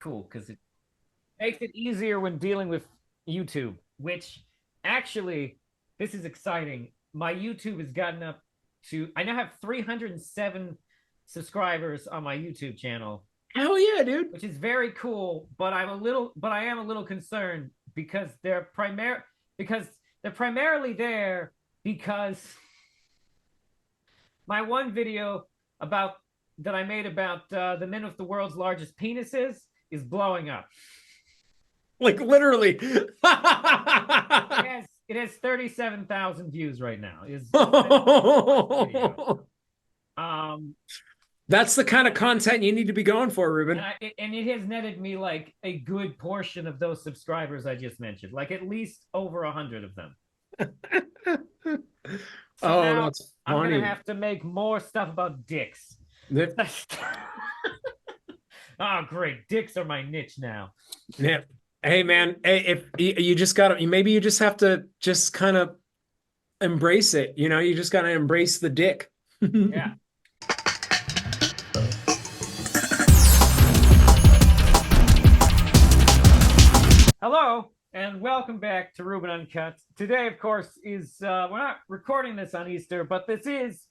cool because it makes it easier when dealing with YouTube, which actually, this is exciting. My YouTube has gotten up to, I now have 307 subscribers on my YouTube channel, Hell yeah, dude. which is very cool. But I am a little concerned because they're primarily there because my one video about that I made about the men with the world's largest penises is blowing up. Like literally. It has 37,000 views right now. Is video. Um, That's the kind of content you need to be going for, and Ruben. it has netted me like a good portion of those subscribers I just mentioned, like at least over 100 of them. So Oh, now that's I'm gonna funny. have to make more stuff about dicks. Oh, great! Dicks are my niche now. Yeah. Hey, man. Hey, if you just gotta, maybe you just have to just kind of embrace it. You just gotta embrace the dick. Yeah. Hello and welcome back to Ruben Uncut. Today, of course, is we're not recording this on Easter, but this is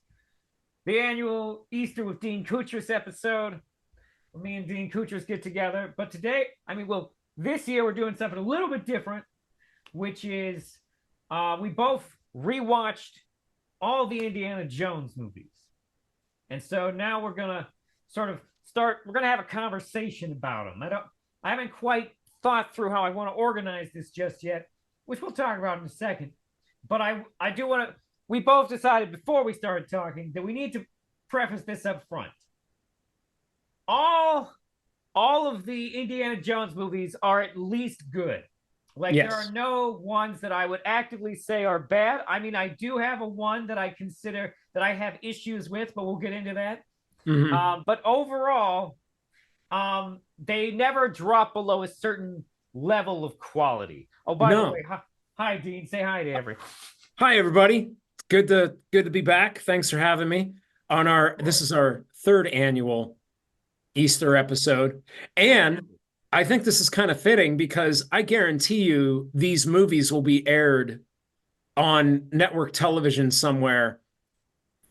the annual Easter with Dean Coutris episode. Where me and Dean Coutris get together. But today, this year we're doing something a little bit different, which is we both rewatched all the Indiana Jones movies, and so now we're gonna sort of start. We're gonna have a conversation about them. I haven't quite thought through how I want to organize this just yet, which we'll talk about in a second. But I do want to. We both decided before we started talking that we need to preface this up front. All all of the Indiana Jones movies are at least good. Like there are Yes. no ones that I would actively say are bad. I mean, I do have a one that I consider that I have issues with, but we'll get into that. Hmm. But overall, they never drop below a certain level of quality. Oh, by the No. way, hi Dean. Say hi to everyone. Hi, everybody. Good to be back. Thanks for having me on our. This is our third annual Easter episode, and Absolutely. I think this is kind of fitting because I guarantee you these movies will be aired on network television somewhere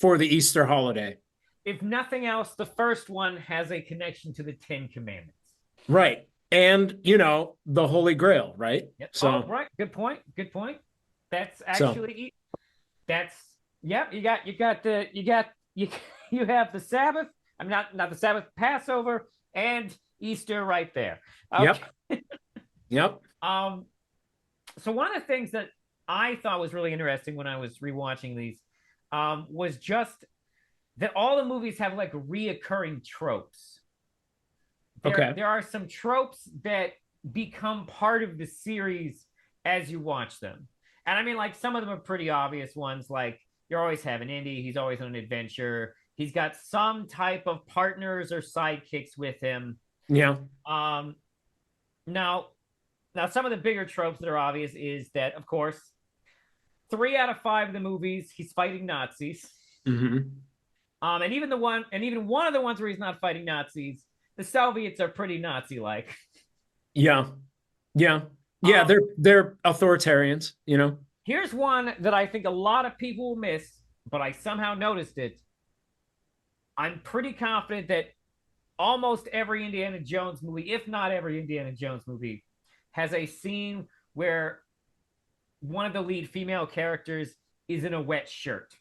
for the Easter holiday. If nothing else, the first one has a connection to the Ten Commandments. Right. And, the Holy Grail, right? Yep. Oh, So, right. Good point. Good point. That's so actually that's yep. You you have the Sabbath. I'm not the Sabbath, Passover, and Easter right there. Okay. yep. Yep. Um. So one of the things that I thought was really interesting when I was rewatching these, was just that all the movies have like reoccurring tropes. There Okay. there are some tropes that become part of the series as you watch them. And I mean, like some of them are pretty obvious ones, like you're always having Indy, he's always on an adventure. He's got some type of partners or sidekicks with him. Yeah. Um now now some of the bigger tropes that are obvious is that of course 3 out of 5 of the movies he's fighting Nazis. Hmm. And even one of the ones where he's not fighting Nazis, the Soviets are pretty Nazi like. Yeah. Yeah. Yeah. Um, They're authoritarians. Here's one that I think a lot of people will miss, but I somehow noticed it. I'm pretty confident that almost every Indiana Jones movie, if not every Indiana Jones movie, has a scene where one of the lead female characters is in a wet shirt.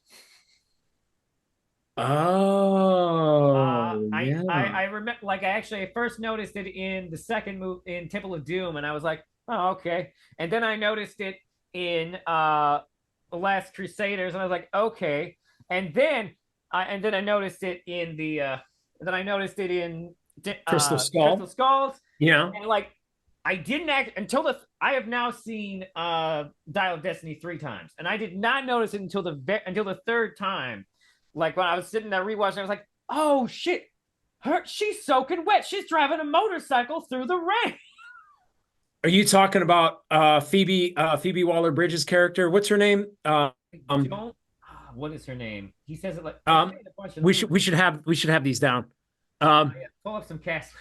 Oh, I yeah. remember, like, I first noticed it in the second move in Temple of Doom, and I was like, oh, okay. And then I noticed it in The Last Crusaders, and I was like, okay. And then I noticed it in Crystal Crystal Skull. Skulls, Yeah. and like I didn't act until the I have now seen Dial of Destiny 3 times, and I did not notice it until the third time. Like when I was sitting there rewatching, I was like, "Oh shit, she's soaking wet. She's driving a motorcycle through the rain." Are you talking about Phoebe Waller-Bridge's character? What's her name? I Um, don't. What is her name? He says it like they say um, it a bunch of the we should movies. we should have these down. Um, Yeah, pull up some cast.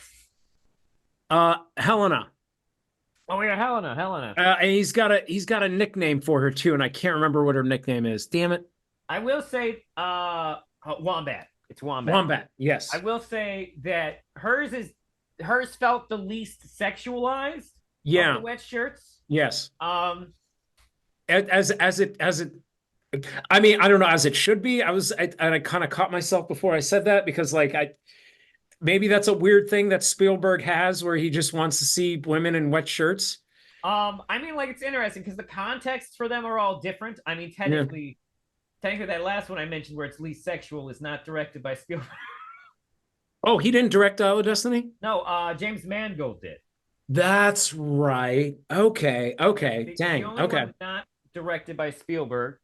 Helena. Oh yeah, Helena. And he's got a nickname for her too, and I can't remember what her nickname is. Damn it. I will say, Wombat. It's Wombat. Wombat. I Yes. will say that hers felt the least sexualized of the Yeah. wet shirts. Yes. Um, As it I mean, I don't know, as it should be. I kind of caught myself before I said that because like I maybe that's a weird thing that Spielberg has where he just wants to see women in wet shirts. I mean, like it's interesting because the contexts for them are all different. I mean, Yeah. technically, that last one I mentioned where it's least sexual is not directed by Spielberg. Oh, he didn't direct Dial of Destiny? No, James Mangold did. That's right. Okay. Okay. The Dang. only Okay. one not directed by Spielberg.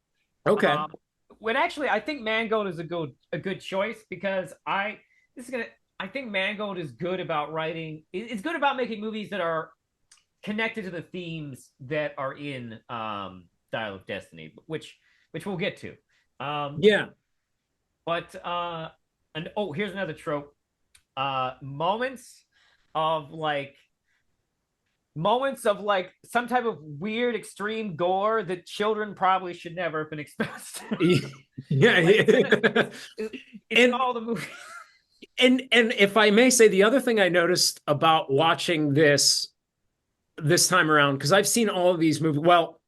Okay. Um, when actually, I think Mangold is a good choice because this is gonna I think Mangold is good about writing. It's good about making movies that are connected to the themes that are in Dial of Destiny, which we'll get to. Um, Yeah. but and oh, here's another trope. Moments of like some type of weird extreme gore that children probably should never have been exposed to. Yeah. Like it's in And all the movies. and if I may say, the other thing I noticed about watching this time around, because I've seen all of these movies. Well,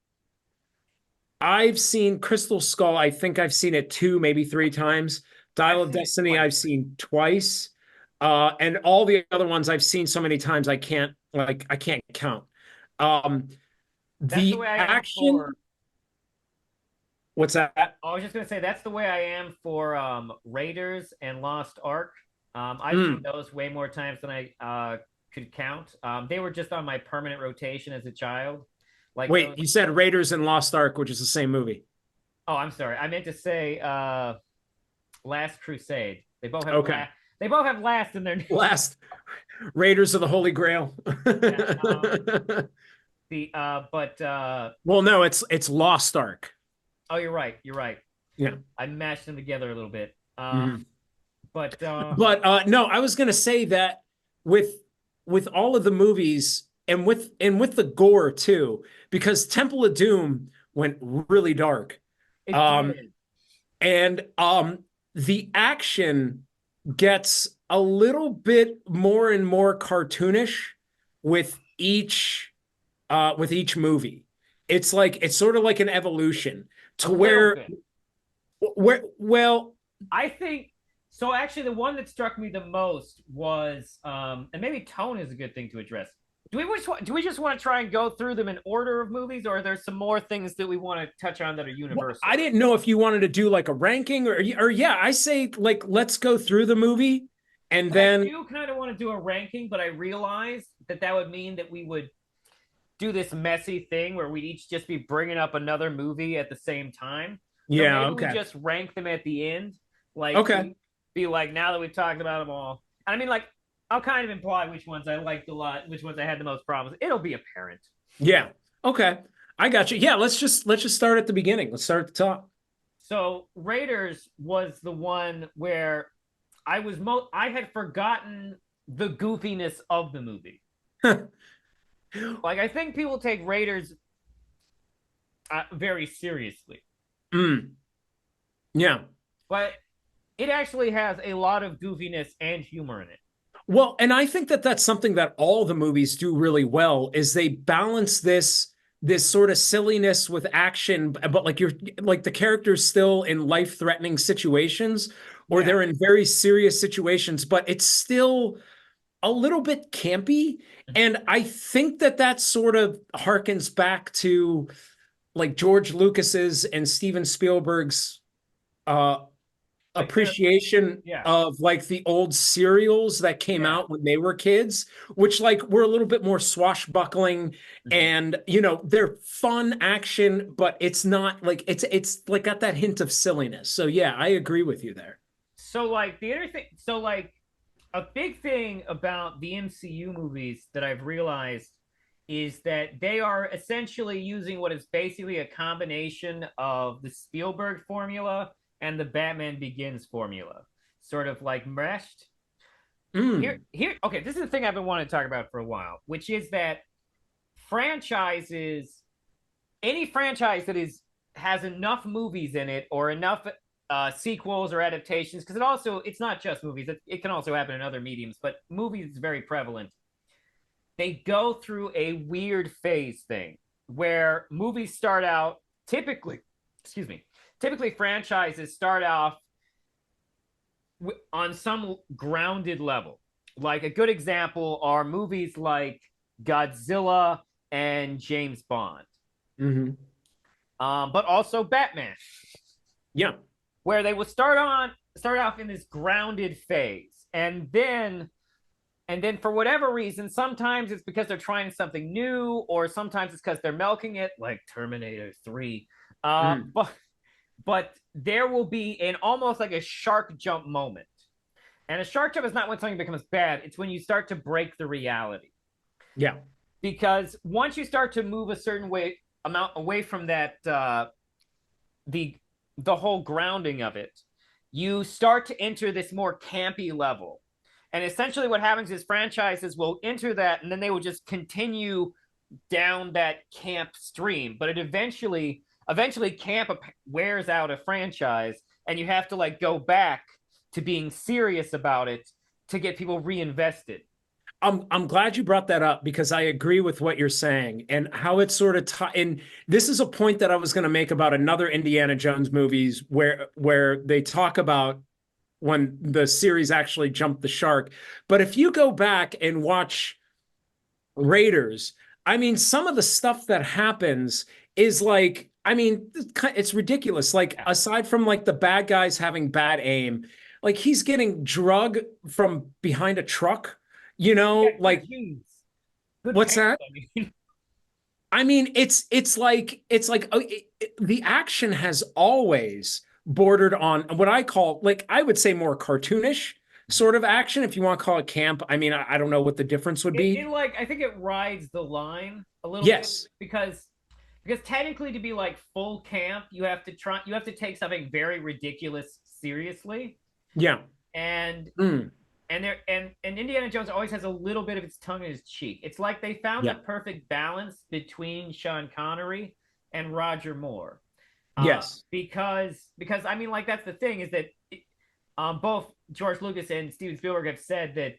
I've seen Crystal Skull. I think I've seen it two, maybe three times. Dial I've of seen it Destiny, twice. I've seen twice. And all the other ones I've seen so many times I can't count. Um, That's the the way I am action, for. what's that? I was just gonna say that's the way I am for Raiders and Lost Ark. I've seen Mm. those way more times than I could count. They were just on my permanent rotation as a child. Like Wait, those. you said Raiders and Lost Ark, which is the same movie. Oh, I'm sorry. I meant to say Last Crusade. Okay. They both have last in their name. Last Raiders of the Holy Grail. Yeah. The but Well, no, it's Lost Ark. oh, you're right. You're right. Yeah. I mashed them together a little bit. Mhm. But But no, I was gonna say that with with all of the movies and with the gore too, because Temple of Doom went really dark. it Um, did. and the action gets a little bit more and more cartoonish with each movie. It's sort of like an evolution A to little bit. where well, I think so. Actually, the one that struck me the most was, and maybe tone is a good thing to address. Do we just want to try and go through them in order of movies, or are there some more things that we want to touch on that are I universal? didn't know if you wanted to do like a ranking or yeah, I say like let's go through the movie and Like, I then do kind of want to do a ranking, but I realized that that would mean that we would do this messy thing where we'd each just be bringing up another movie at the same time. So yeah, maybe we okay. just rank them at the end, like Okay. be like, now that we've talked about them all. I mean, like, I'll kind of imply which ones I liked a lot, which ones I had the most problems. It'll be apparent. Yeah. Okay. I got you. Yeah, let's just start at the beginning. Let's start at the top. So Raiders was the one where I had forgotten the goofiness of the movie. Like I think people take Raiders very seriously, Mm, yeah. but it actually has a lot of goofiness and humor in it. Well, and I think that that's something that all the movies do really well is they balance this sort of silliness with action, but like you're like the characters still in life-threatening situations or Yeah, they're in very serious situations, but it's still a little bit campy. And I think that that sort of harkens back to like George Lucas's and Steven Spielberg's uh like they're appreciation yeah, of like the old serials that came yeah. out when they were kids, which like were a little bit more swashbuckling Mhm. and you know they're fun action, but it's not like it's like got that hint of silliness. So yeah, I agree with you there. So like the other thing, so like a big thing about the MCU movies that I've realized is that they are essentially using what is basically a combination of the Spielberg formula and the Batman Begins formula, sort of like meshed. Mm. Okay, this is the thing I've been wanting to talk about for a while, which is that franchises, any franchise that is has enough movies in it or enough sequels or adaptations, because it's not just movies, it can also happen in other mediums, but movies is very prevalent. They go through a weird phase thing where movies start out typically, excuse me, typically franchises start off on some grounded level. Like a good example are movies like Godzilla and James Bond, Hmm. but also Batman, Yeah. where they will start off in this grounded phase, and then for whatever reason, sometimes it's because they're trying something new, or sometimes it's because they're milking it, like Terminator 3. Uh, Mm. but but there will be an almost like a shark jump moment. And a shark jump is not when something becomes bad, it's when you start to break the reality. Yeah. Because once you start to move a certain way amount away from that the the whole grounding of it, you start to enter this more campy level. And essentially what happens is franchises will enter that and then they will just continue down that camp stream, but it eventually camp wears out a franchise and you have to like go back to being serious about it to get people reinvested. I'm glad you brought that up because I agree with what you're saying and how it's sort of and this is a point that I was going to make about another Indiana Jones movies where they talk about when the series actually jumped the shark. But if you go back and watch Raiders, I mean, some of the stuff that happens is like, I mean, it's ridiculous. Like, Yeah. aside from like the bad guys having bad aim, like he's getting drug from behind a truck, Yeah, good like genes, good what's parents. that? I mean, it's like the action has always bordered on what I call like I would say more cartoonish sort of action. If you want to call it camp, I mean, I don't know what the difference would be. It like I think it rides the line a little bit Yes. because technically to be like full camp, you have to take something very ridiculous seriously. Yeah. And Mm. and Indiana Jones always has a little bit of its tongue in his cheek. It's like they found the Yeah. perfect balance between Sean Connery and Roger Moore. Yes. Because I mean, like that's the thing is that both George Lucas and Steven Spielberg have said that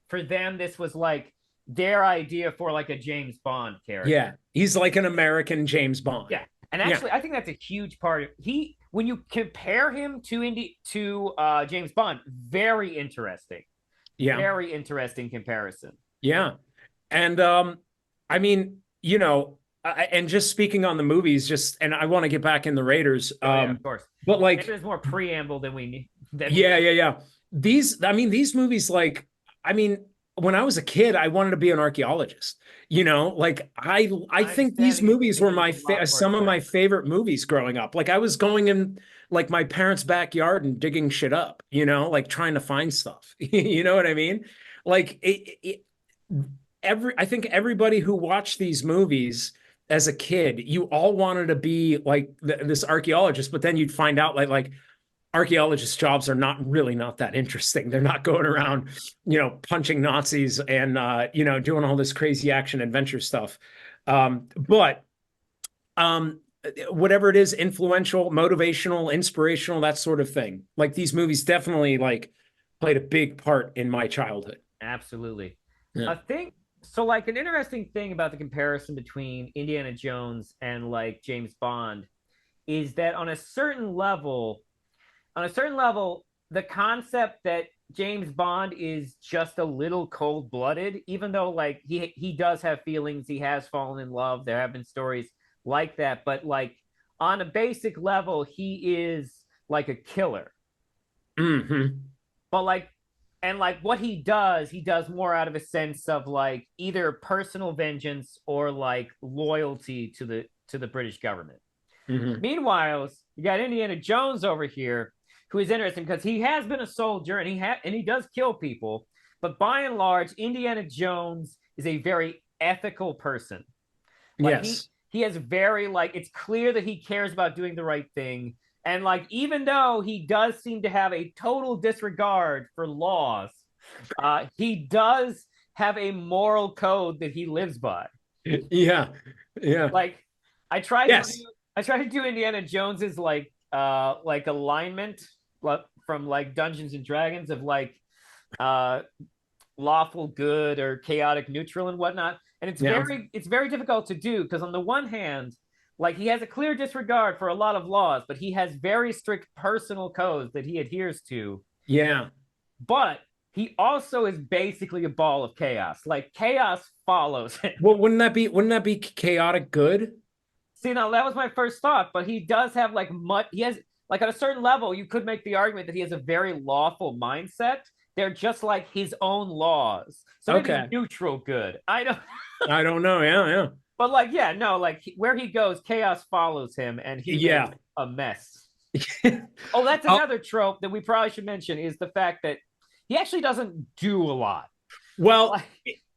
for them this was like their idea for like a James Bond Yeah. character. He's like an American James Bond. Yeah, and Yeah. actually, I think that's a huge part of he when you compare him to James Bond. Yeah. Very interesting comparison. Yeah. And I mean, and just speaking on the movies, just and I want to get back in the Raiders. Oh yeah, of course. But Maybe like, there's more preamble than we need. yeah. These movies, like, I mean, when I was a kid, I wanted to be an archaeologist. Like I I'm think these standing movies were thinking it's a lot more some of my expensive. favorite movies growing up. Like I was going in like my parents' backyard and digging shit up, like trying to find stuff. You know what I mean? Like I think everybody who watched these movies as a kid, you all wanted to be like this archaeologist, but then you'd find out like archaeologist jobs are not that interesting. They're not going around, punching Nazis and doing all this crazy action adventure stuff. But whatever it is, influential, motivational, inspirational, that sort of thing. Like these movies definitely like played a big part in my childhood. Absolutely. Yeah. A thing so like an interesting thing about the comparison between Indiana Jones and like James Bond is that on a certain level, the concept that James Bond is just a little cold-blooded, even though like he does have feelings, he has fallen in love, there have been stories like that, but like on a basic level, he is like a killer. Hmm. But like and like what he does more out of a sense of like either personal vengeance or like loyalty to the British government. Hmm. Meanwhile, you got Indiana Jones over here, who is interesting because he has been a soldier and he does kill people, but by and large, Indiana Jones is a very ethical person. Like Yes. he has very like it's clear that he cares about doing the right thing, and like even though he does seem to have a total disregard for laws, He does have a moral code that he lives by. Yeah. Yeah. Like I tried to do Yes. I tried to do Indiana Jones's like alignment from like Dungeons and Dragons of like uh lawful good or chaotic neutral and whatnot. And Yeah. it's very difficult to do because on the one hand, like he has a clear disregard for a lot of laws, but he has very strict personal codes that he adheres to. Yeah. But he also is basically a ball of chaos. Like chaos follows him. Well, wouldn't that be chaotic good? See, now that was my first thought, but he does have like much. He has like at a certain level, you could make the argument that he has a very lawful mindset. They're just like his own laws, so maybe Okay. neutral good. I don't, I don't know. Yeah. but like yeah, no, like where he goes, chaos follows him, and he Yeah. makes a mess. Yeah. Oh, that's Oh, another trope that we probably should mention is the fact that he actually doesn't do a lot. well, Like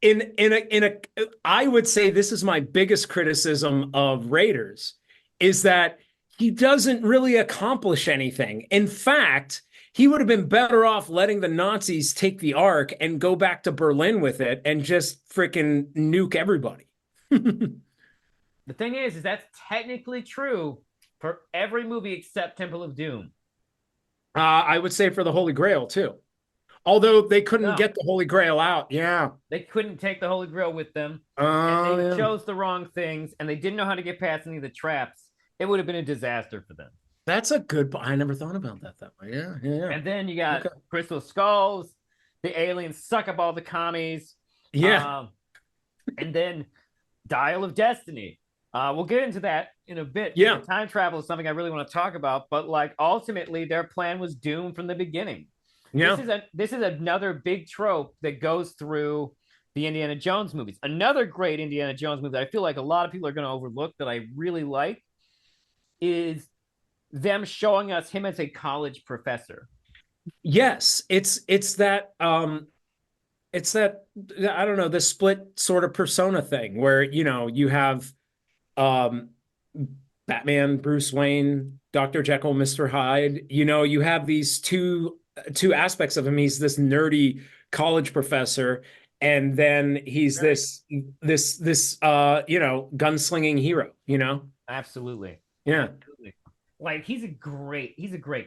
in a I would say this is my biggest criticism of Raiders is that he doesn't really accomplish anything. In fact, he would have been better off letting the Nazis take the Ark and go back to Berlin with it and just freaking nuke everybody. the thing is that's technically true for every movie except Temple of Doom. I would say for the Holy Grail too. Although they couldn't No, get the Holy Grail out. Yeah. they couldn't take the Holy Grail with them, and Oh, they yeah. chose the wrong things, and they didn't know how to get past any of the traps. It would have been a disaster for them. That's a good. I never thought about that way. Yeah. And then you got Okay. Crystal Skulls, the aliens suck up all the commies, Yeah. um, and then Dial of Destiny. We'll get into that in a bit. Yeah. Time travel is something I really want to talk about, but like ultimately, their plan was doomed from the beginning. Yeah. This is another big trope that goes through the Indiana Jones movies. Another great Indiana Jones movie that I feel like a lot of people are going to overlook that I really like is them showing us him as a college professor. Yes. It's that I don't know, the split sort of persona thing where you have um Batman, Bruce Wayne, Dr. Jekyll, Mr. Hyde. You have these two aspects of him. He's this nerdy college professor, and then he's Very this gunslinging hero. absolutely, Yeah. absolutely. Like he's a great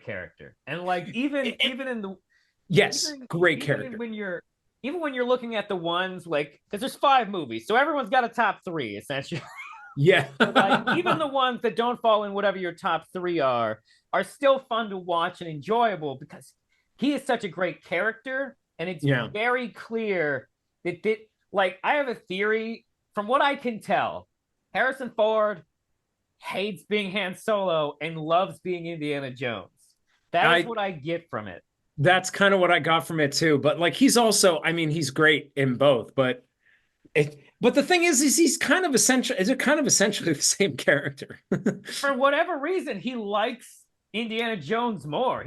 character, and like even in the Yes, even great even character. when you're looking at the ones like because there's 5 movies, so everyone's got a top three essentially. Yeah. Like even the ones that don't fall in whatever your top three are still fun to watch and enjoyable because he is such a great character, and it's Yeah. very clear that like I have a theory from what I can tell, Harrison Ford hates being Han Solo and loves being Indiana Jones. That is I what I get from it. That's kind of what I got from it too. But like he's also, I mean, he's great in both, but the thing is he's kind of essential is it kind of essentially the same character. For whatever reason, he likes Indiana Jones more.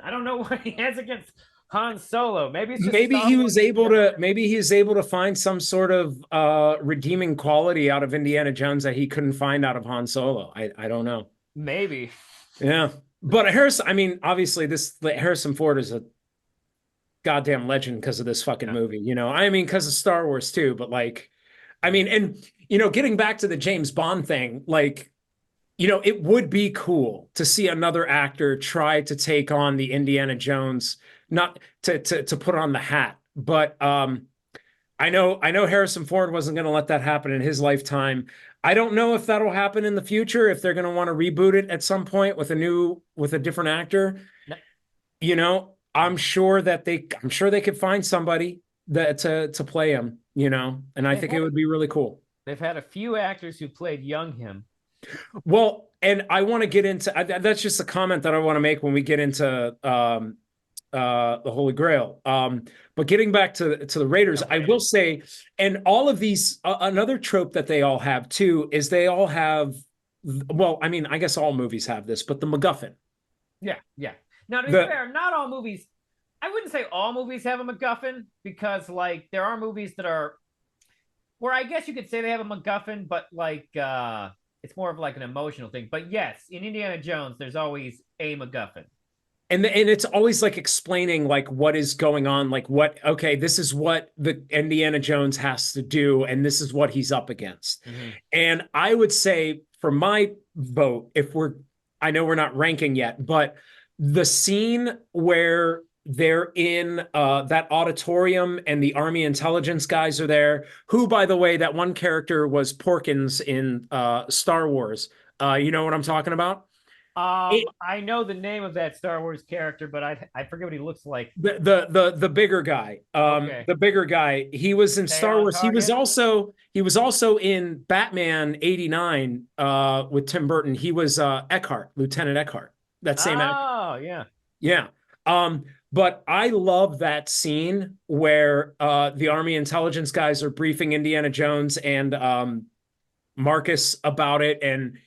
I don't know what he has against Han Solo. Maybe it's just Star Wars in general. Maybe he was able to find some sort of redeeming quality out of Indiana Jones that he couldn't find out of Han Solo. I don't know. Maybe. Yeah. But Harrison, I mean, obviously this Harrison Ford is a goddamn legend because of this fucking Yeah. movie. I mean, because of Star Wars too, but like, I mean, and getting back to the James Bond thing, like, it would be cool to see another actor try to take on the Indiana Jones, not to put on the hat. But I know Harrison Ford wasn't going to let that happen in his lifetime. I don't know if that'll happen in the future, if they're going to want to reboot it at some point with a different actor. No, I'm sure they could find somebody that to play him, and I they've think it had would be really cool. they've had a few actors who played young him. Well, and I want to get into that's just a comment that I want to make when we get into the Holy Grail. But getting back to the Raiders, I will say, and all of these another trope that they all have too is they all have. Well, I mean, I guess all movies have this, but the MacGuffin. Yeah, yeah. Now, to be fair, not all movies. I wouldn't say all movies have a MacGuffin because, like, there are movies that are where I guess you could say they have a MacGuffin, but like, it's more of like an emotional thing. But yes, in Indiana Jones, there's always a MacGuffin. and it's always like explaining like what is going on, like what, okay, this is what the Indiana Jones has to do, and this is what he's up against. Mhm. And I would say for my vote, if we're, I know we're not ranking yet, but the scene where they're in that auditorium and the Army intelligence guys are there, who, by the way, that one character was Porkins in Star Wars. You know what I'm talking about? I know the name of that Star Wars character, but I forget what he looks like. The bigger guy, Okay. the bigger guy, he was in Stay Star on Wars. target. He was also in Batman 89 with Tim Burton. He was Eckhart, Lieutenant Eckhart, that same actor. Oh, yeah. Yeah. But I love that scene where the Army intelligence guys are briefing Indiana Jones and Marcus about it, and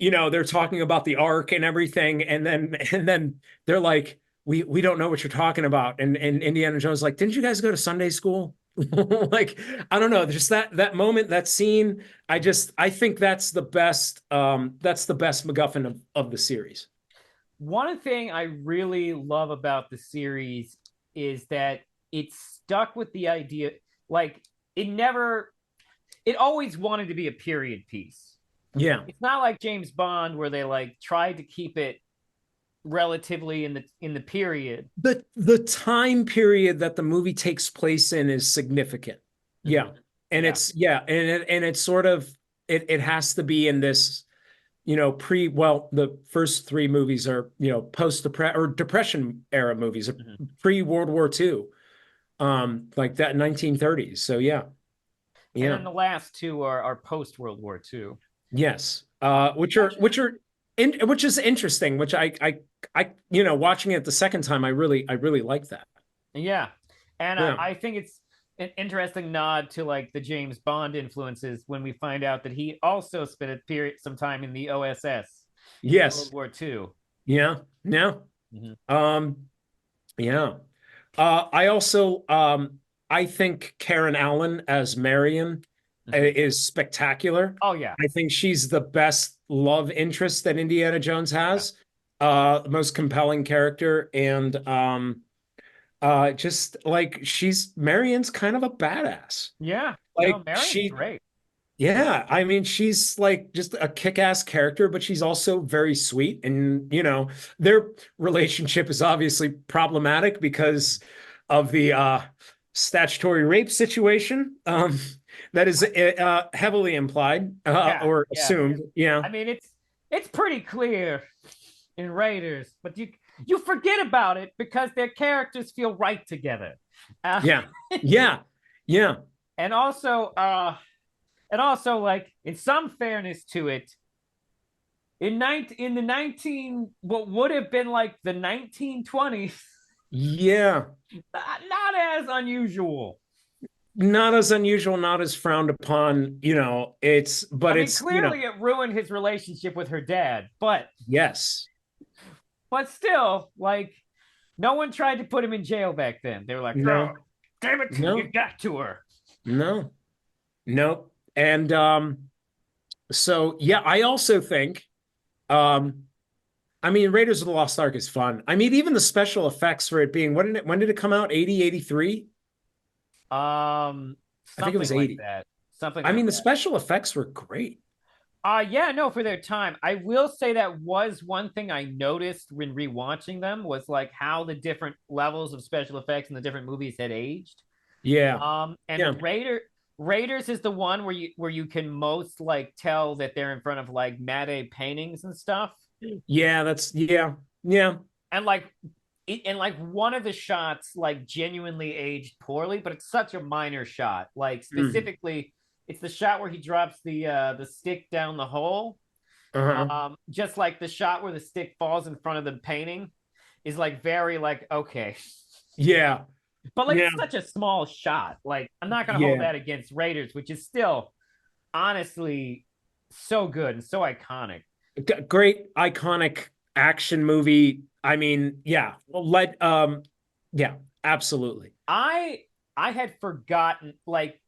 they're talking about the arc and everything, and then they're like, we don't know what you're talking about, and Indiana Jones like, didn't you guys go to Sunday school? Like, I don't know, just that moment, that scene, I think that's the best MacGuffin of the series. One thing I really love about the series is that it stuck with the idea, like it never, it always wanted to be a period piece. Yeah. It's not like James Bond where they like tried to keep it relatively in the period. The time period that the movie takes place in is significant. Yeah. Mhm. And Yeah. it's sort of, it has to be in this, well, the first three movies are, post or Depression era movies, Mhm. pre World War II, like that 1930s. So yeah. And Yeah. then the last two are post World War II. Yes. Which is interesting, which watching it the second time, I really like that. Yeah. And Yeah. I think it's an interesting nod to like the James Bond influences when we find out that he also spent some time in the OSS in World Yes. War II. Yeah. Yeah. Mhm. Um, yeah. I also I think Karen Allen as Marion Mhm. is spectacular. Oh yeah. I think she's the best love interest that Indiana Jones Yeah. has. Most compelling character, and just like she's Marion's kind of a badass. Yeah. No, Like Marion's great. yeah, I mean, she's like just a kick-ass character, but she's also very sweet. And, their relationship is obviously problematic because of the statutory rape situation that is heavily implied Yeah. or Yeah. assumed. Yeah. I mean, it's pretty clear in Raiders, but you forget about it because their characters feel right together. Uh, Yeah. Yeah. Yeah. and also like in some fairness to it, in the 19 what would have been like the 1920s, Yeah. not as unusual. Not as unusual, not as frowned upon, I but mean, it's, clearly it ruined his relationship with her dad, yes. but still, like, no one tried to put him in jail back then. They were like, oh, No, damn it, you no, got to her. no, no. And so yeah, I also think um I mean Raiders of the Lost Ark is fun. I mean, even the special effects for it being, when did it come out? 80, 83? Um, I think it something was like 80. that. Something I like mean, the that. special effects were great. Yeah, no, for their time. I will say that was one thing I noticed when rewatching them was like how the different levels of special effects in the different movies had aged. Yeah. Yeah. And Raiders is the one where you can most like tell that they're in front of like Matte paintings and stuff. Yeah, yeah. Yeah. And like and like one of the shots like genuinely aged poorly, but it's such a minor shot. Like Mhm. specifically, it's the shot where he drops the stick down the hole. Uh-huh. Just like the shot where the stick falls in front of the painting is like very like okay. Yeah. But like Yeah. it's such a small shot. Like I'm not gonna hold Yeah. that against Raiders, which is still honestly so good and so iconic. Great iconic action movie. I mean, yeah. Well, yeah, absolutely. I I had forgotten like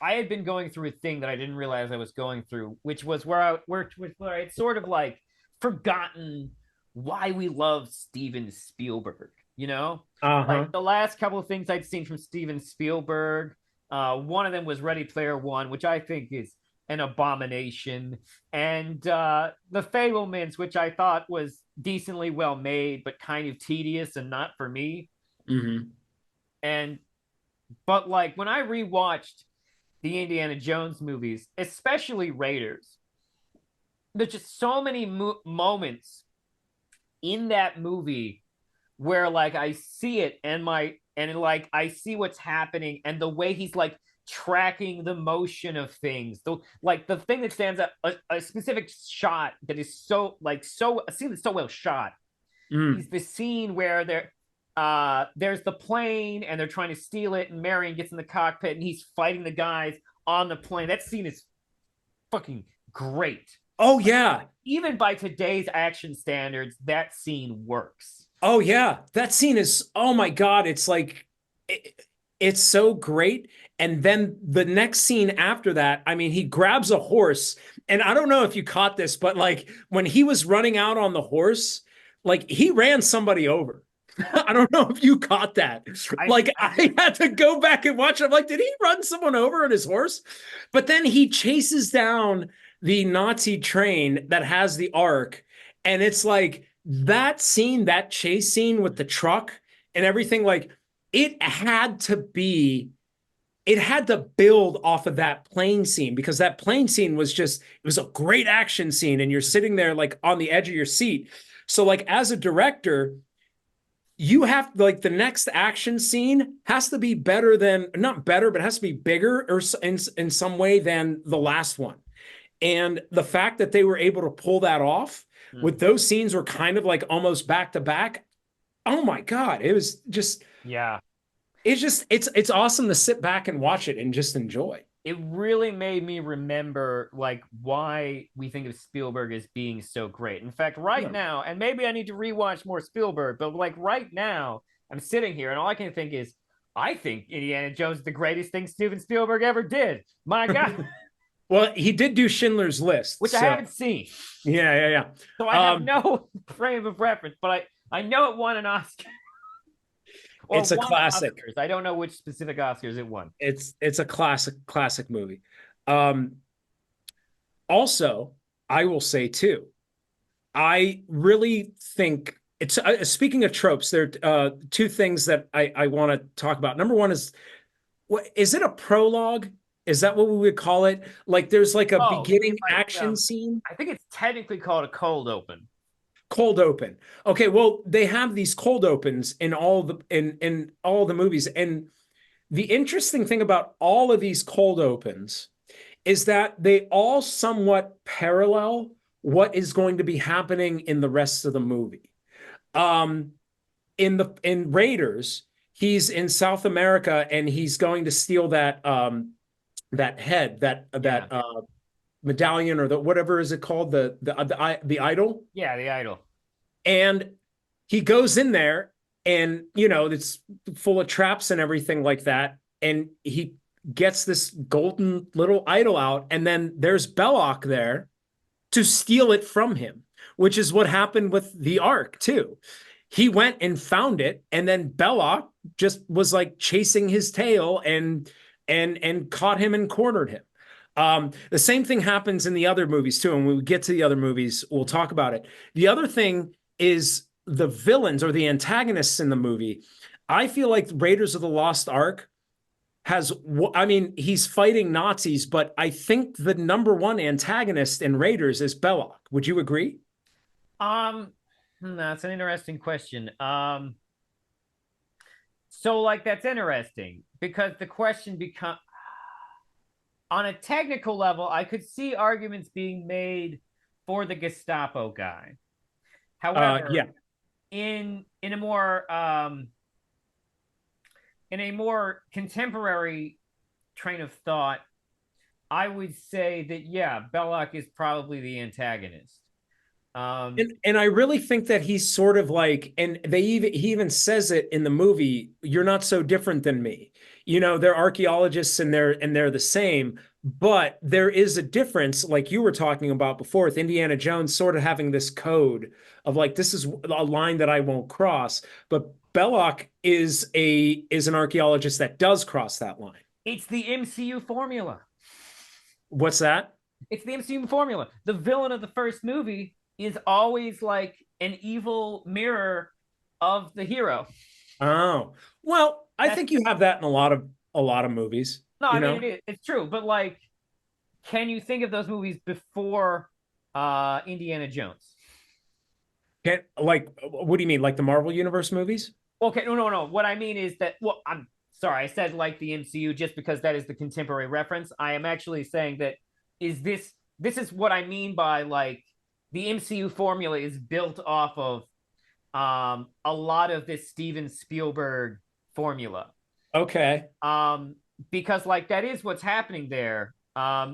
I had been going through a thing that I didn't realize I was going through, which was where I had sort of like forgotten why we love Steven Spielberg. You know, like Uh-huh. the last couple of things I'd seen from Steven Spielberg, one of them was Ready Player One, which I think is an abomination, and The Fablemans, which I thought was decently well made, but kind of tedious and not for me. Hmm. And but like when I rewatched the Indiana Jones movies, especially Raiders, there's just so many moments in that movie where like I see it and like I see what's happening and the way he's like tracking the motion of things. The thing that stands out, a specific shot that is so a scene that's so well shot Mm. is the scene where there's the plane and they're trying to steal it and Marion gets in the cockpit and he's fighting the guys on the plane. That scene is fucking great. Oh yeah. Even by today's action standards, that scene works. Oh yeah. That scene is, oh my God, it's like it's so great. And then the next scene after that, I mean, he grabs a horse, and I don't know if you caught this, but like when he was running out on the horse, like he ran somebody over. I don't know if you caught that. I, Like I I had to go back and watch it. I'm like, did he run someone over on his horse? But then he chases down the Nazi train that has the Ark, and it's like that scene, that chase scene with the truck and everything, like it had to build off of that plane scene, because that plane scene was just, it was a great action scene and you're sitting there like on the edge of your seat. So like as a director, you have like the next action scene has to be better than, not better, but it has to be bigger or in some way than the last one. And the fact that they were able to pull that off with those scenes were kind of like almost back to back. Oh my God. It was just, yeah, it's awesome to sit back and watch it and just enjoy. it really made me remember like why we think of Spielberg as being so great. In fact, right Yeah. now, and maybe I need to rewatch more Spielberg, but like right now, I'm sitting here and all I can think is, I think Indiana Jones is the greatest thing Steven Spielberg ever did. My God, Well, he did do Schindler's List. which I So haven't seen. yeah. So I have no frame of reference, but I know it won an Oscar or It's a won classic. Oscars. I don't know which specific Oscars it won. It's a classic movie. Um, Also, I will say too, I really think it's speaking of tropes, there are two things that I want to talk about. Number one is, what is it, a prologue? Is that what we would call it? Like there's like a Oh, you mean beginning like action scene, I think it's technically called a cold open. cold open. Okay, well, they have these cold opens in all the movies. And the interesting thing about all of these cold opens is that they all somewhat parallel what is going to be happening in the rest of the movie. Um, in Raiders, he's in South America and he's going to steal that head, Yeah. that medallion, or the whatever is it called, the idol. Yeah, the idol. And he goes in there, and it's full of traps and everything like that, and he gets this golden little idol out, and then there's Belloc there to steal it from him, which is what happened with the Ark too. He went and found it, and then Belloc just was like chasing his tail and caught him and cornered him. The same thing happens in the other movies too. And when we get to the other movies, we'll talk about it. The other thing is the villains or the antagonists in the movie. I feel like Raiders of the Lost Ark has, I mean, he's fighting Nazis, but I think the number one antagonist in Raiders is Belloc. Would you agree? Um, that's an interesting question. So like that's interesting because the question become on a technical level, I could see arguments being made for the Gestapo guy. Yeah. However, in a more in a more contemporary train of thought, I would say that yeah, Belloc is probably the antagonist. And I really think that he's sort of like, and he even says it in the movie, you're not so different than me. They're archaeologists and they're the same, but there is a difference, like you were talking about before, with Indiana Jones sort of having this code of like, this is a line that I won't cross. But Belloc is an archaeologist that does cross that line. It's the MCU formula. What's that? It's the MCU formula. The villain of the first movie is always like an evil mirror of the hero. Oh, well, I think you have that in a lot of movies. No, I mean it's true, but like, can you think of those movies before Indiana Jones? Like, what do you mean? Like the Marvel Universe movies? Okay, no. What I mean is that, well, I'm sorry, I said like the MCU just because that is the contemporary reference. I am actually saying that this is what I mean by like the MCU formula is built off of a lot of this Steven Spielberg formula. Okay. Because like that is what's happening there.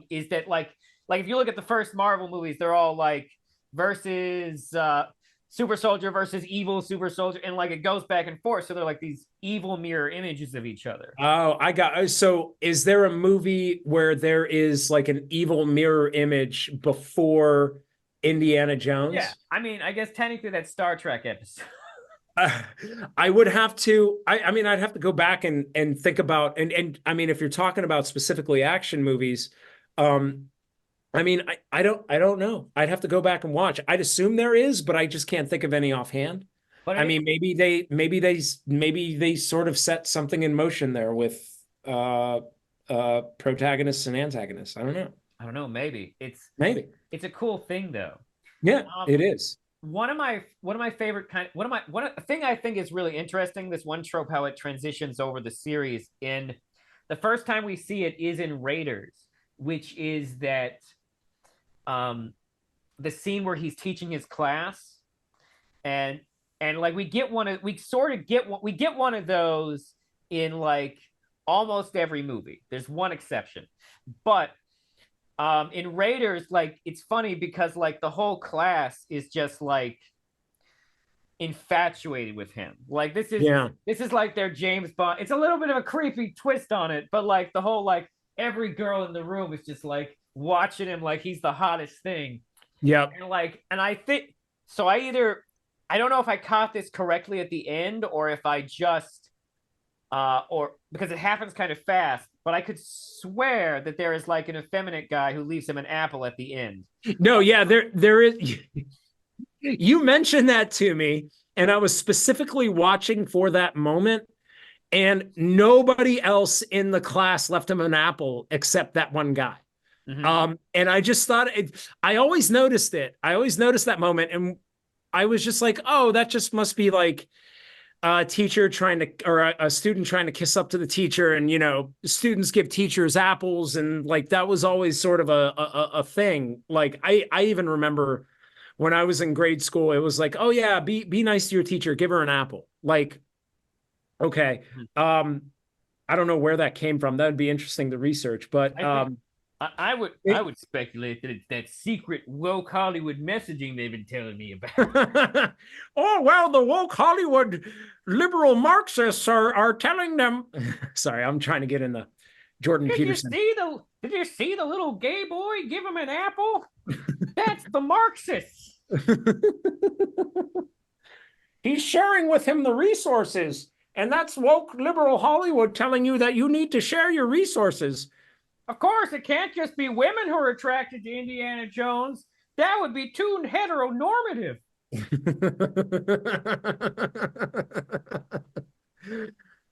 Is that like if you look at the first Marvel movies, they're all like versus super soldier versus evil super soldier, and like it goes back and forth. So they're like these evil mirror images of each other. Oh, so is there a movie where there is like an evil mirror image before Indiana Jones? Yeah, I mean, I guess technically that's Star Trek episode. I would have to. I mean, I'd have to go back and think about and I mean, if you're talking about specifically action movies, I mean, I don't know. I'd have to go back and watch. I'd assume there is, but I just can't think of any offhand. But I mean, maybe they sort of set something in motion there with protagonists and antagonists. I don't know. I don't know. Maybe Maybe. it's a cool thing though. Yeah, it is. One of my favorite one thing I think is really interesting. This one trope, how it transitions over the series. In the first time we see it is in Raiders, which is that the scene where he's teaching his class, and like we get one of those in like almost every movie. There's one exception, but in Raiders, like it's funny because like the whole class is just like infatuated with him. Like this is like their James Bond. It's a little bit of a creepy twist on it, but like the whole like every girl in the room is just like watching him like he's the hottest thing. Yeah. And I think so. I don't know if I caught this correctly at the end or if I just or because it happens kind of fast, but I could swear that there is like an effeminate guy who leaves him an apple at the end. No, yeah, there is. You mentioned that to me, and I was specifically watching for that moment, and nobody else in the class left him an apple except that one guy. Mm-hmm. And I just thought I always noticed it. I always noticed that moment, and I was just like, oh, that just must be like a teacher trying to, or a student trying to kiss up to the teacher, and students give teachers apples, and like that was always sort of a thing. Like I even remember when I was in grade school, it was like, oh yeah, be nice to your teacher, give her an apple. Like, okay, I don't know where that came from. That would be interesting to research, but I would speculate that it's that secret woke Hollywood messaging they've been telling me about. Oh, well, the woke Hollywood liberal Marxists are telling them. Sorry, I'm trying to get in the Jordan Peterson. Did you see the little gay boy give him an apple? That's the Marxists. He's sharing with him the resources, and that's woke liberal Hollywood telling you that you need to share your resources. Of course, it can't just be women who are attracted to Indiana Jones. That would be too heteronormative.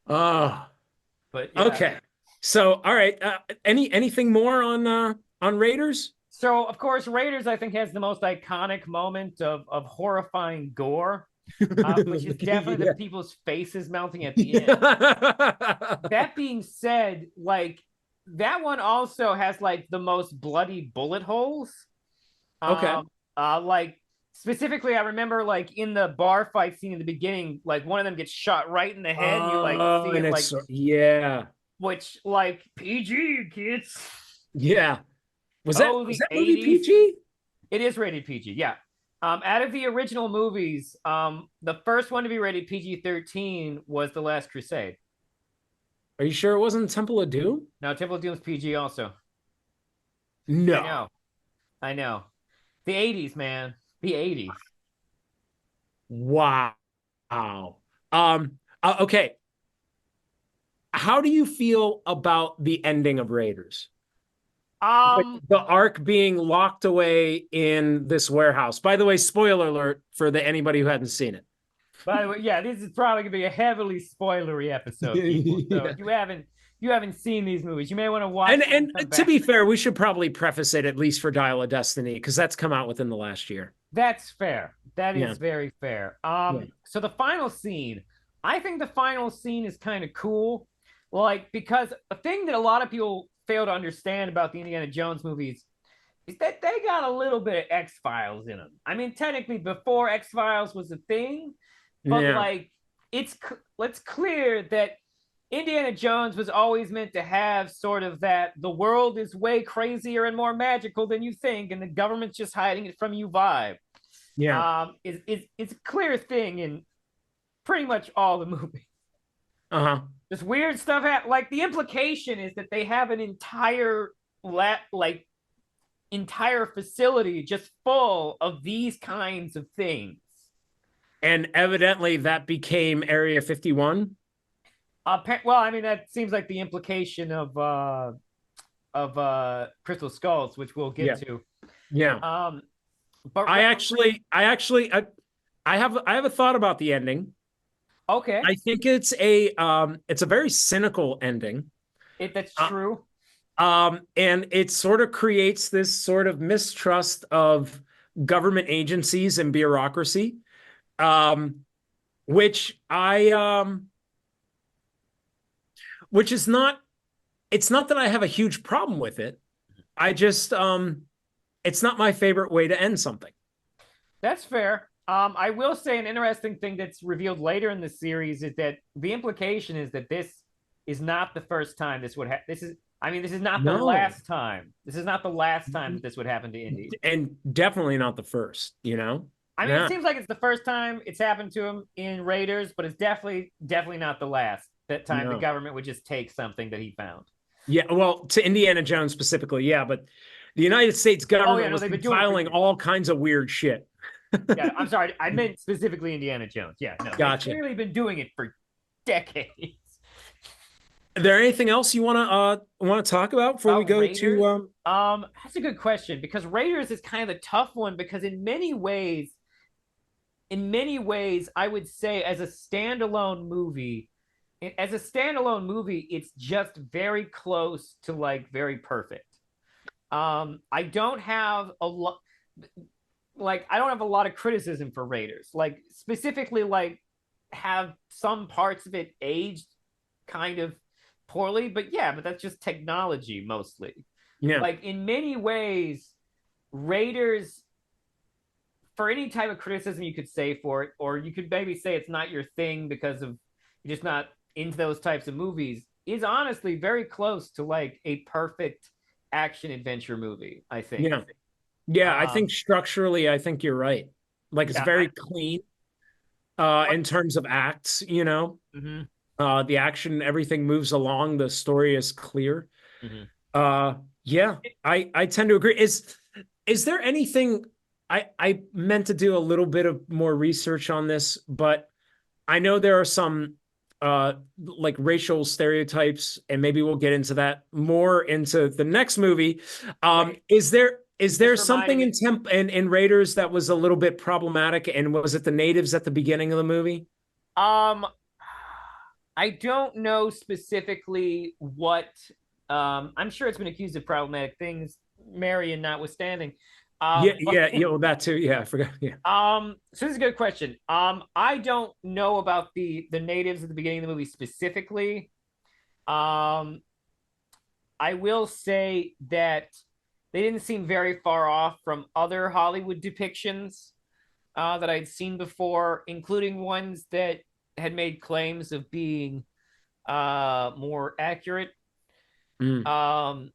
But yeah. Okay. So, all right. Anything more on Raiders? So, of course, Raiders, I think, has the most iconic moment of horrifying gore, which is definitely the people's faces melting at the end. That being said, like, that one also has like the most bloody bullet holes. Okay. Like specifically, I remember like in the bar fight scene in the beginning, like one of them gets shot right in the head. And you like see it, like yeah. Which like PG kids. Yeah. Was that movie PG? It is rated PG. Yeah. Out of the original movies, the first one to be rated PG-13 was The Last Crusade. Are you sure it wasn't Temple of Doom? Now, Temple of Doom's PG also. I No. know, I know. The '80s, man, the '80s. Wow. Okay. How do you feel about the ending of Raiders? Like Um, the Ark being locked away in this warehouse. By the way, spoiler alert for anybody who hadn't seen it. by the way, yeah, this is probably gonna be a heavily spoilery episode, people. So Yeah. if you haven't seen these movies, you may want to watch them and come And to back. be fair, we should probably preface it at least for Dial of Destiny because that's come out within the last year. That's fair. That Yeah. is very fair. Yeah. So the final scene, I think the final scene is kind of cool. Like, because a thing that a lot of people fail to understand about the Indiana Jones movies is that they got a little bit of X-Files in them. I mean, technically before X-Files was a thing, but Yeah. like it's clear that Indiana Jones was always meant to have sort of that the world is way crazier and more magical than you think, and the government's just hiding it from you vibe. Yeah. Is a clear thing in pretty much all the movies. Uh-huh. This weird stuff like the implication is that they have an entire facility just full of these kinds of things. And evidently that became Area 51. Well, I mean that seems like the implication of Crystal Skulls, which we'll get Yeah. to. Yeah. But I have a thought about the ending. okay, I think it's a very cynical ending. that's Uh, true. And it sort of creates this sort of mistrust of government agencies and bureaucracy. Um, which which is not, it's not that I have a huge problem with it. I just it's not my favorite way to end something. That's fair. I will say an interesting thing that's revealed later in the series is that the implication is that this is not the first time this would happen. This is not the No. last time. This is not the last time that this would happen to Indy. And definitely not the first, you know? I mean, Yeah. it seems like it's the first time it's happened to him in Raiders, but it's definitely not the last. That time the No. government would just take something that he found. Yeah, well, to Indiana Jones specifically, yeah, but the United States government was they've been doing it for compiling years. all kinds of weird shit. Yeah, I'm sorry. I meant specifically Indiana Jones. Yeah, no. Gotcha. They've clearly been doing it for decades. Is there anything else you want to talk about before we go Raiders? to That's a good question because Raiders is kind of a tough one because in many ways, I would say as a standalone movie, it's just very close to like very perfect. I don't have a lot I don't have a lot of criticism for Raiders. Like specifically like have some parts of it aged kind of poorly, but yeah, but that's just technology mostly. yeah. Like in many ways, Raiders, for any type of criticism you could say for it, or you could maybe say it's not your thing because of you're just not into those types of movies, is honestly very close to like a perfect action adventure movie, I think. Yeah. Yeah, I Um, think structurally, I think you're right. Like it's yeah, very clean in terms of acts, you know. mhm, The action, everything moves along, the story is clear. mhm. Uh yeah, I tend to agree. Is there anything I meant to do a little bit of more research on this, but I know there are some like racial stereotypes, and maybe we'll get into that more into the next movie. Right. Is there Just reminding something me. in Raiders that was a little bit problematic? And was it the natives at the beginning of the movie? Um, I don't know specifically what. I'm sure it's been accused of problematic things, Marion notwithstanding. Yeah, But yeah, yeah. Well, that too. Yeah, I forgot. Yeah. so this is a good question. I don't know about the natives at the beginning of the movie specifically. Um, I will say that they didn't seem very far off from other Hollywood depictions that I'd seen before, including ones that had made claims of being more accurate. Mm.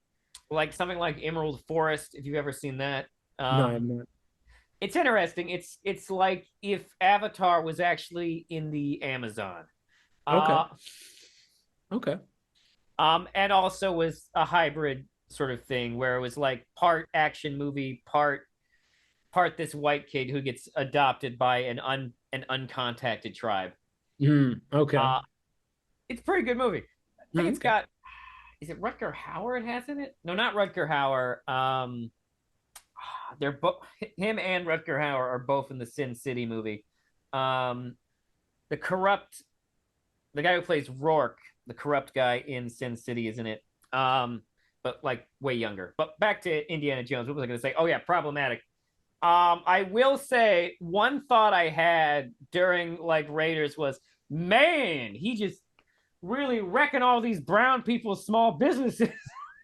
Like something like Emerald Forest, if you've ever seen that. No, I'm Um, not. It's interesting. It's like if Avatar was actually in the Amazon. Okay. Uh Okay. and also was a hybrid sort of thing where it was like part action movie, part this white kid who gets adopted by an uncontacted tribe. Okay. Uh it's a pretty good movie. I think it's Okay. got, is it Rutger Hauer it has in it? No, not Rutger Hauer. They're both, him and Rutger Hauer are both in the Sin City movie. Um, the corrupt, the guy who plays Rourke, the corrupt guy in Sin City, is in it. But like way younger. But back to Indiana Jones. What was I going to say? Oh yeah, problematic. I will say one thought I had during like Raiders was, man, he just really wrecking all these brown people's small businesses.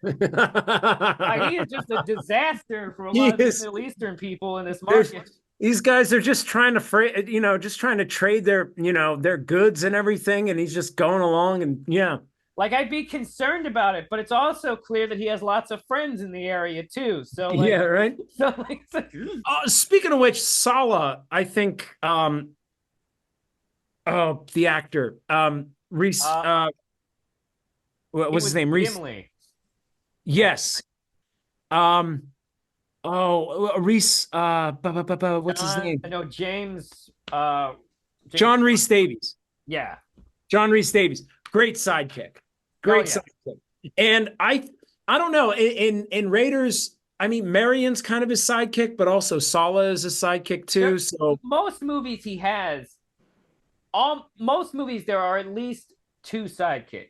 He is just a disaster for a He lot of these is. Middle Eastern people in this There's market. these guys are just trying to just trying to trade their, their goods and everything, and he's just going along and yeah. Like I'd be concerned about it, but it's also clear that he has lots of friends in the area too. So Yeah, right. Speaking of which, Sala, I think oh, the actor, Reese, what it was his was name? Reese. Gimli. Yes. Um, oh, Reese, what's his name? No, James. James. John Reese Davies. Yeah. John Reese Davies. Great sidekick. Oh Great yeah. sidekick. And I don't know, in Raiders, I mean, Marion's kind of his sidekick, but also Sala is a sidekick too. So Most movies he has, all most movies there are at least two sidekicks.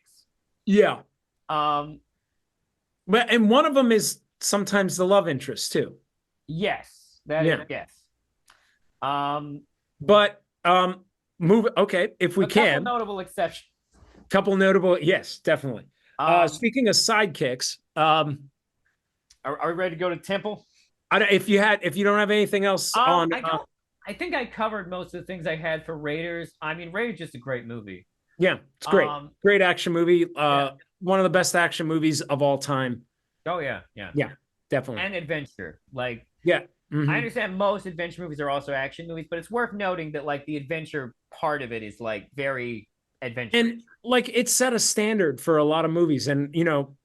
yeah. Um, But and one of them is sometimes the love interest too. yes, that is Yeah. yes. Um, But move okay, if we a couple can. notable exceptions. Couple notable, yes, definitely. Speaking of sidekicks, are we ready to go to Temple? if you don't have anything else on, I don't. I think I covered most of the things I had for Raiders. I mean, Raiders is just a great movie. yeah, it's great, great action movie. Yeah. One of the best action movies of all time. Oh yeah, yeah, Yeah, definitely. and adventure. Like, Yeah. Mhm. I understand most adventure movies are also action movies, but it's worth noting that like the adventure part of it is like very adventurous. And like it set a standard for a lot of movies, and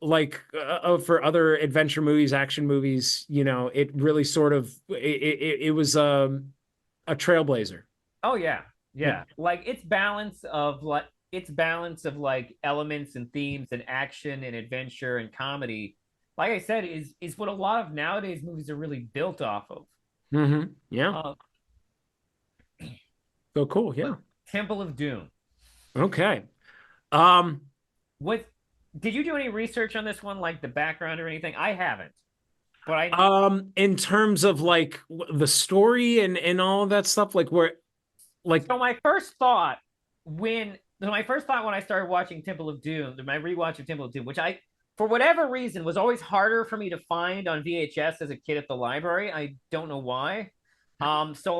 like for other adventure movies, action movies, it really sort of it was a trailblazer. Oh yeah, Yeah. yeah. Like its balance of like elements and themes and action and adventure and comedy. Like I said, is what a lot of nowadays movies are really built off of. Yeah. Uh, So cool. Yeah. Temple of Doom. Okay. Um, What did you do any research on this one, like the background or anything? I haven't, but in terms of like the story and all of that stuff, like where, like, so my first thought when I started watching Temple of Doom, my rewatch of Temple of Doom, which I, for whatever reason, was always harder for me to find on VHS as a kid at the library. I don't know why. So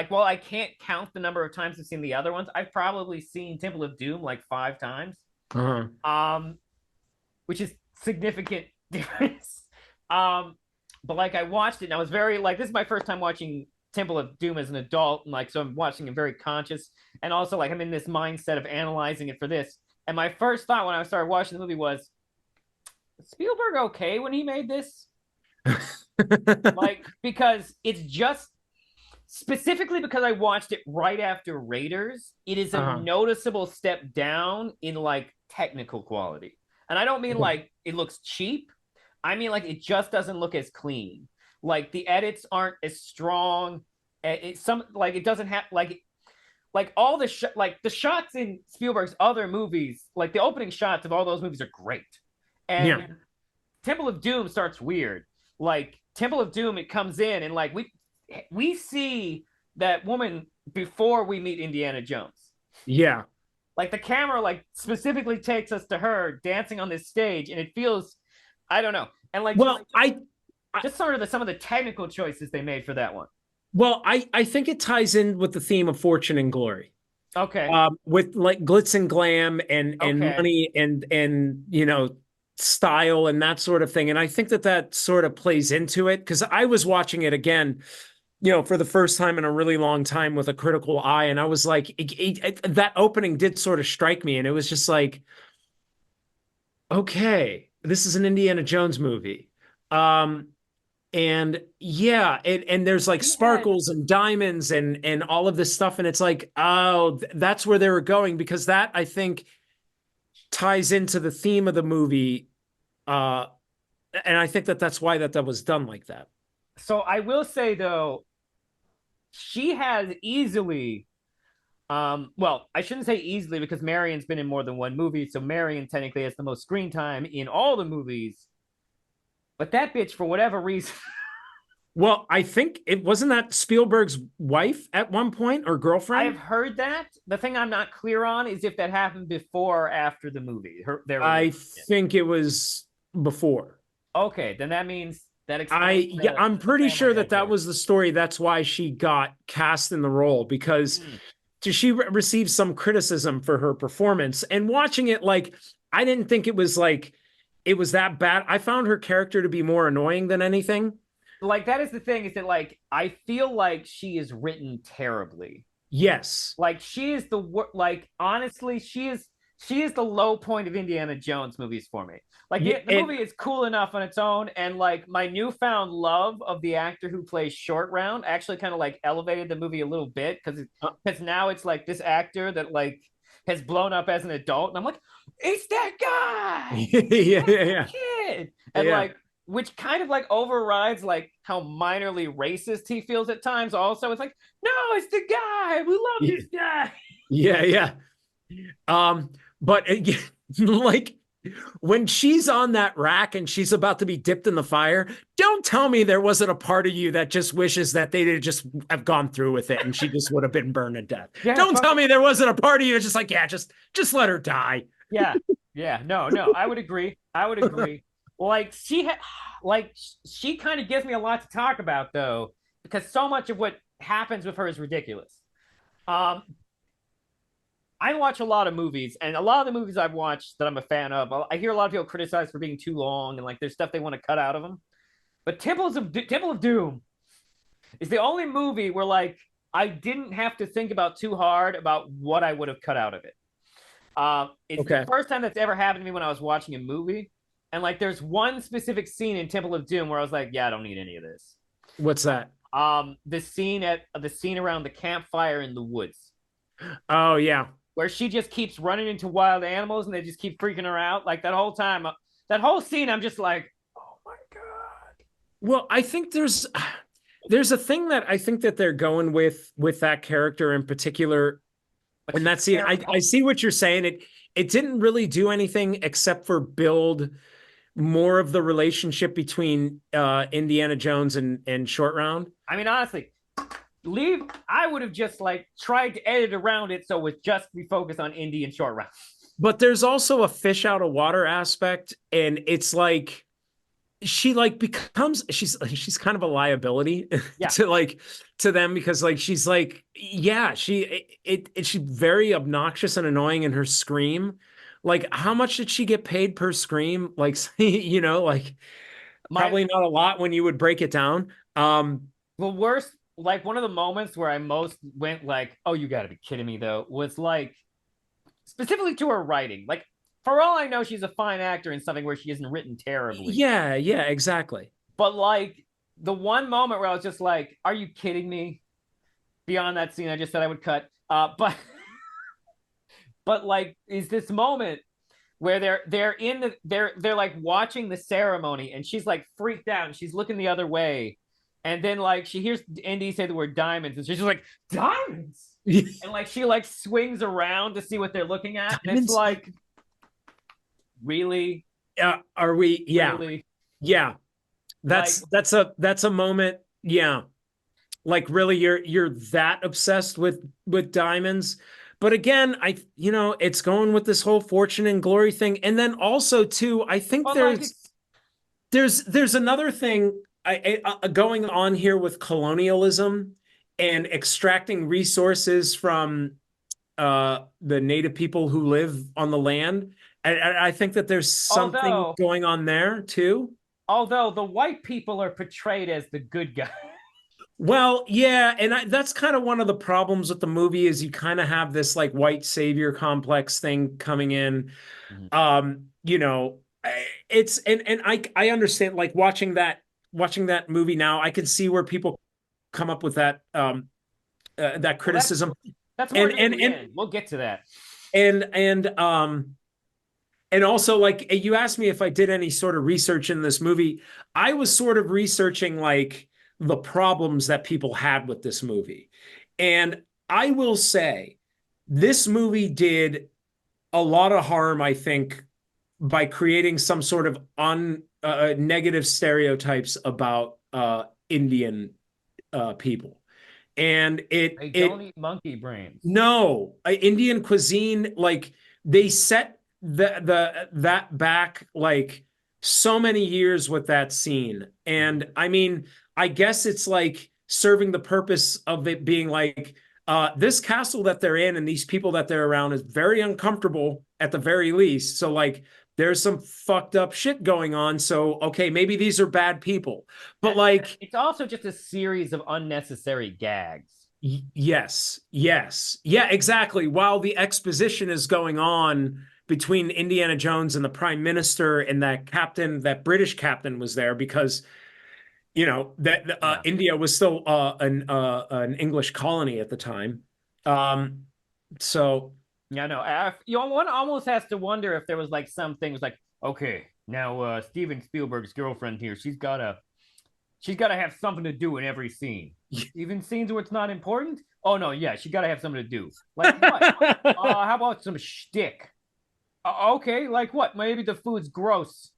while I can't count the number of times I've seen the other ones, I've probably seen Temple of Doom like 5 times. Which is significant difference. But like I watched it and I was very like, this is my first time watching Temple of Doom as an adult, and like so I'm watching it very conscious, and also like I'm in this mindset of analyzing it for this. And my first thought when I started watching the movie was, Spielberg okay when he made this? Like, because it's just specifically because I watched it right after Raiders, it is a noticeable step down in like technical quality. And I don't mean like it looks cheap. I mean like it just doesn't look as clean. Like the edits aren't as strong. It doesn't have like all the like the shots in Spielberg's other movies, like the opening shots of all those movies are great. And yeah. Temple of Doom starts weird. Like Temple of Doom, it comes in and like we see that woman before we meet Indiana Jones. Yeah. Like the camera like specifically takes us to her dancing on this stage, and it feels, I don't know. And like, well, just sort of some of the technical choices they made for that one. Well, I think it ties in with the theme of fortune and glory. Okay. With like glitz and glam and money and style and that sort of thing. And I think that that sort of plays into it because I was watching it again, for the first time in a really long time with a critical eye. And I was like, that opening did sort of strike me. And it was just like, okay, this is an Indiana Jones movie. And yeah, and there's like She had sparkles and diamonds and all of this stuff. And it's like, oh, that's where they were going because that I think ties into the theme of the movie. And I think that that's why that was done like that. so I will say though, she has easily well, I shouldn't say easily because Marion's been in more than one movie, so Marion technically has the most screen time in all the movies. But that bitch, for whatever reason, Well, I think it wasn't that Spielberg's wife at one point or girlfriend. I've heard that. The thing I'm not clear on is if that happened before or after the movie. Their I relationship. think it was before. Okay, then that means that explains Yeah, I'm the pretty family sure that that dynamic. was the story. That's why she got cast in the role because Hmm. she received some criticism for her performance. And watching it, like, I didn't think it was like it was that bad. I found her character to be more annoying than anything. Like that is the thing is that like I feel like she is written terribly. Yes. Like she is the like honestly she is the low point of Indiana Jones movies for me. Like Yeah, the movie is cool enough on its own, and like my newfound love of the actor who plays Short Round actually kind of like elevated the movie a little bit because now it's like this actor that like has blown up as an adult, and I'm like, it's that guy, yeah, yeah, yeah, kid, and yeah. like which kind of like overrides like how minorly racist he feels at times. Also, it's like, no, it's the guy. We love Yeah, this guy. yeah, yeah. But like when she's on that rack and she's about to be dipped in the fire, don't tell me there wasn't a part of you that just wishes that they'd just have gone through with it and she just would have been burned to death. Yeah, Don't tell fuck. me there wasn't a part of you that's just like, yeah, just let her die. Yeah, yeah. No, no. I would agree. I would agree. Like like she kind of gives me a lot to talk about though, because so much of what happens with her is ridiculous. Um, I watch a lot of movies, and a lot of the movies I've watched that I'm a fan of, I hear a lot of people criticize for being too long, and like there's stuff they want to cut out of them. But Temple of Doom is the only movie where like I didn't have to think about too hard about what I would have cut out of it. It's the Okay. first time that's ever happened to me when I was watching a movie, and like there's one specific scene in Temple of Doom where I was like, yeah, I don't need any of this. What's that? The scene around the campfire in the woods Oh yeah. where she just keeps running into wild animals and they just keep freaking her out. Like that whole time, that whole scene, I'm just like, oh my god. Well, I think there's a thing that I think that they're going with that character in particular. But And she's that's the I terrible. see what you're saying. It didn't really do anything except for build more of the relationship between Indiana Jones and Short Round. I mean, honestly, leave. I would have just like tried to edit around it so it just be focused on Indy and short round. But there's also a fish out of water aspect, and it's like she like becomes she's kind of a liability Yeah, to like to them because like she's like yeah she's very obnoxious and annoying in her scream. Like how much did she get paid per scream? Like like my probably not a lot when you would break it down. the worst, like one of the moments where I most went like, "Oh, you got to be kidding me!" Though was like specifically to her writing. Like for all I know, she's a fine actor in something where she isn't written terribly. Yeah, yeah, exactly. But like the one moment where I was just like, "Are you kidding me?" Beyond that scene, I just said I would cut. But but like, is this moment where they're like watching the ceremony and she's like freaked out and she's looking the other way, and then like she hears Indy say the word diamonds and she's just like diamonds, and like she like swings around to see what they're looking at, and it's Diamonds? like really, Are we? Yeah, really yeah. like That's a moment. Yeah, like really, you're that obsessed with diamonds. But again, it's going with this whole fortune and glory thing, and then also too, I think but like it's there's another thing going on here with colonialism and extracting resources from the native people who live on the land. I think that there's something Although, going on there too. although the white people are portrayed as the good guy. Well, yeah, and that's kind of one of the problems with the movie is you kind of have this like white savior complex thing coming in. Mhm. You know, it's and I understand like watching that movie now, I can see where people come up with that Well, criticism. that's more And near and the and end. We'll get to that. and and and also like you asked me if I did any sort of research in this movie. I was sort of researching like the problems that people had with this movie. And I will say this movie did a lot of harm, I think, by creating some sort of negative stereotypes about Indian people. And They don't it eat monkey brains. no, Indian cuisine, like they set that back like so many years with that scene. And I mean, I guess it's like serving the purpose of it being like this castle that they're in and these people that they're around is very uncomfortable at the very least. So like there's some fucked up shit going on. So okay, maybe these are bad people. But And like it's also just a series of unnecessary gags. Yes, yes. Yeah, exactly. While the exposition is going on between Indiana Jones and the Prime Minister and that British captain was there because, you know, that Yeah. India was still an English colony at the time. Um, so Yeah, no. One almost has to wonder if there was like some things like, okay, now Steven Spielberg's girlfriend here, she's gotta have something to do in every scene. Even scenes where it's not important. Oh no, yeah, she gotta have something to do. Like what? How about some shtick? Okay, like what? Maybe the food's gross,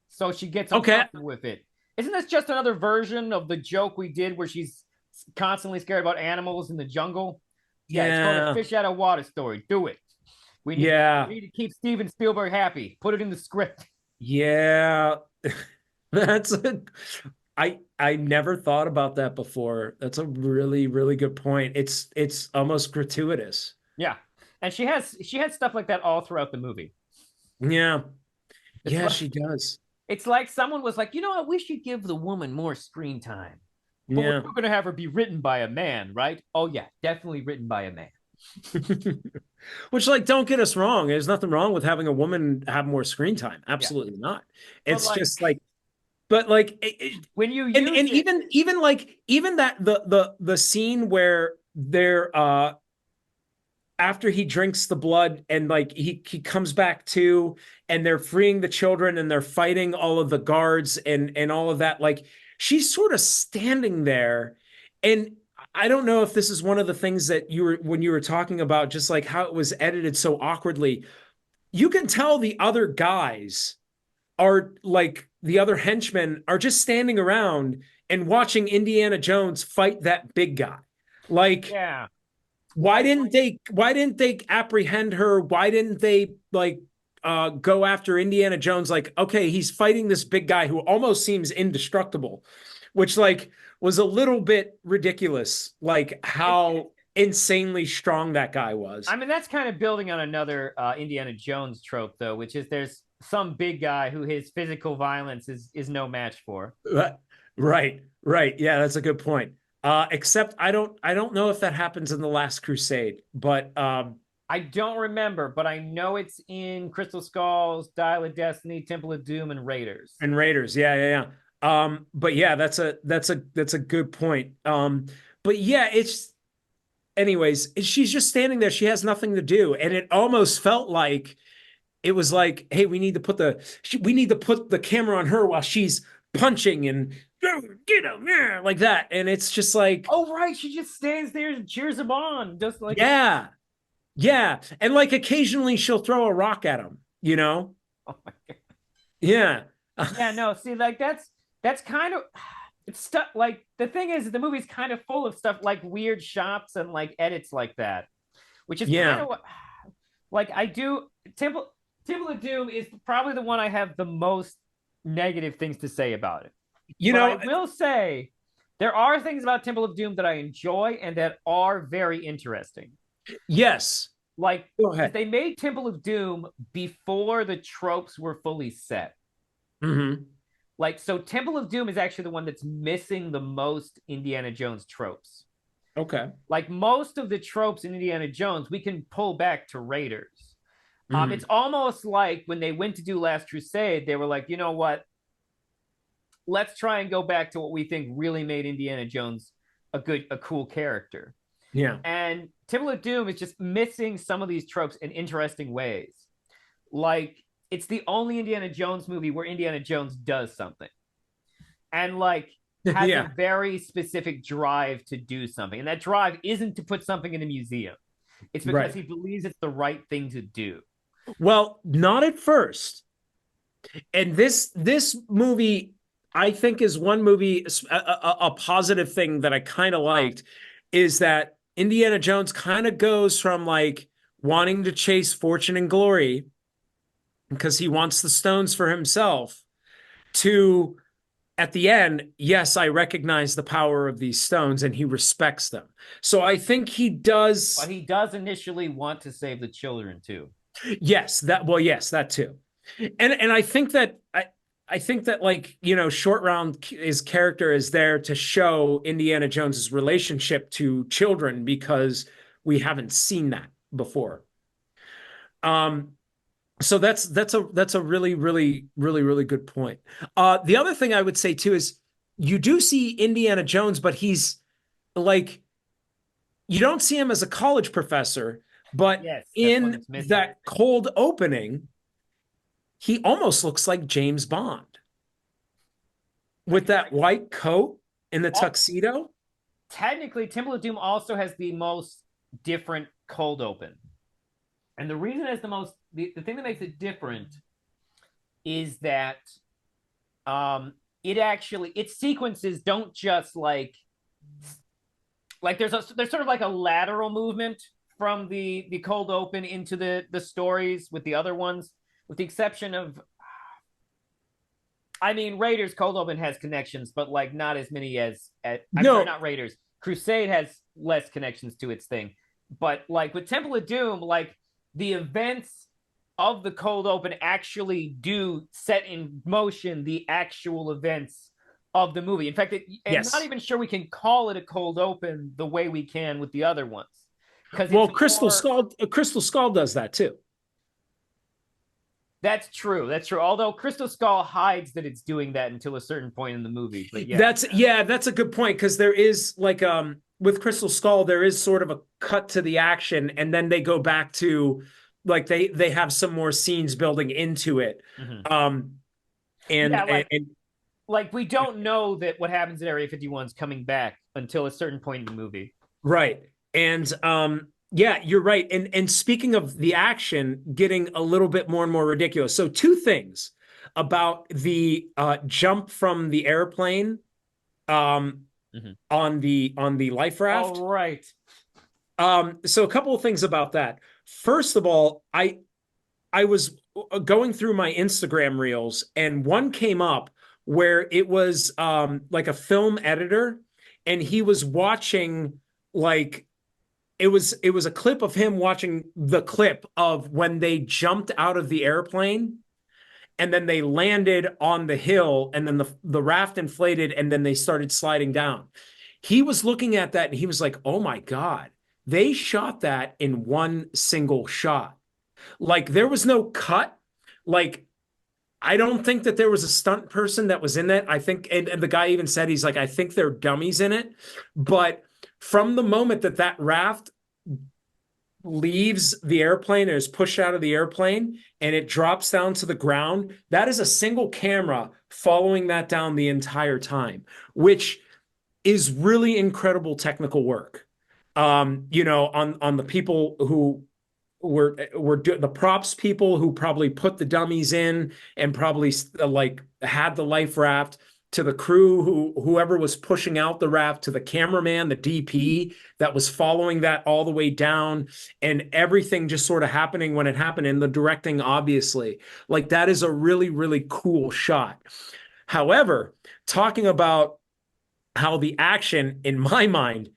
so she gets okay. uncomfortable with it. Isn't this just another version of the joke we did where she's constantly scared about animals in the jungle? Yeah, it's called a Yeah. fish out of water story. Do it. We need Yeah. we need to keep Steven Spielberg happy. Put it in the script. Yeah. That's a I never thought about that before. That's a really, really good point. It's almost gratuitous. Yeah, and she has stuff like that all throughout the movie. Yeah. It's Yeah, like she does. it's like someone was like, we should give the woman more screen time, but we're Yeah. still gonna have her be written by a man, right? Oh yeah, definitely written by a man. Which, like, don't get us wrong. There's nothing wrong with having a woman have more screen time. Yeah, Absolutely not. but It's like just like, but like, when you and use it, even like even that the scene where they're after he drinks the blood and like he comes back to and they're freeing the children and they're fighting all of the guards and all of that, like she's sort of standing there. And I don't know if this is one of the things that you were when you were talking about just like how it was edited so awkwardly. You can tell the other guys are like the other henchmen are just standing around and watching Indiana Jones fight that big guy. Like yeah, why didn't they apprehend her? Why didn't they like go after Indiana Jones? Like, okay, he's fighting this big guy who almost seems indestructible, which like was a little bit ridiculous, like how insanely strong that guy was. I mean that's kind of building on another Indiana Jones trope though, which is there's some big guy who his physical violence is no match for. Right, right. Yeah, that's a good point. Except I don't know if that happens in the Last Crusade, but I don't remember, but I know it's in Crystal Skulls, Dial of Destiny, Temple of Doom, and Raiders. and Raiders, yeah, yeah, yeah. But yeah, that's a good point. But yeah, it's anyways, she's just standing there. She has nothing to do, and it almost felt like it was like, hey, we need to put the camera on her while she's punching and get him, yeah, like that. And it's just like, Oh right, she just stands there and cheers him on, just like yeah, yeah, and like occasionally she'll throw a rock at him, you know? oh my God. Yeah. Yeah, no, see, like that's kind of it's stuff like the thing is the movie's kind of full of stuff like weird shots and like edits like that, which is kind Yeah. of what like I do Temple of Doom is probably the one I have the most negative things to say about it. You But know, I will say there are things about Temple of Doom that I enjoy and that are very interesting. yes. Like, Go because ahead. they made Temple of Doom before the tropes were fully set. Hmm. Like, so Temple of Doom is actually the one that's missing the most Indiana Jones tropes. Okay. Like most of the tropes in Indiana Jones, we can pull back to Raiders. It's Hmm. almost like when they went to do Last Crusade, they were like, you know what? Let's try and go back to what we think really made Indiana Jones a cool character. Yeah. And Temple of Doom is just missing some of these tropes in interesting ways. Like, it's the only Indiana Jones movie where Indiana Jones does something and like has a Yeah. very specific drive to do something. And that drive isn't to put something in a museum. It's because Right. he believes it's the right thing to do. Well, not at first. And this movie, I think, is one movie, a positive thing that I kind of liked is that Indiana Jones kind of goes from like wanting to chase fortune and glory because he wants the stones for himself to at the end, yes, I recognize the power of these stones and he respects them. So I think he But does. he does initially want to save the children too. Yes, yes, that too. And I think that like, Short Round his character is there to show Indiana Jones's relationship to children because we haven't seen that before. Um so that's a really really good point. The other thing I would say too is you do see Indiana Jones, but he's like you don't see him as a college professor, but Yes, that's one in that's missing. that cold opening, he almost looks like James Bond with Like, that white coat and the tuxedo. technically, Temple of Doom also has the most different cold open. And the reason it's the thing that makes it different is that its sequences don't just like there's sort of like a lateral movement from the cold open into the stories with the other ones, with the exception of, I mean, Raiders cold open has connections, but like not as many as I'm sorry, No, not Raiders. Crusade has less connections to its thing. But like with Temple of Doom, like the events of the cold open actually do set in motion the actual events of the movie. In fact, I'm not yes. even sure we can call it a cold open the way we can with the other ones because it's Well, more. Crystal Skull does that too. That's true. That's true. Although Crystal Skull hides that it's doing that until a certain point in the movie. But yeah. That's a good point because there is like with Crystal Skull there is sort of a cut to the action and then they go back to like they have some more scenes building into it. Mm-hmm. Um Yeah, and like we don't know that what happens in Area 51 is coming back until a certain point in the movie. right. And yeah, you're right. And speaking of the action getting a little bit more and more ridiculous. So two things about the jump from the airplane Mm-hmm. on the life raft. All right. So a couple of things about that. First of all, I was going through my Instagram reels and one came up where it was like a film editor and he was watching like it was a clip of him watching the clip of when they jumped out of the airplane and then they landed on the hill and then the raft inflated and then they started sliding down. He was looking at that and he was like, "Oh my God, they shot that in one single shot." Like there was no cut. Like I don't think that there was a stunt person that was in that. I think, and the guy even said, he's like, I think they're dummies in it. But from the moment that that raft leaves the airplane and is pushed out of the airplane and it drops down to the ground, that is a single camera following that down the entire time, which is really incredible technical work. On the people who were the props people who probably put the dummies in and probably like had the life raft to the crew whoever was pushing out the raft to the cameraman, the DP that was following that all the way down and everything just sort of happening when it happened and the directing obviously. Like that is a really cool shot. However, talking about how the action in my mind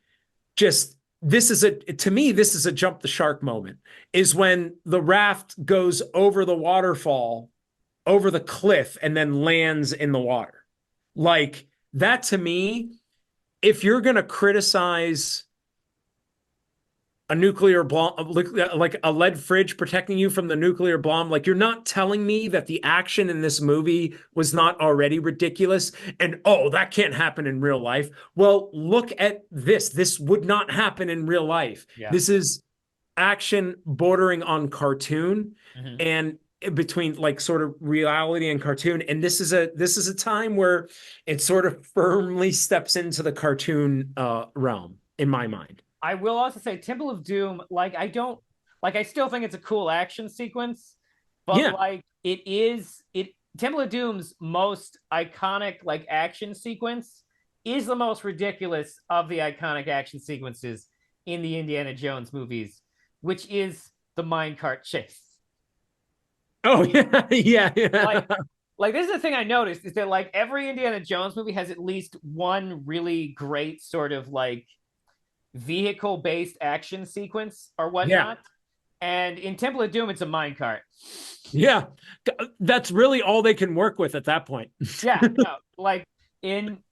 just this is a to me this is a jump the shark moment, is when the raft goes over the waterfall, over the cliff, and then lands in the water. Like that to me, if you're going to criticize a nuclear bomb, like a lead fridge protecting you from the nuclear bomb, like you're not telling me that the action in this movie was not already ridiculous and, oh, that can't happen in real life. Well, look at this. This would not happen in real life. Yeah. This is action bordering on cartoon, Mhm. and between like sort of reality and cartoon. And this is a time where it sort of firmly steps into the cartoon realm in my mind. I will also say Temple of Doom, like I still think it's a cool action sequence, but Yeah. like it Temple of Doom's most iconic like action sequence is the most ridiculous of the iconic action sequences in the Indiana Jones movies, which is the minecart chase. Oh yeah, yeah, Like yeah. like this is the thing I noticed is that like every Indiana Jones movie has at least one really great sort of like vehicle based action sequence or Yeah. whatnot. And in Temple of Doom, it's a minecart. Yeah. That's really all they can work with at that point. Yeah, no, like in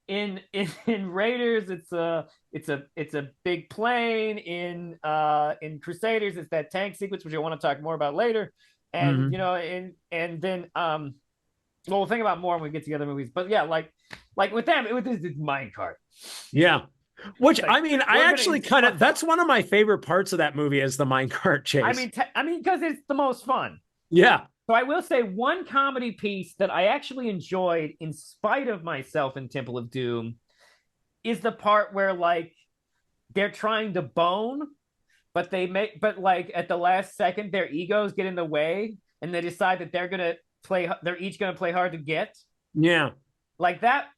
Raiders, it's a big plane. In Crusaders, it's that tank sequence, which I want to talk more about later. And Mhm. and then well, we'll think about more when we get to the other movies. But yeah, like with them, with this minecart. Yeah. Which Like I mean, I we're gonna actually kind of that's one of my favorite parts of that movie is the minecart chase. I mean, because it's the most fun. Yeah. So I will say one comedy piece that I actually enjoyed in spite of myself in Temple of Doom is the part where like they're trying to bone, but like at the last second their egos get in the way and they decide that they're each gonna play hard to get. Yeah. Like that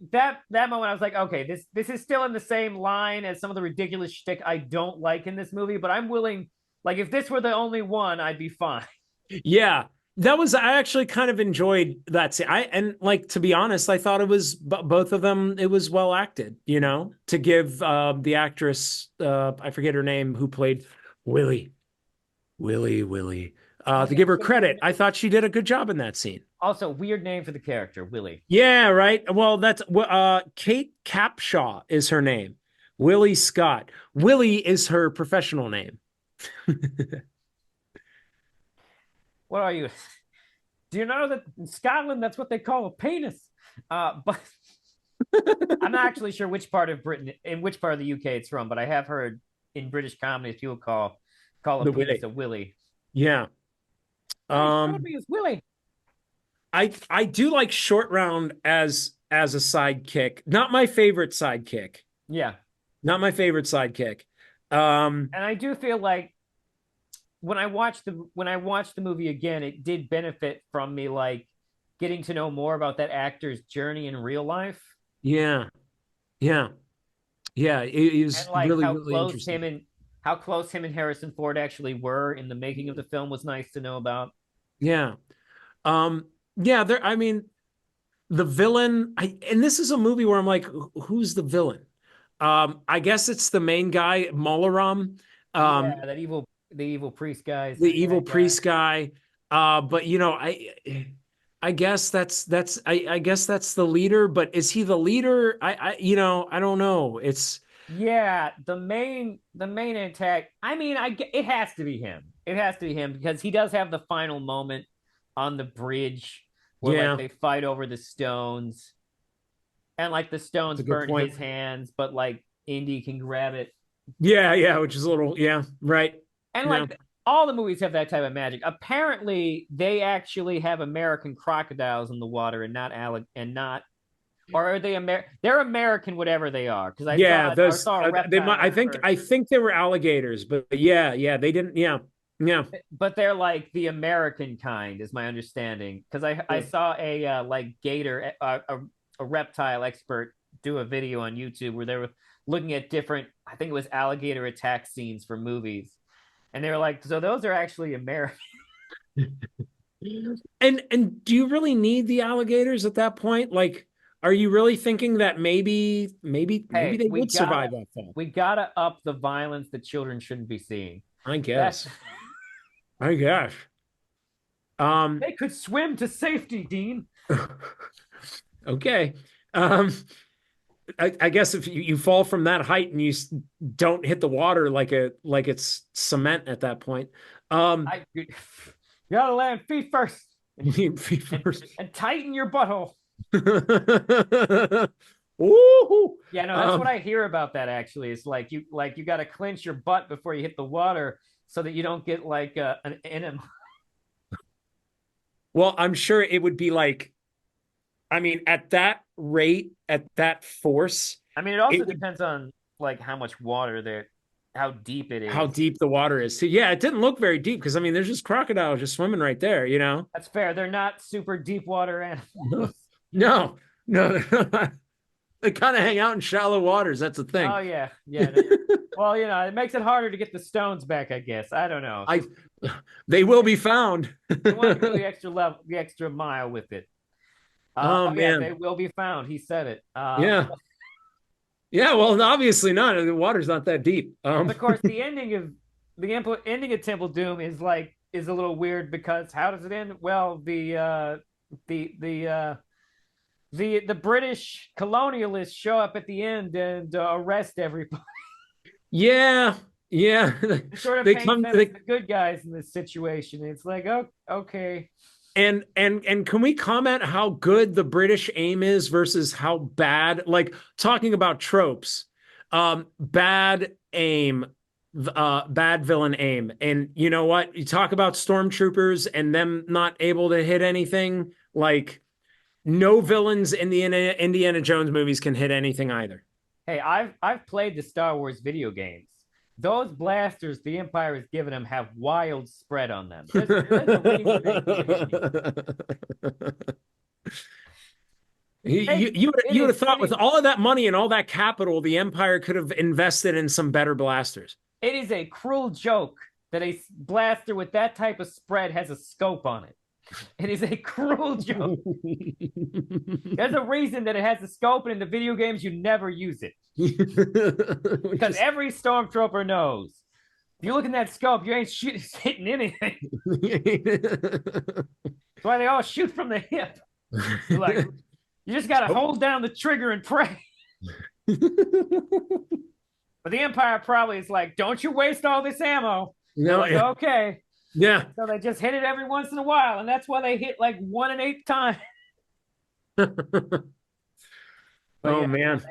moment I was like, okay, this is still in the same line as some of the ridiculous shtick I don't like in this movie, but I'm willing, like if this were the only one, I'd be fine. Yeah. That was I actually kind of enjoyed that scene. I and like to be honest, I thought it was both of them. It was well acted, to give the actress I forget her name who played Willie, Willie, Oh to yeah, give her so good credit. name. I thought she did a good job in that scene. Also, weird name for the character, Willie. Yeah, right. Well, that's Kate Capshaw is her name. Willie Scott. Willie is her professional name. What are you? Do you know that in Scotland that's what they call a penis? But I'm not actually sure which part of Britain, in which part of the UK it's from, but I have heard in British comedies people call a The penis Willie. a willy. Yeah. Oh, he showed Um, me his willy. I do like Short Round as a sidekick. Not my favorite sidekick. Yeah, Not my favorite sidekick. Um, and I do feel like when I watched the movie again, it did benefit from me like getting to know more about that actor's journey in real life yeah, yeah, yeah. It is and like really, really interesting. how close him and Harrison Ford actually were in the making of the film was nice to know about. Yeah. Um, yeah, there, I mean, the villain, and this is a movie where I'm like, who's the villain? I guess it's the main guy, Molaram, Yeah, um, the evil priest guys, the evil bad guy. priest guy. But I guess I guess that's the leader, but is he the leader? I don't know. It's Yeah, the main attack. I mean, it has to be him. It has to be him because he does have the final moment on the bridge where like yeah, they fight over the stones and like the that's stones a good burn point. his hands, but like Indy can grab it. Yeah, yeah, which is a little, yeah, right. And Yeah. like all the movies have that type of magic. Apparently, they actually have American crocodiles in the water and not or are they're American whatever they are because Yeah, I those saw a they might reptile expert. I think they were alligators, but yeah, yeah, they didn't, yeah. Yeah. But they're like the American kind, is my understanding. Because I saw a like gator, a reptile expert do a video on YouTube where they were looking at different, I think it was alligator attack scenes for movies, and they were like, so those are actually American. And do you really need the alligators at that point? Like, are you really thinking that maybe Hey, they would survive that fall? we gotta up the violence that children shouldn't be seeing. I That's guess. I guess. Um, they could swim to safety, Dean. okay. Um, I guess if you fall from that height and don't hit the water like it's cement at that point. You gotta land feet first Feet first. and tighten your butthole. Ooh. Yeah, no, that's what I hear about that actually. It's like you gotta clench your butt before you hit the water so that you don't get like an enema. Well, I'm sure it would be like, I mean, at that rate, at that force, I mean, it also it would depends on like how much water there, how deep it how is. deep the water is. So yeah, it didn't look very deep because I mean, there's just crocodiles just swimming right there, you know? That's fair. They're not super deep water No, animals. no, no. They kind of hang out in shallow waters. That's the thing. Oh yeah, yeah. Well, it makes it harder to get the stones back, I guess. I don't know. I They will be found. They want to go the extra level, the extra mile with it. Oh Yeah, they man. will be found. He said it. Yeah. Yeah, well, obviously not. The water's not that deep. Of course, ending of Temple Doom is a little weird because how does it end? Well, the British colonialists show up at the end and arrest everybody. Yeah, yeah. It sort of They paints come them as the good guys in this situation. It's like, oh, okay. and can we comment how good the British aim is versus how bad, like talking about tropes, bad aim, bad villain aim. And you know what? You talk about stormtroopers and them not able to hit anything, like no villains in the Indiana Jones movies can hit anything either. Hey, I've played the Star Wars video games. Those blasters the Empire has given them have wild spread on them. There's a reason they You would have thought with all of that money and all that capital, the Empire could have invested in some better blasters. It is a cruel joke that a blaster with that type of spread has a scope on it. It is a cruel joke. There's a reason that it has a scope, and in the video games, you never use it. Because every stormtrooper knows. If you look in that scope, you ain't hitting anything. That's why they all shoot from the hip. Like, you just got to hold down the trigger and pray. But the Empire probably is like, don't you waste all this ammo. No, like, yeah. Okay. Yeah. So they just hit it every once in a while, and that's why they hit like 1 in 8 times. Oh, man.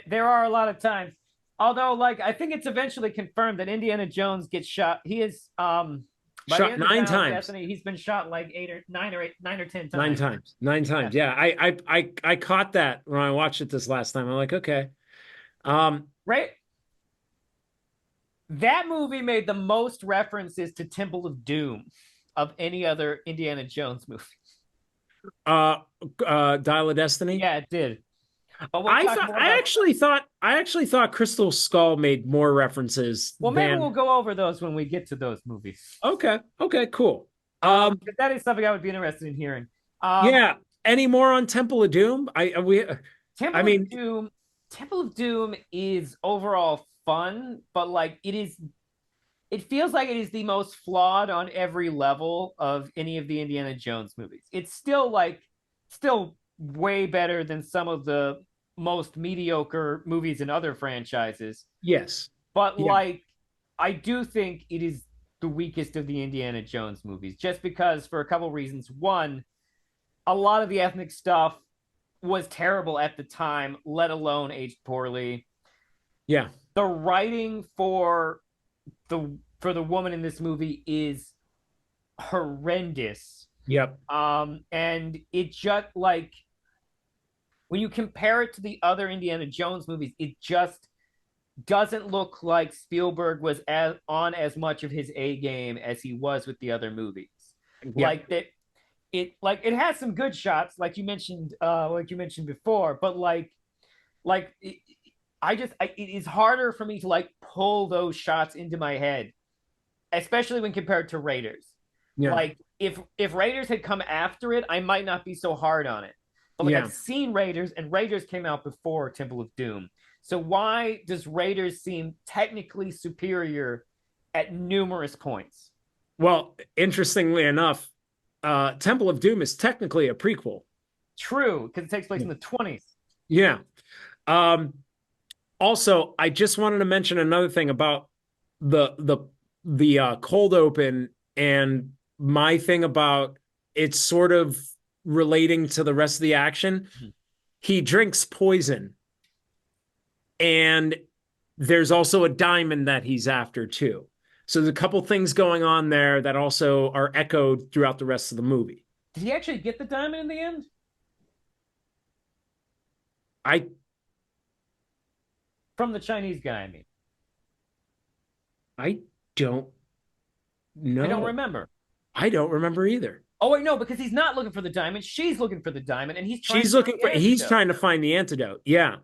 There are a lot of times. Although, like, I think it's eventually confirmed that Indiana Jones gets shot. He is shot 9 times. Destiny, he's been shot like 9 or 10 times. 9 times. 9 times. Yeah. I caught that when I watched it this last time. I'm like, okay. Right. That movie made the most references to Temple of Doom of any other Indiana Jones movie. Dial of Destiny. Yeah, it did. I actually thought Crystal Skull made more references. Well, maybe we'll go over those when we get to those movies. Okay. Okay. Cool. That is something I would be interested in hearing. Yeah. Any more on Temple of Doom? Temple of Doom is overall fun, but like it feels like it is the most flawed on every level of any of the Indiana Jones movies. It's still way better than some of the most mediocre movies in other franchises. Yes. But like, I do think it is the weakest of the Indiana Jones movies, just because for a couple reasons. One, a lot of the ethnic stuff was terrible at the time, let alone aged poorly. Yeah. The writing for the woman in this movie is horrendous. Yep. And it just like when you compare it to the other Indiana Jones movies, it just doesn't look like Spielberg was on as much of his A game as he was with the other movies. Yep. Like that, it has some good shots, like you mentioned before, but it is harder for me to like pull those shots into my head, especially when compared to Raiders. Yeah. Like if Raiders had come after it, I might not be so hard on it. But like Yeah. I've seen Raiders, and Raiders came out before Temple of Doom. So why does Raiders seem technically superior at numerous points? Well, interestingly enough, Temple of Doom is technically a prequel. True, because it takes place Yeah. in the 20s. Yeah. Um, Also, I just wanted to mention another thing about the the the cold open and my thing about it's sort of relating to the rest of the action. Mhm. He drinks poison, and there's also a diamond that he's after too. So there's a couple things going on there that also are echoed throughout the rest of the movie. Did he actually get the diamond in the end? I From the Chinese guy, I mean. I don't I don't know. remember. I don't remember either. Oh, wait, no, because he's not looking for the diamond. She's looking for the diamond, and he's trying to She's find looking the for he's antidote. trying to find the antidote. Yeah.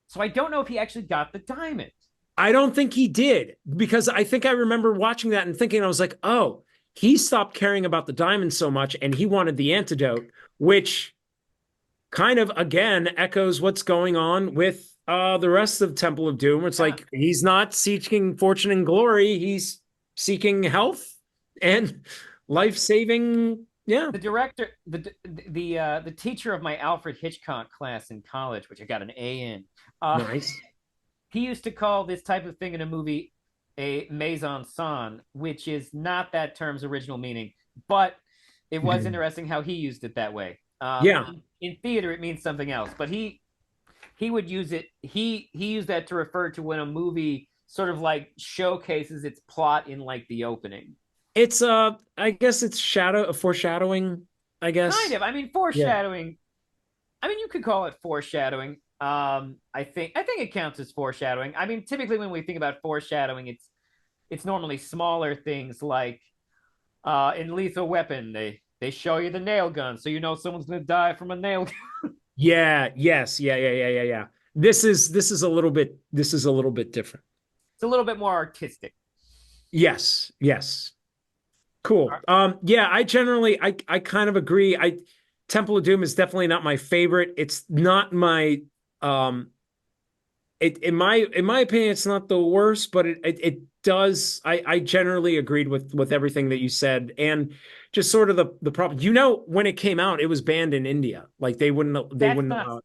So I don't know if he actually got the diamond. I don't think he did because I think I remember watching that and thinking, I was like, oh, he stopped caring about the diamond so much and he wanted the antidote, which kind of again echoes what's going on with the rest of Temple of Doom. It's Yeah. like he's not seeking fortune and glory, he's seeking health and life-saving. Yeah. The director, the teacher of my Alfred Hitchcock class in college, which I got an A in, Nice. he used to call this type of thing in a movie a mise en scène, which is not that term's original meaning, but it was interesting how he used it that way. Yeah. In theater, it means something else, but he would use it. He used that to refer to when a movie sort of like showcases its plot in like the opening. It's I guess it's foreshadowing, I Kind guess. of. I mean, Yeah. foreshadowing. I mean, you could call it foreshadowing. I think it counts as foreshadowing. I mean, typically when we think about foreshadowing, it's normally smaller things like in Lethal Weapon, they show you the nail gun, so you know someone's gonna die from a nail gun. Yeah, yes, yeah. This is a little bit different. It's a little bit more artistic. Yes, yes. Cool. Yeah, I kind of agree. Temple of Doom is definitely not my favorite. It's not my in my opinion, it's not the worst, but it does. I generally agreed with everything that you said, and just sort of the problem. When it came out, it was banned in India. Like they That's wouldn't. not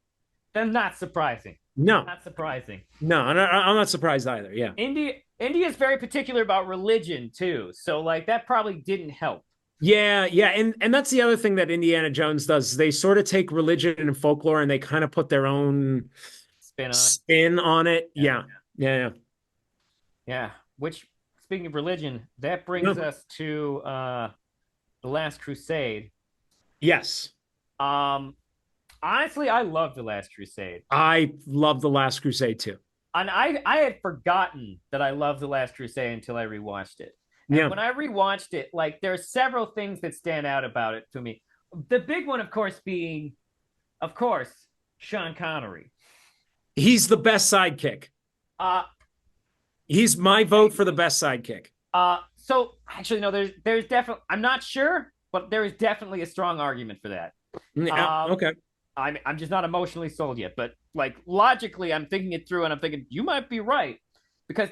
That's not surprising. No, Not surprising. no, I'm not surprised either. Yeah. India is very particular about religion too, so like that probably didn't help. Yeah, and that's the other thing that Indiana Jones does. They sort of take religion and folklore and they kind of put their own Spin on. spin on it. Yeah, Yeah. yeah. Which, speaking of religion, that Yeah. brings us to the Last Crusade. Yes. Um, Honestly, I love the Last Crusade, I love The Last Crusade too. and I had forgotten that I loved the Last Crusade until I rewatched it. And Yeah. when I rewatched it, like there are several things that stand out about it to me. The big one, of course, being, of course, Sean Connery. He's the best sidekick. Uh, He's my vote for the best sidekick. so actually, no, there's definitely, I'm not sure, but there is definitely a strong argument for that. Yeah, Um, okay. I'm just not emotionally sold yet, but like logically, I'm thinking it through, and I'm thinking you might be right because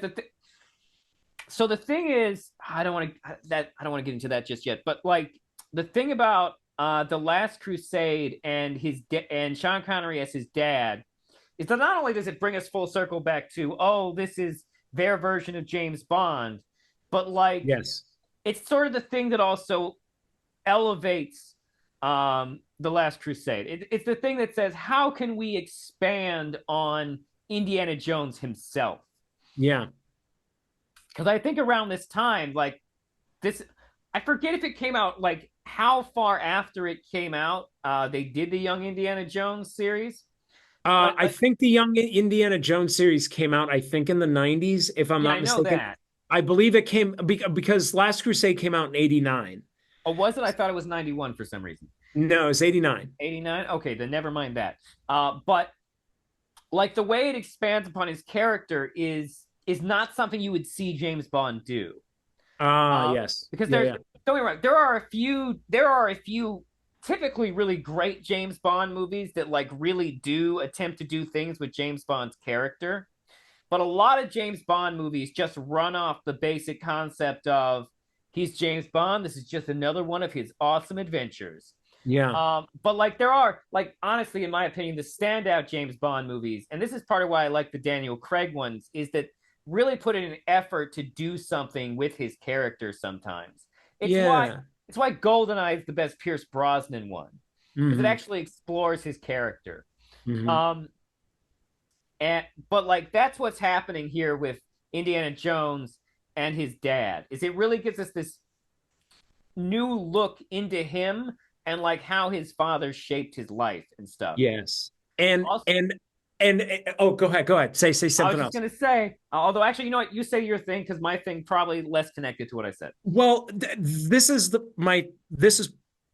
so the thing is, I don't want to get into that just yet, but like the thing about the Last Crusade and and Sean Connery as his dad is that not only does it bring us full circle back to, oh, this is their version of James Bond, but like Yes. it's sort of the thing that also elevates the Last Crusade. It's the thing that says, how can we expand on Indiana Jones himself? Yeah. Because I think around this time, like this, I forget if it came out like how far after it came out they did the Young Indiana Jones series. I think the Young Indiana Jones series came out, I think, in the 90s, if I'm Yeah, not I know mistaken. that. I believe it came because Last Crusade came out in 89. Oh, was it? I thought it was 91 for some reason. No, it's 89. 89? Okay, then never mind that. But like the way it expands upon his character is not something you would see James Bond do. Yes. Because Yeah, there's yeah. don't get me wrong, there are a few typically really great James Bond movies that like really do attempt to do things with James Bond's character. But a lot of James Bond movies just run off the basic concept of he's James Bond. This is just another one of his awesome adventures. Yeah. But like there are, like, honestly, in my opinion, the standout James Bond movies, and this is part of why I like the Daniel Craig ones, is that really put in an effort to do something with his character sometimes. It's why Yeah. it's why GoldenEye is the best Pierce Brosnan one, because it Hmm. actually explores his character. Hmm. Um, and but like that's what's happening here with Indiana Jones and his dad. Is it really gives us this new look into him and like how his father shaped his life and stuff. Yes. And Also, and and oh, go ahead. Go ahead. Say I was something just else. gonna say, although actually, you know what, you say your thing because my thing probably less connected to what I said. Well, this is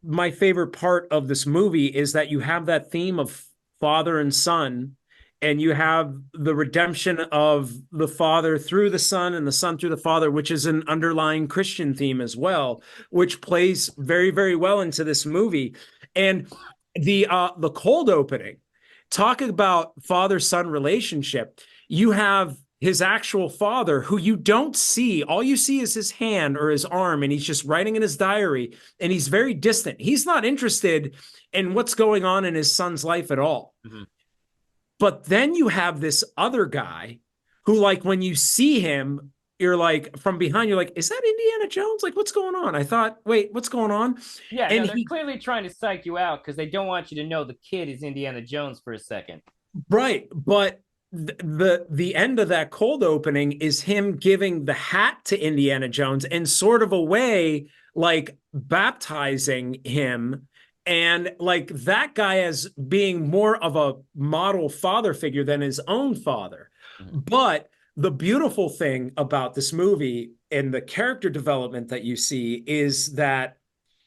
my favorite part of this movie is that you have that theme of father and son, and you have the redemption of the father through the son and the son through the father, which is an underlying Christian theme as well, which plays very, very well into this movie. And the cold opening, talking about father-son relationship, you have his actual father, who you don't see. All you see is his hand or his arm, and he's just writing in his diary, and he's very distant. He's not interested in what's going on in his son's life at all. Mhm. But then you have this other guy who, like, when you see him, you're like, from behind, you're like, is that Indiana Jones? Like, what's going on? I thought, wait, what's going on? Yeah, no, And they're he, clearly trying to psych you out because they don't want you to know the kid is Indiana Jones for a second. right, but the end of that cold opening is him giving the hat to Indiana Jones and sort of a way like baptizing him, and like that guy as being more of a model father figure than his own father. Mhm. But the beautiful thing about this movie and the character development that you see is that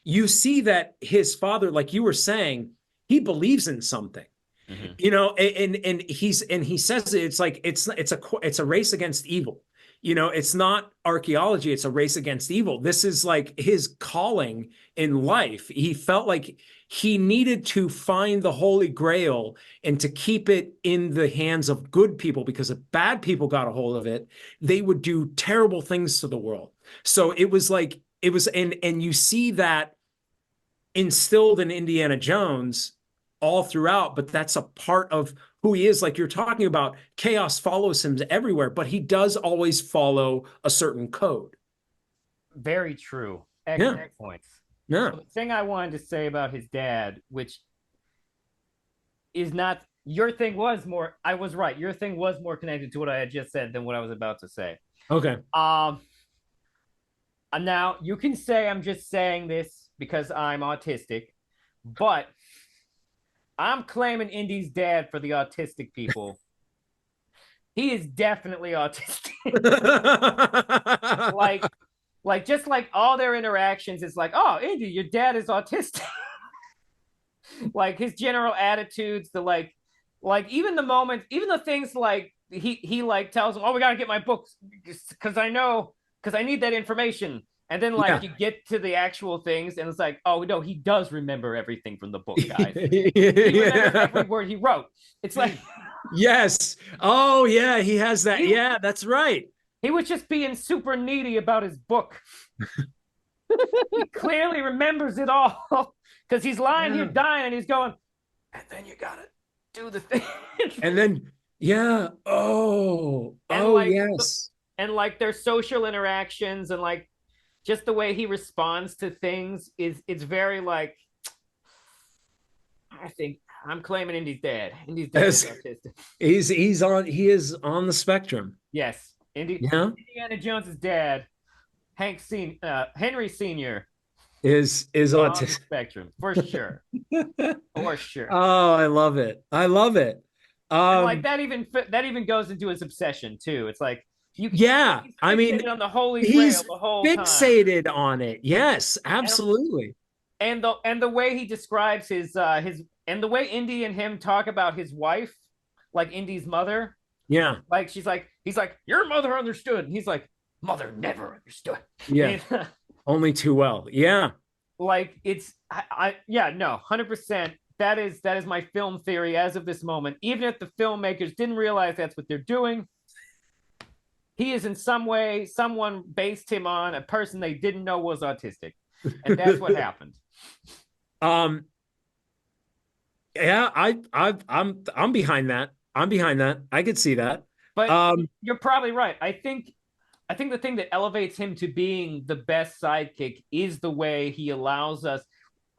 you see that his father, like you were saying, he believes in something, Mhm. you know, and he says it's like it's a race against evil. You know, it's not archaeology, it's a race against evil. This is like his calling in life. He felt like he needed to find the Holy Grail and to keep it in the hands of good people, because if bad people got a hold of it, they would do terrible things to the world. So it was like it was, and you see that instilled in Indiana Jones all throughout, but that's a part of who he is. Like you're talking about, chaos follows him everywhere, but he does always follow a certain code. Very true. Yeah, Excellent points. yeah. So the thing I wanted to say about his dad, which is not your thing, was more. I was right. Your thing was more connected to what I had just said than what I was about to say. Okay. Um, Now you can say I'm just saying this because I'm autistic, but I'm claiming Indy's dad for the autistic people. He is definitely autistic. like, like just like all their interactions, it's like, oh, Indy, your dad is autistic. Like his general attitudes, like even the moments, even the things like he like tells him, oh, we gotta get my books because I know because I need that information. And then like Yeah. you get to the actual things, and it's like, oh no, he does remember everything from the book, guys. He remembers every word he wrote. It's like Yes. Oh, yeah. He has that. he Yeah, that's right. he was just being super needy about his book. He clearly remembers it all because he's lying here Yeah. dying, and he's going, and then you gotta do the thing. And then, yeah. Oh, and oh, like yes. and like their social interactions and like just the way he responds to things is it's very like I think I'm claiming Indy's dad. Indy's dad is Yes. autistic. He is on the spectrum. Yes, Yeah. Indiana Jones's dad, Henry Senior, Is on the autistic. spectrum for sure, for sure. Oh, I love it. I love it. And like Um, that even goes into his obsession too. It's like yeah, he's I mean, fixated on the Holy Grail he's the whole time, fixated on it. Yes, and absolutely. and the way he describes his and the way Indy and him talk about his wife, like Indy's mother, Yeah, like he's like your mother understood, and he's like mother never understood. yeah. And, Only too well. Yeah. like it's yeah, no, 100%. That is my film theory as of this moment. Even if the filmmakers didn't realize that's what they're doing, he is in some way someone based him on a person they didn't know was autistic, and that's what happened. Um, yeah, I'm behind that. I'm behind that. I could see that. But Um, you're probably right. I think the thing that elevates him to being the best sidekick is the way he allows us.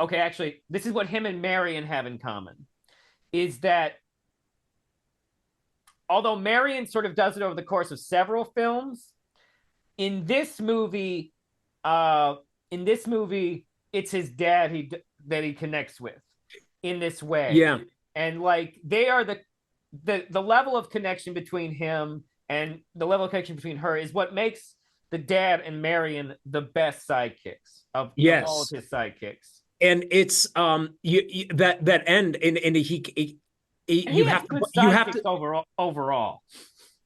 Okay, actually, this is what him and Marion have in common: is that although Marion sort of does it over the course of several films, in this movie, uh, in this movie, it's his dad that he connects with in this way, yeah, and like they are the level of connection between him and the level of connection between her is what makes the dad and Marion the best sidekicks of all of yes. his sidekicks. And it's you that end and And he you has have to good you have sidekicks to overall.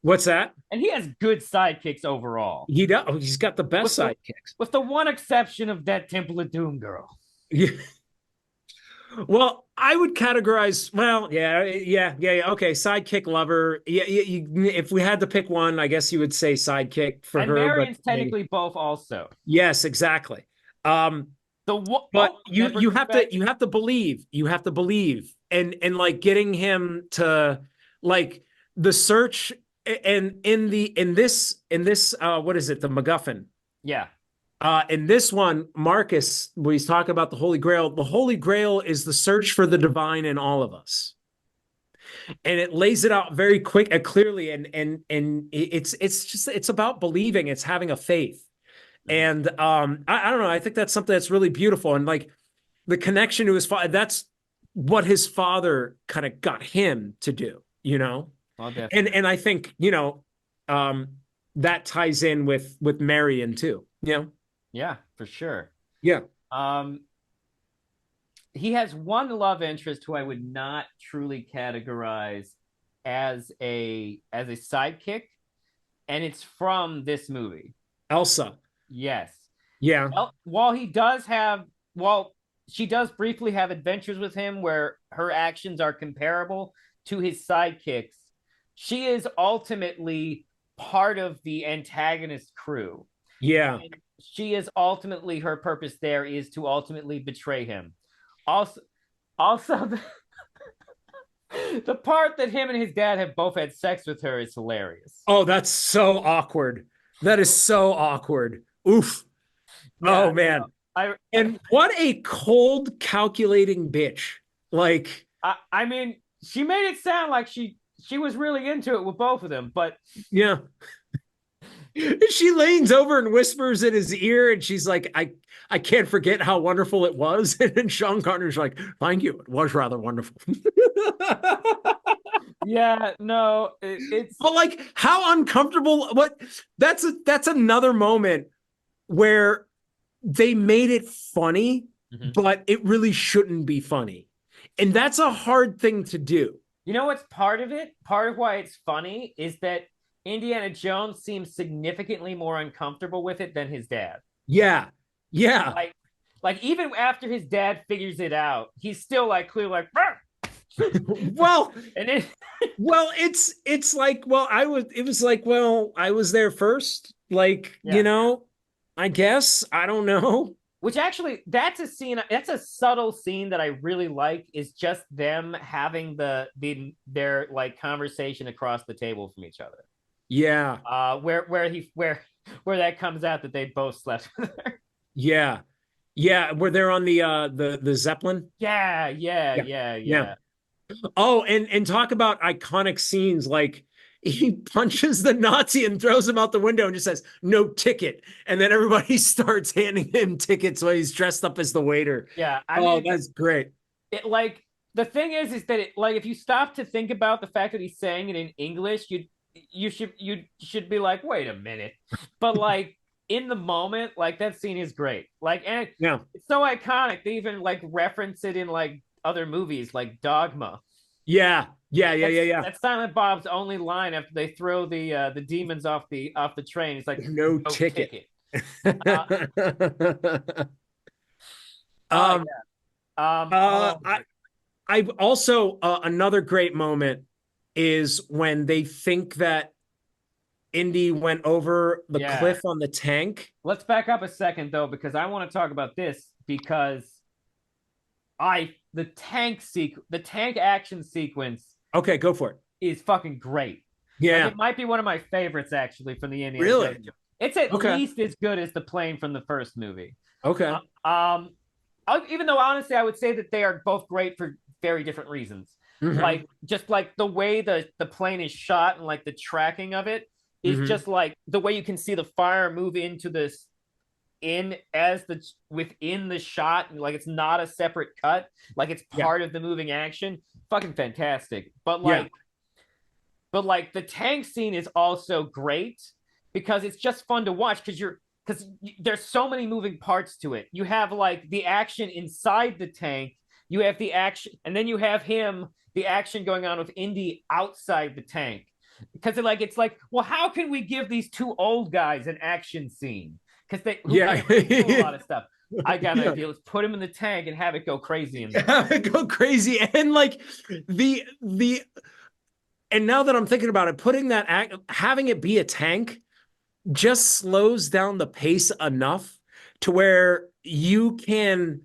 what's that? And he has good sidekicks overall. He does. He's got the best With the sidekicks. with the one exception of that Temple of Doom girl. Yeah. Well, I would categorize. Well, yeah. Okay, sidekick lover. Yeah, if we had to pick one, I guess you would say sidekick for And her. But Marion's I mean, technically both also. yes, exactly. Um, The but never you have to believe. You have to believe, and like getting him to like the search and in this what is it, the MacGuffin. yeah. In this one, Marcus, when he's talking about the Holy Grail is the search for the divine in all of us. And it lays it out very quick and clearly. And it's about believing, it's having a faith. And I don't know, I think that's something that's really beautiful. And like the connection to his father, that's what his father kind of got him to do, you know? Well, And I think, that ties in with Marion too. Yeah. yeah, for sure. Yeah. Um, he has one love interest who I would not truly categorize as a sidekick, and it's from this movie. Elsa. Yes. Yeah. Well, while she does briefly have adventures with him where her actions are comparable to his sidekicks, she is ultimately part of the antagonist crew. Yeah. And she is ultimately her purpose there is to ultimately betray him. Also the part that him and his dad have both had sex with her is hilarious. Oh, that's so awkward. That is so awkward. Oof. Yeah, Oh man. I And what a cold, calculating bitch. Like, I mean, she made it sound like she was really into it with both of them, but yeah. She leans over and whispers in his ear, and she's like, I can't forget how wonderful it was. And then Sean Connery's like, thank you. It was rather wonderful. yeah, no, it's But like, how uncomfortable, that's another moment where they made it funny, Mhm. but it really shouldn't be funny. And that's a hard thing to do. You know what's part of it? Part of why it's funny is that Indiana Jones seems significantly more uncomfortable with it than his dad. Yeah. Yeah. Like even after his dad figures it out, he's still like clearly like Well, and it it's like, well, it was like, well, I was there first. Like, yeah. I guess, I don't know. Which actually that's a scene that's a subtle scene that I really like is just them having their like conversation across the table from each other. Yeah. Where that comes out that they both slept with her. Yeah. Yeah. Were there on the Zeppelin? Yeah, yeah, Yeah. yeah, Yeah. yeah. Oh, and talk about iconic scenes like he punches the Nazi and throws him out the window and just says, no ticket. And then everybody starts handing him tickets while he's dressed up as the waiter. Yeah, I Oh, mean, that's great. it like the thing is that it like if you stop to think about the fact that he's saying it in English, you should be like, wait a minute. But like in the moment, like that scene is great. Like, and Yeah. it's so iconic. They even like reference it in like other movies like Dogma. Yeah. Yeah. That's Silent Bob's only line after they throw the demons off the train. It's like No no ticket. ticket. Uh, Oh Um, yeah. uh, I also another great moment is when they think that Indy went over the Yeah. cliff on the tank. Let's back up a second though, because I want to talk about this because the tank action sequence Okay, go for it. is fucking gret. Like Yeah, it might be one of my favorites actually from the Indiana really. Jones. It's at Okay. least as good as the plane from the first movie. Okay. Um, even though honestly, I would say that they are both great for very different reasons. Hmm. Like just like the way the plane is shot and like the tracking of it is Hmm. just like the way you can see the fire move into this in as the within the shot, like it's not a separate cut, like it's Yeah. part of the moving action. Fucking fantastic. Yeah. But like the tank scene is also great because it's just fun to watch because there's so many moving parts to it. You have like the action inside the tank, you have the action, and then you have the action going on with Indy outside the tank. Because it's like, well, how can we give these two old guys an action scene? Because they who Yeah. can't really do a lot of stuff. I got an Yeah. idea. Let's put him in the tank and have it go crazy in there. Go crazy. And like the and now that I'm thinking about it, putting that having it be a tank just slows down the pace enough to where you can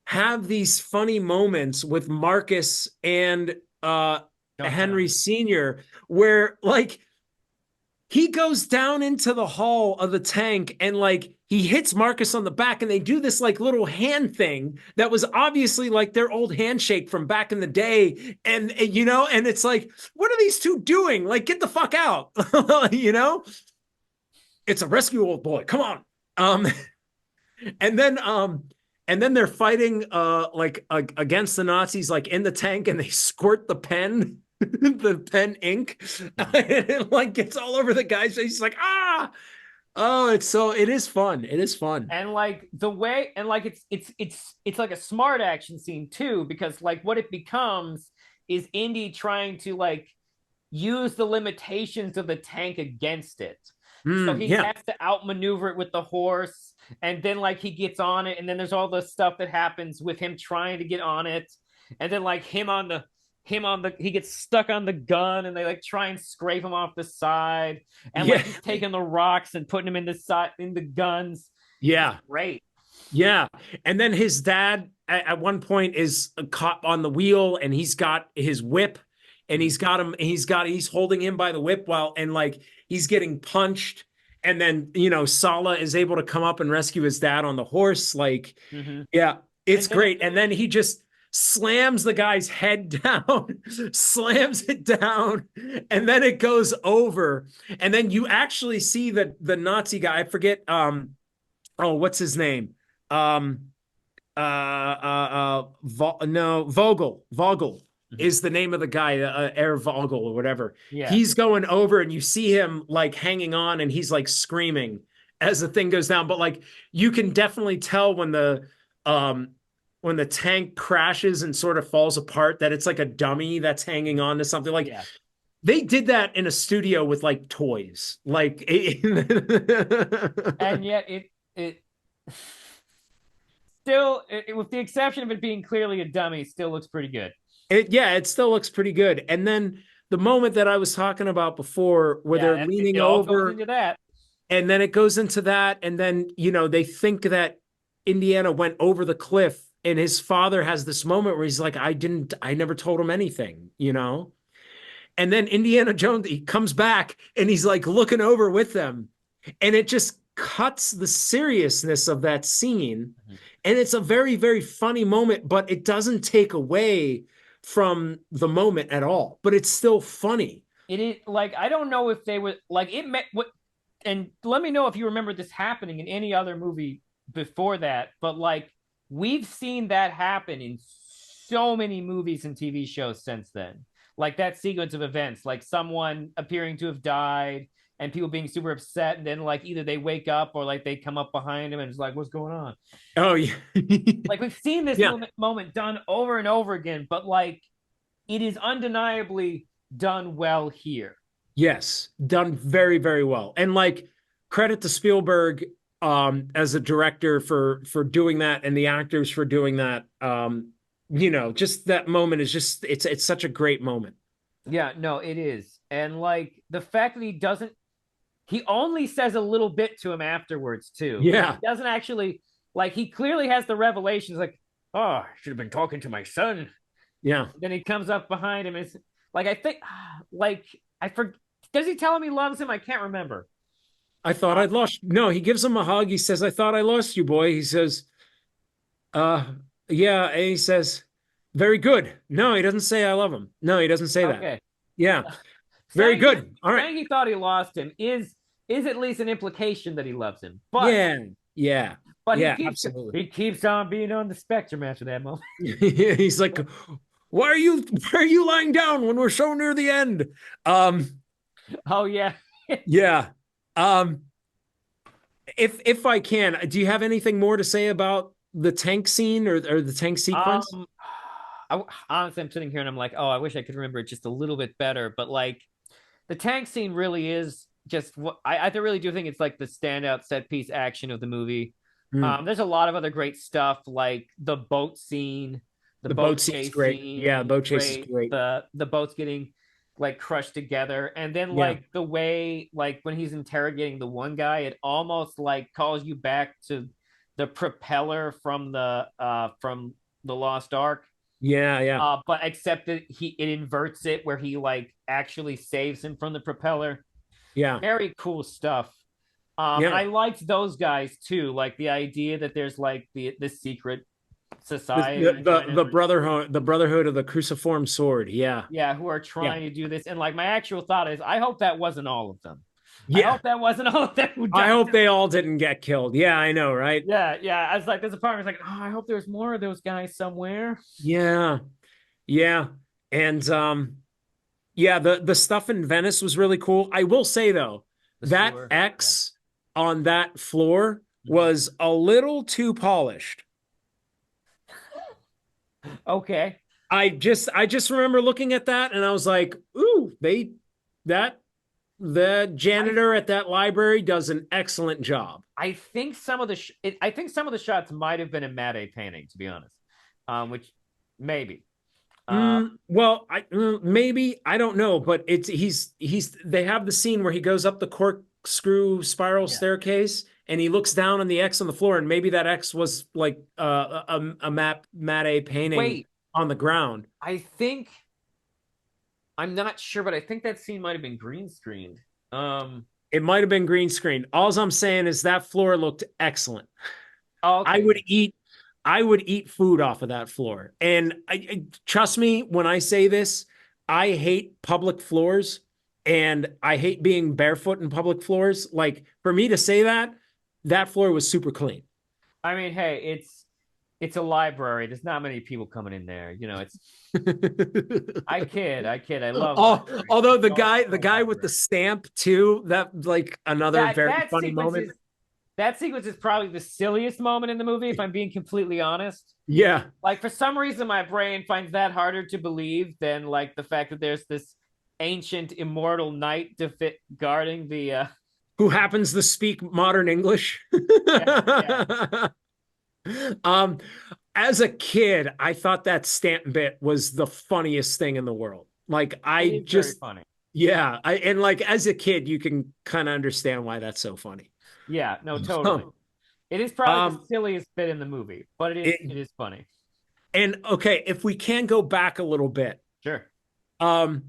have these funny moments with Marcus and Don't tell Henry me. Sr. where like he goes down into the hull of the tank and like he hits Marcus on the back and they do this like little hand thing that was obviously like their old handshake from back in the day. And you know, and it's like, what are these two doing? Like, get the fuck out. You know, it's a rescue, old boy. Come on. Um, and then they're fighting like against the Nazis like in the tank and they squirt the pen the pen ink and it like gets all over the guy's face. He's like, ah. Oh, it is fun. It is fun. And like the way and like it's like a smart action scene too, because like what it becomes is Indy trying to like use the limitations of the tank against it. So he Yeah. has to outmaneuver it with the horse, and then like he gets on it, and then there's all the stuff that happens with him trying to get on it, and then like him on the he gets stuck on the gun, and they like try and scrape him off the side, and like Yeah. he's taking the rocks and putting them in the side in the guns. It's Yeah. great. Yeah. And then his dad at one point is caught on the wheel and he's got his whip and he's holding him by the whip while and like he's getting punched. And then, you know, Sala is able to come up and rescue his dad on the horse. Like, Mm-hmm. yeah, it's And then great. And then he just slams the guy's head down, slams it down, and then it goes over. And then you actually see the Nazi guy, I forget oh, what's his name? Um, no, Vogel is the name of the guy, Air Vogel or whatever. yeah. He's going over and you see him like hanging on and he's like screaming as the thing goes down. But like you can definitely tell when the tank crashes and sort of falls apart that it's like a dummy that's hanging on to something. Like Yeah. they did that in a studio with like toys. Like And yet it still with the exception of it being clearly a dummy, still looks pretty good. it still looks pretty good. And then the moment that I was talking about before where Yeah, they're leaning it all goes over into that. and then it goes into that and then you know they think that Indiana went over the cliff and his father has this moment where he's like I never told him anything, you know. And then Indiana Jones he comes back and he's like looking over with them and it just cuts the seriousness of that scene. Mhm. And it's a very, very funny moment, but it doesn't take away from the moment at all. But it's still funny. It is like I don't know if they would like it met what and let me know if you remember this happening in any other movie before that, but like we've seen that happen in so many movies and TV shows since then. Like that sequence of events, like someone appearing to have died and people being super upset, and then like either they wake up or like they come up behind him and it's like, what's going on? Oh, yeah. Like we've seen this Yeah. moment done over and over again, but like it is undeniably done well here. Yes. Done very, very well. And like credit to Spielberg. as a director for doing that and the actors for doing that. Just that moment is just it's such a great moment. Yeah, no, it is. And like the fact that he only says a little bit to him afterwards too. Like Yeah, he doesn't actually like he clearly has the revelations like, oh, I should have been talking to my son. yeah. Then he comes up behind him. It's like I think like I for does he tell him he loves him? I can't remember. I thought Uh, I'd lost. No, he gives him a hug. He says, "I thought I lost you, boy." He says, "Uh, yeah." And he says, "Very good." No, he doesn't say I love him. No, he doesn't say that. okay. Yeah, very Saying good. All right. saying he thought he lost him is at least an implication that he loves him. Yeah, yeah, But yeah. Absolutely. he keeps on being on the spectrum after that moment. He's like, why are you lying down when we're so near the end? Um, Oh yeah. yeah. Um, if I can, do you have anything more to say about the tank scene or the tank sequence? Um, honestly, I'm sitting here and I'm like, oh, I wish I could remember it just a little bit better. But like, the tank scene really is just what I really do think it's like the standout set piece action of the movie. Mm. There's a lot of other great stuff like the boat scene, the The boat boat scene's chase great. scene Yeah, the is boat chase is great. great. The boats getting like crushed together, and then Yeah, like the way like when he's interrogating the one guy, it almost like calls you back to the propeller from the Lost Ark. yeah, yeah, But except that it inverts it where he like actually saves him from the propeller. yeah, Very cool stuff. And yeah. I liked those guys too, like the idea that there's like the secret society The brotherhood of the cruciform sword. Yeah, yeah, who are yeah, trying to do this. And like my actual thought is, I hope that wasn't all of them. I yeah. hope that wasn't all of them who I died. hope they all didn't get killed. Yeah, I know, right? Yeah, yeah. I was like, there's a part where it's like, oh, I hope there's more of those guys somewhere. Yeah, yeah. And yeah, the stuff in Venice was really cool. I will say though, The that sewer. Yeah. X on that floor Mhm. was a little too polished. Okay. I just remember looking at that and I was like, ooh, that the I janitor at that library does an excellent job. I think some of I think some of the shots might have been a matte painting, to be honest. Which maybe. Uh, Well, maybe I don't know, but he's they have the scene where he goes up the corkscrew spiral yeah. staircase and he looks down on the X on the floor, and maybe that X was like a matte painting Wait, on the ground. I think I'm not sure, but I think that scene might have been green screened. Um, It might have been green screen. All I'm saying is that floor looked excellent. oh, I okay. would eat I would eat food off of that floor. And trust me when I say this, I hate public floors and I hate being barefoot in public floors. Like for me to say that, that floor was super clean. I mean, hey, it's a library. There's not many people coming in there. You know, it's I kid. I love libraries. Although It's all the a guy with the library. stamp too, that like another That very that funny sequence moment. is that sequence is probably the silliest moment in the movie, if I'm being completely honest. Yeah. Like for some reason, my brain finds that harder to believe than like the fact that there's this ancient immortal knight guarding the Who happens to speak modern English. yeah, yeah. um, as a kid, I thought that stamp bit was the funniest thing in the world. Like It I is very just, funny. yeah, and like as a kid, you can kind of understand why that's so funny. Yeah, no, totally. It is probably the Um, silliest bit in the movie, but it, it is funny. and okay, if we can go back a little bit, Sure. um,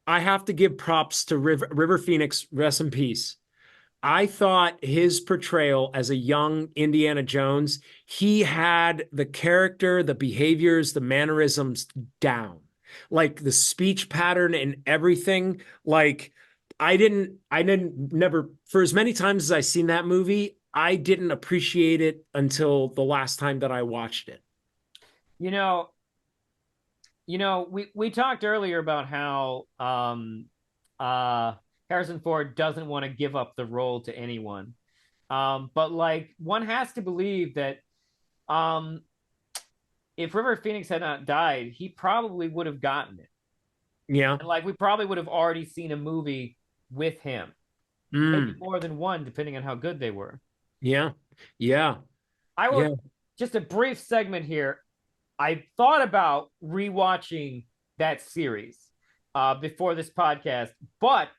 I have to give props to River Phoenix, rest in peace. I thought his portrayal as a young Indiana Jones, he had the character, the behaviors, the mannerisms down. Like the speech pattern and everything. Like never, for as many times as I seen that movie, I didn't appreciate it until the last time that I watched it. You know, we talked earlier about how Harrison Ford doesn't want to give up the role to anyone. But like one has to believe that um if River Phoenix had not died, he probably would have gotten it. Yeah. And like we probably would have already seen a movie with him. Maybe Mm. more than one, depending on how good they were. Yeah. Yeah. I will Yeah. just a brief segment here. I thought about rewatching that series before this podcast, but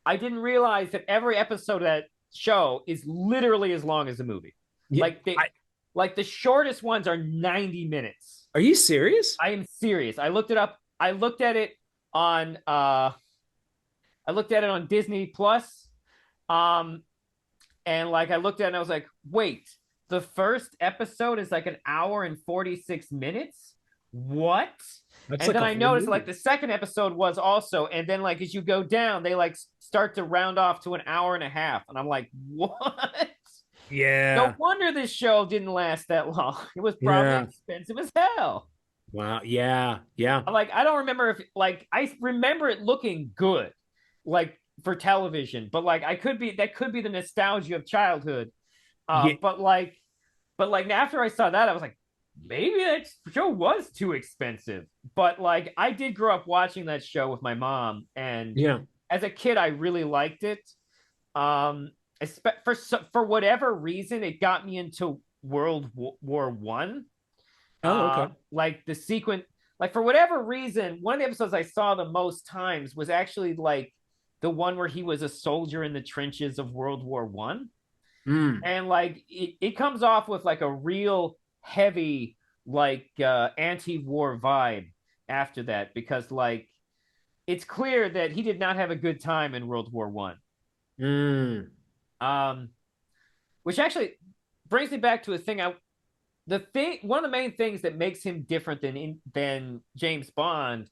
I didn't realize that every episode of that show is literally as long as the movie. Yeah. Like like the shortest ones are 90 minutes. Are you serious? I am serious. I looked it up. On I looked at it on Disney Plus. Um and like I looked at it and I was like, wait, the first episode is like an hour and 46 minutes? What? That's And like then a I whole noticed like movie. the second episode was also, and then like as you go down, they like start to round off to an hour and a half. And I'm like, what? No Yeah. wonder this show didn't last that long. It was probably Yeah. expensive as hell. Wow. Yeah. Yeah. Like I don't remember if like I remember it looking good, like for television, but like I could be that could be the nostalgia of childhood. Yeah. But like after I saw that, I was like, maybe that show was too expensive. But like I did grow up watching that show with my mom, and Yeah. as a kid, I really liked it. Um, for whatever reason, it got me into World War One. Oh, okay. Like the sequence, like for whatever reason, one of the episodes I saw the most times was actually like the one where he was a soldier in the trenches of World War I. Mm. And like it comes off with like a real heavy like anti-war vibe after that, because like it's clear that he did not have a good time in World War Mm. I. Which actually brings me back to a thing I the thing one of the main things that makes him different than James Bond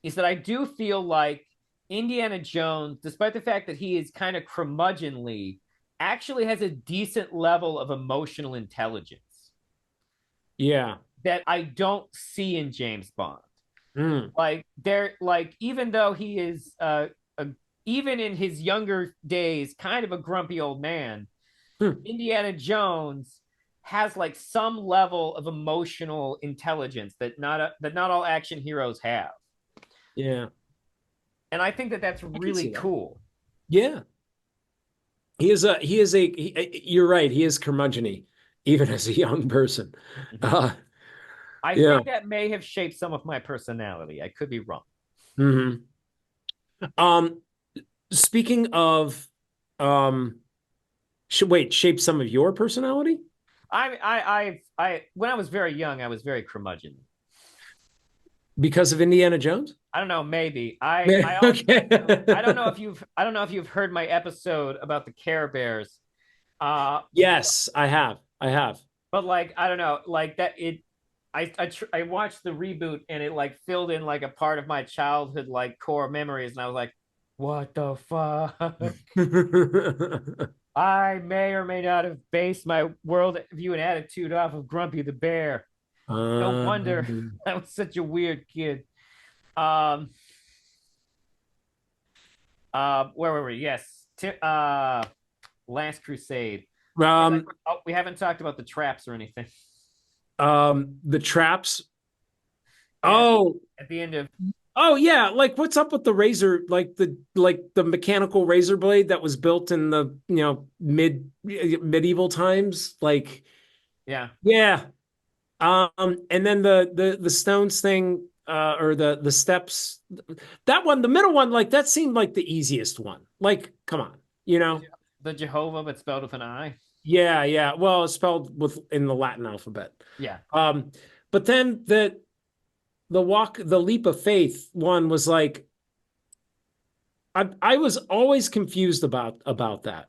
is that I do feel like Indiana Jones, despite the fact that he is kind of curmudgeonly, actually has a decent level of emotional intelligence Yeah. that I don't see in James Bond. Mm. Like even though he is even in his younger days kind of a grumpy old man, Hmm. Indiana Jones has like some level of emotional intelligence that not all action heroes have. Yeah. And I think that that's I can really see that. cool. Yeah. You're right. He is curmudgeon-y, even as a young person. Mhm. Uh, I yeah. think that may have shaped some of my personality. I could be wrong. Hmm. Um, Speaking of, shape some of your personality When I was very young, I was very curmudgeon. because of Indiana Jones? I don't know, maybe. Okay. I don't know if you've heard my episode about the Care Bears. Uh, Yes, I have. I have. but like I don't know, like that it I watched the reboot and it like filled in like a part of my childhood like core memories, and I was like, what the fuck? I may or may not have based my world view and attitude off of Grumpy the Bear. No wonder Um, I was such a weird kid. Um, where were we? Yes, Last Crusade. um, Oh, we haven't talked about the traps or anything. the traps. Yeah, Oh, at the end of oh yeah. Like, what's up with the razor? Like the mechanical razor blade that was built in the medieval times. Like, yeah. yeah. And then the stones thing, or the steps. That one, the middle one, like that seemed like the easiest one. Like, come on, you The, know. the Jehovah, but spelled with an I. Yeah, yeah. Well, it's spelled with in the Latin alphabet. Yeah. Um, but then the leap of faith one was like I was always confused about that.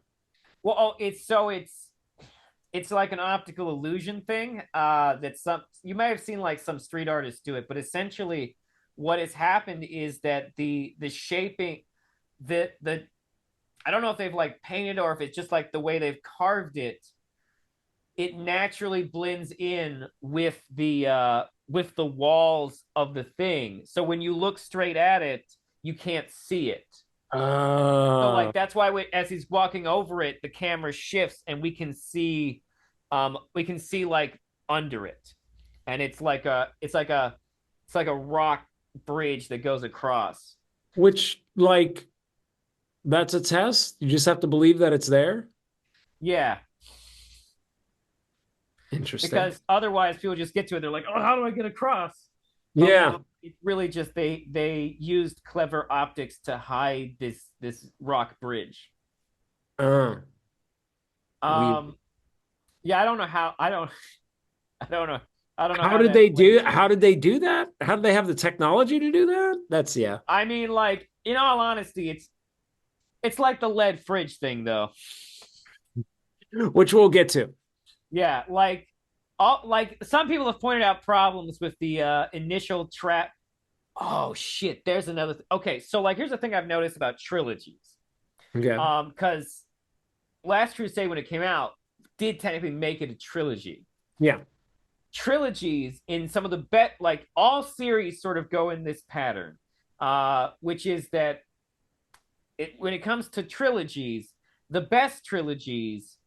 Well, oh, it's like an optical illusion thing. That some you may have seen like some street artists do it, but essentially, what has happened is that the shaping, the I don't know if they've like painted or if it's just like the way they've carved it. It naturally blends in with the walls of the thing. So when you look straight at it, you can't see it. So Uh, like that's why as he's walking over it, the camera shifts and we can see like under it, and it's like a rock bridge that goes across. which that's a test. You just have to believe that it's there. Yeah, Interesting. because otherwise people just get to it. They're like, oh, how do I get across? But Yeah. no, it's really just they used clever optics to hide this rock bridge. Uh, we Um, yeah, I don't know how. I don't. I don't know. I don't know How how did that they plays. do how did they do that? How did they have the technology to do that? That's yeah. I mean, like in all honesty, it's like the lead fridge thing, though. Which we'll get to. Yeah, like some people have pointed out problems with the initial trap. Oh shit, there's another okay, so like here's the thing I've noticed about trilogies. Okay. Because Last Crusade when it came out did technically make it a trilogy. Yeah. Trilogies in some of the bet like all series sort of go in this pattern, which is that when it comes to trilogies, the best trilogies,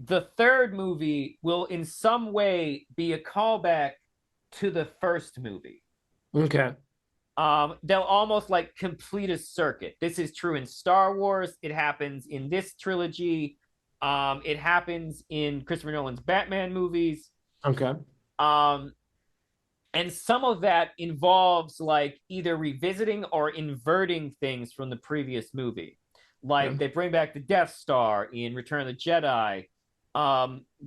the third movie will in some way be a callback to the first movie. Okay. They'll almost like complete a circuit. This is true in Star Wars. It happens in this trilogy. It happens in Christopher Nolan's Batman movies. Okay. Um, and some of that involves like either revisiting or inverting things from the previous movie. Yeah. Like they bring back the Death Star in Return of the Jedi.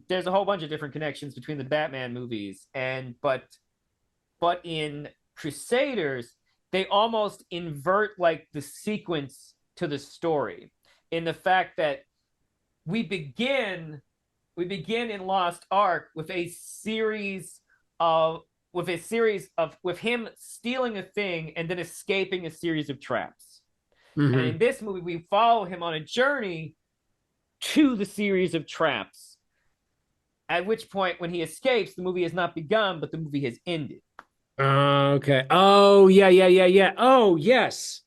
There's a whole bunch of different connections between the Batman movies, and but in Crusaders, they almost invert like the sequence to the story in the fact that we begin we begin in Lost Ark with a series of with him stealing a thing and then escaping a series of traps. And in Mm-hmm. this movie, we follow him on a journey to the series of traps. At which point, when he escapes, the movie has not begun, but the movie has ended. Okay. Oh, yeah, yeah, yeah, yeah. Oh, yes.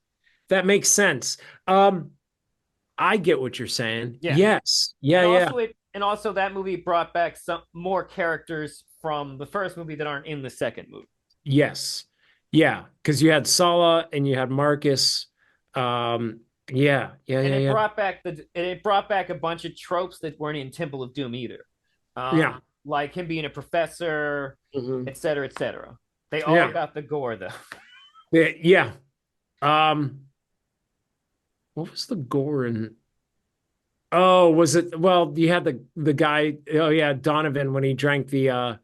That makes sense. Um, I get what you're saying. Yeah, Yes. Yeah, and yeah. also that movie brought back some more characters from the first movie that aren't in the second movie. Yes. Yeah. Because you had Sala and you had Marcus. Yeah, yeah, And yeah, it yeah. brought back a bunch of tropes that weren't in Temple of Doom either, Yeah. like him being a professor, Mhm. et cetera, et cetera. They all Yeah. got the gore though. Yeah. Yeah. Um, what was the gore in? Oh, was it? Well, you had the guy. Oh, yeah, Donovan when he drank the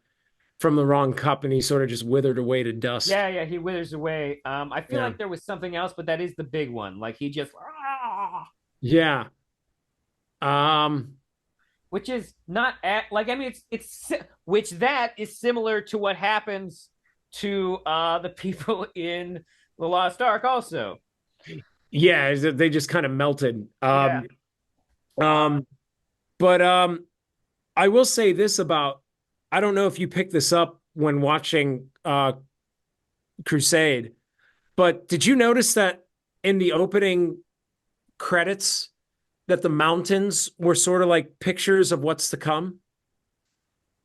from the wrong cup and he sort of just withered away to dust. Yeah, yeah, he withers away. I feel Yeah. like there was something else, but that is the big one. Like he just, Yeah. Um, which is not at like I mean it's which that is similar to what happens to the people in the Lost Ark also. yeah, they just kind of melted. Yeah. Uh, Um, but I will say this about I don't know if you picked this up when watching Crusade, but did you notice that in the opening credits that the mountains were sort of like pictures of what's to come?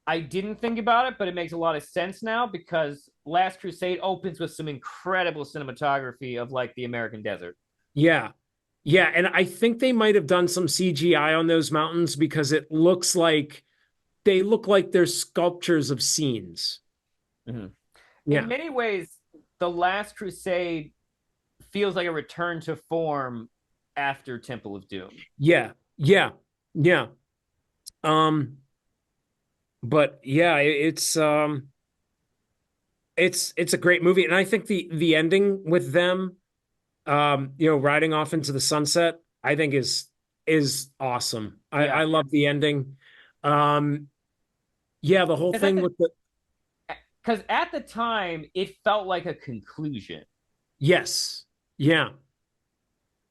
I didn't think about it, but it makes a lot of sense now because Last Crusade opens with some incredible cinematography of like the American desert. Yeah. Yeah, and I think they might have done some CGI on those mountains because it looks like they look like they're sculptures of scenes. Mhm. In Yeah. many ways, the Last Crusade feels like a return to form after Temple of Doom. Yeah. Yeah. Yeah. Um, but yeah, it's a great movie. And I think the ending with them riding off into the sunset, I think is awesome. I Yeah, love the ending. Um, yeah, the whole because thing with the at the time it felt like a conclusion. yes. Yeah.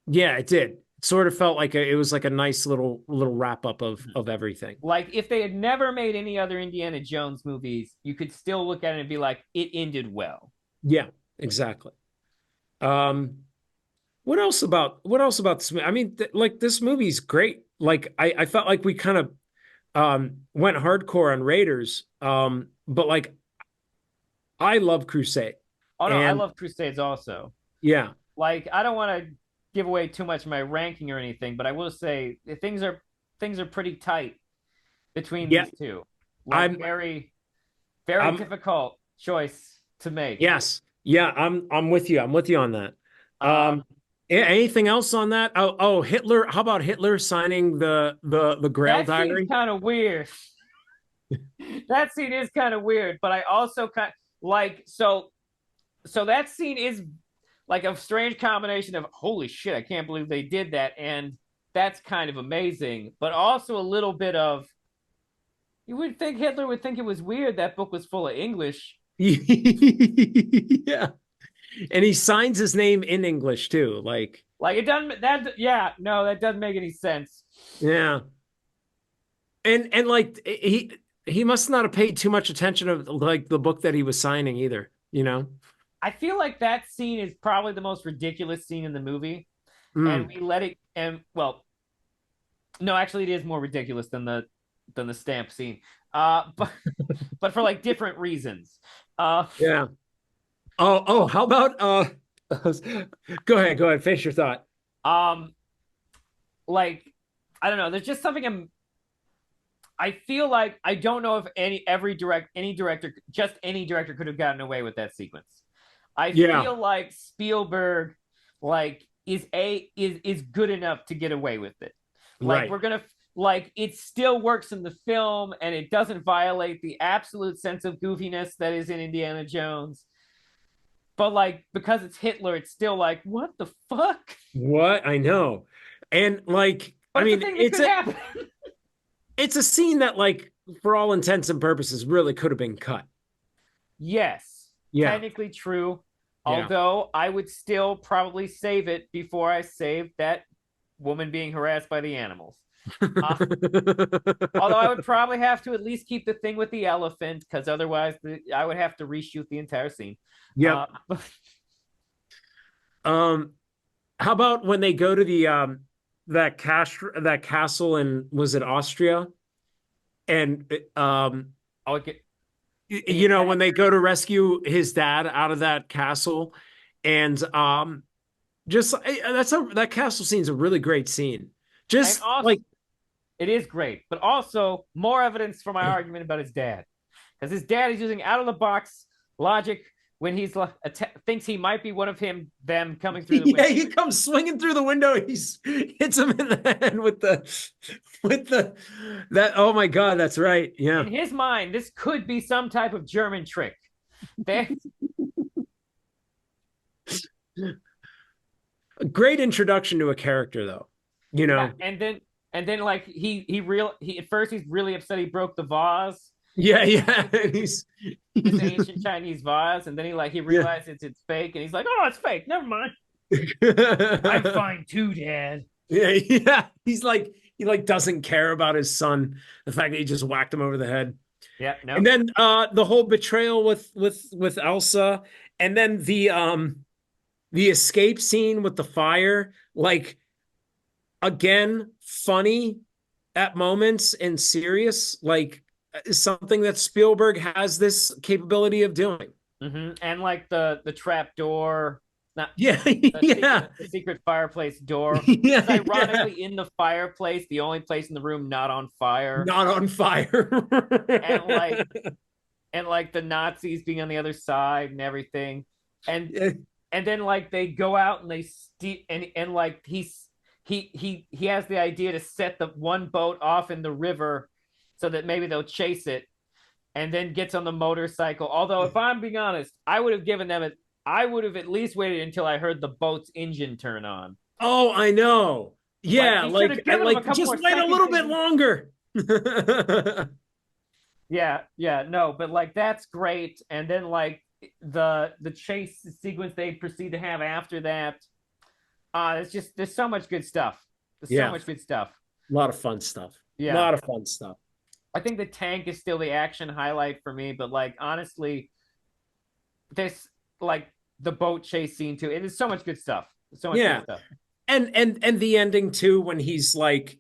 Yeah, it did. It sort of felt like it was like a nice little wrap up of everything. Like if they had never made any other Indiana Jones movies, you could still look at it and be like, it ended well. Yeah, exactly. Um, what else about this movie? I mean, like this movie's great. Like I felt like we kind of went hardcore on Raiders. But like I love Crusade. Oh no, I And love Crusades also. yeah, Like I don't want to give away too much of my ranking or anything, but I will say things are pretty tight between yeah, these two. Like I'm very, very I'm difficult choice to make. yes. Yeah, I'm with you. I'm with you on that. Um, Anything else on that? Hitler. How about Hitler signing the Grail that scene's diary? kind of weird. That scene is kind of weird, but I also kind like so that scene is like a strange combination of holy shit, I can't believe they did that, and that's kind of amazing, but also a little bit of you would think Hitler would think it was weird that book was full of English. Yeah. And he signs his name in English too. Like, Like it doesn't that yeah, no, that doesn't make any sense. yeah. And like he must not have paid too much attention of like the book that he was signing either, you know? I feel like that scene is probably the most ridiculous scene in the movie, and Mm. we let it and well, no, actually it is more ridiculous than the stamp scene. But for like different reasons. Uh Yeah. How about go ahead, finish your thought. um like I don't know, there's just something I feel like I don't know if any director, just any director could have gotten away with that sequence. I Yeah, feel like Spielberg like is good enough to get away with it. Like right. we're gonna like it still works in the film and it doesn't violate the absolute sense of goofiness that is in Indiana Jones. But like because it's Hitler, it's still like what the fuck? What? I know. And like, But I it's a mean, thing that could happen. it's a scene that like for all intents and purposes really could have been cut. Yes, Yeah. technically true. Yeah. Although I would still probably save it before I save that woman being harassed by the animals. Uh, although I would probably have to at least keep the thing with the elephant because otherwise I would have to reshoot the entire scene. Yep. Um, how about when they go to the that castle in was it Austria? And I'll get and you know when they go to rescue his dad out of that castle, and just that castle scene's a really great scene. and Just also like it is great, but also more evidence for my argument about his dad because his dad is using out of the box logic when he's thinks he might be one of them coming through the yeah, window. he comes swinging through the window. He's hits him in the head with the that. Oh my God, that's right. Yeah, In his mind, this could be some type of German trick. They, a great introduction to a character, though. You yeah, know. and then like he at first he's really upset he broke the vase, Yeah, yeah. He's this ancient Chinese vase, and then he yeah. realizes it's fake, and he's like, oh, it's fake. Never mind. I'm fine too, Dad. Yeah, yeah. He like doesn't care about his son. The fact that he just whacked him over the head. Yeah, no. And then the whole betrayal with Elsa, and then the escape scene with the fire, like again, funny at moments and serious, like is something that Spielberg has this capability of doing. And like the trap door, not Yeah, the yeah, secret fireplace door. It's yeah, yeah. ironically in the fireplace, the only place in the room not on fire. Not on fire. And like the Nazis being on the other side and everything. And and then like they go out and and like he has the idea to set the one boat off in the river so that maybe they'll chase it and then gets on the motorcycle. Although if I'm being honest, I would have at least waited until I heard the boat's engine turn on. Oh, I know. Like Yeah, he should have given him a couple just more wait a seconds. little bit longer. Yeah, no, but like that's great. And then like the chase sequence they proceed to have after that. It's just there's so much good stuff. There's so Yeah, much good stuff. a lot of fun stuff. A Yeah. lot of fun stuff. I think the tank is still the action highlight for me, but like honestly, this like the boat chase scene too. It is so much good stuff. So much Yeah. good stuff. And the ending too, when he's like,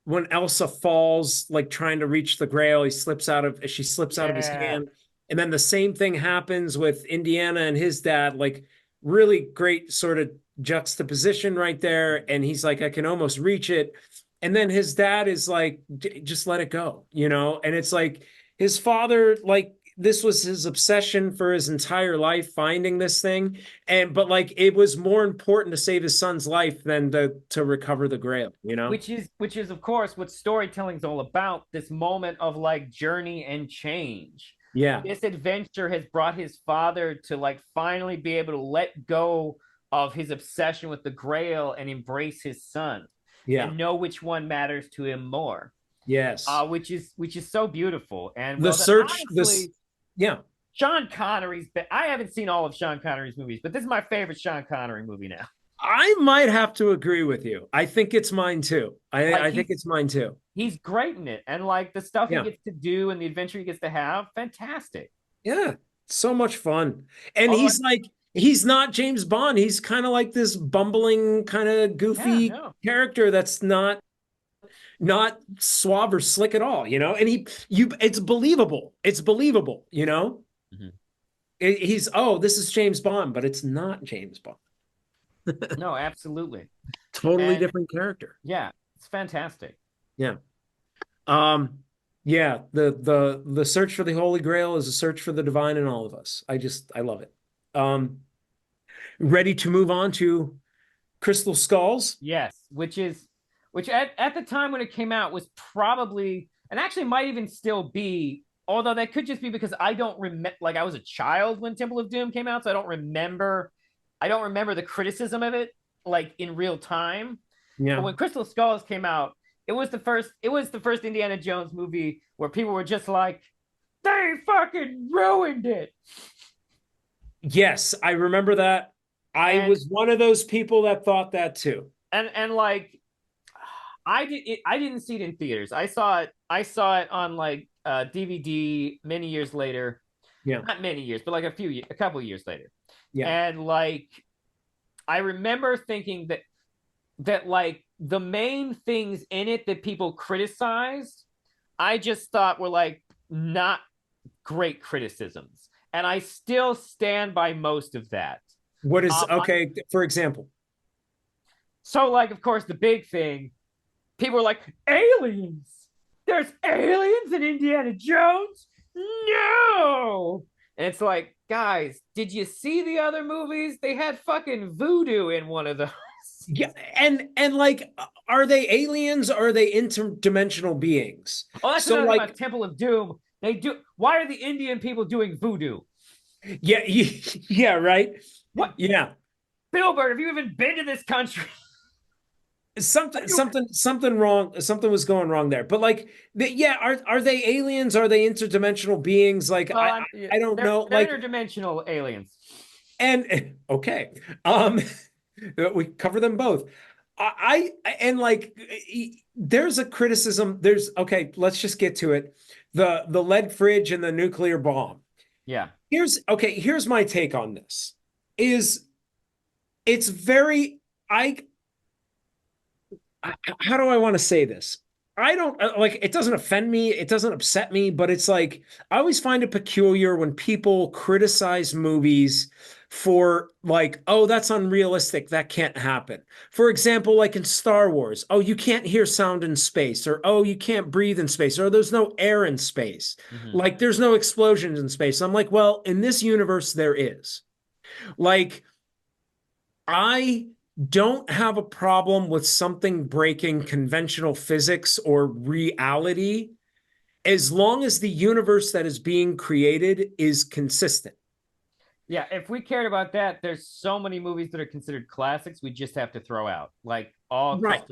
when Elsa falls, like trying to reach the grail, she slips out of his Yeah. hand. And then the same thing happens with Indiana and his dad, like really great sort of juxtaposition right there. And he's like, I can almost reach it. And then his dad is like, just let it go, you know? And it's like his father, like, this was his obsession for his entire life, finding this thing. But like, it was more important to save his son's life than to recover the grail, you know? Which is of course what storytelling's all about, this moment of like journey and change. Yeah. This adventure has brought his father to like finally be able to let go of his obsession with the grail and embrace his son Yeah. and know which one matters to him more. Yes. Which is so beautiful. And The well, then search, this, honestly, yeah. Sean Connery's I haven't seen all of Sean Connery's movies, but this is my favorite Sean Connery movie now. I might have to agree with you. I think it's mine too. Like I think it's mine too. he's great in it, and like the stuff he Yeah. gets to do and the adventure he gets to have, fantastic. Yeah. So much fun. And Although, he's like, he's not James Bond. He's kind of like this bumbling, kind of yeah, goofy no, character that's not suave or slick at all, you know? And it's believable. It's believable, you know? Mhm. He's, oh, this is James Bond, but it's not James Bond. No, absolutely, Totally and different character. yeah, it's fantastic. Yeah. Um, yeah, the search for the Holy Grail is a search for the divine in all of us. I love it. Um, ready to move on to Crystal Skulls? Yes, which at the time when it came out was probably, and actually might even still be, although that could just be because I don't remember, like I was a child when Temple of Doom came out, so I don't remember the criticism of it like in real time. But Yeah. when Crystal Skulls came out, it was the first Indiana Jones movie where people were just like, they fucking ruined it. Yes, I remember that. I And was one of those people that thought that too. and like I didn't see it in theaters. I saw it on like DVD many years later. Yeah. Not many years, but like a couple of years later. Yeah. And like I remember thinking that like the main things in it that people criticized, I just thought were like not great criticisms. And I still stand by most of that. What is Um, okay, for example? so like of course the big thing, people were like, aliens. There's aliens in Indiana Jones? No. And it's like, guys, did you see the other movies? They had fucking voodoo in one of those. Yeah, and like, are they aliens or are they interdimensional beings? Oh, that's So another thing about like, Temple of Doom. They do. Why are the Indian people doing voodoo? yeah, yeah, right. What, Yeah. Bilbert? Have you even been to this country? Something wrong. Something was going wrong there. But like, yeah, are they aliens? Are they interdimensional beings? Like, Well, I don't they're know. they're Like, interdimensional aliens. and okay, we cover them both. And like, there's a criticism. There's okay. Let's just get to it. The lead fridge and the nuclear bomb. Yeah. Here's my take on this. Is it's very I how do I want to say this? I don't like it doesn't offend me, it doesn't upset me, but it's like I always find it peculiar when people criticize movies for like, oh, that's unrealistic, that can't happen. For example, like in Star Wars, oh, you can't hear sound in space, or oh, you can't breathe in space, or there's no air in space. Mhm. Like there's no explosions in space. I'm like, well, in this universe there is. Like I don't have a problem with something breaking conventional physics or reality as long as the universe that is being created is consistent. Yeah, if we cared about that, there's so many movies that are considered classics we just have to throw out. Right.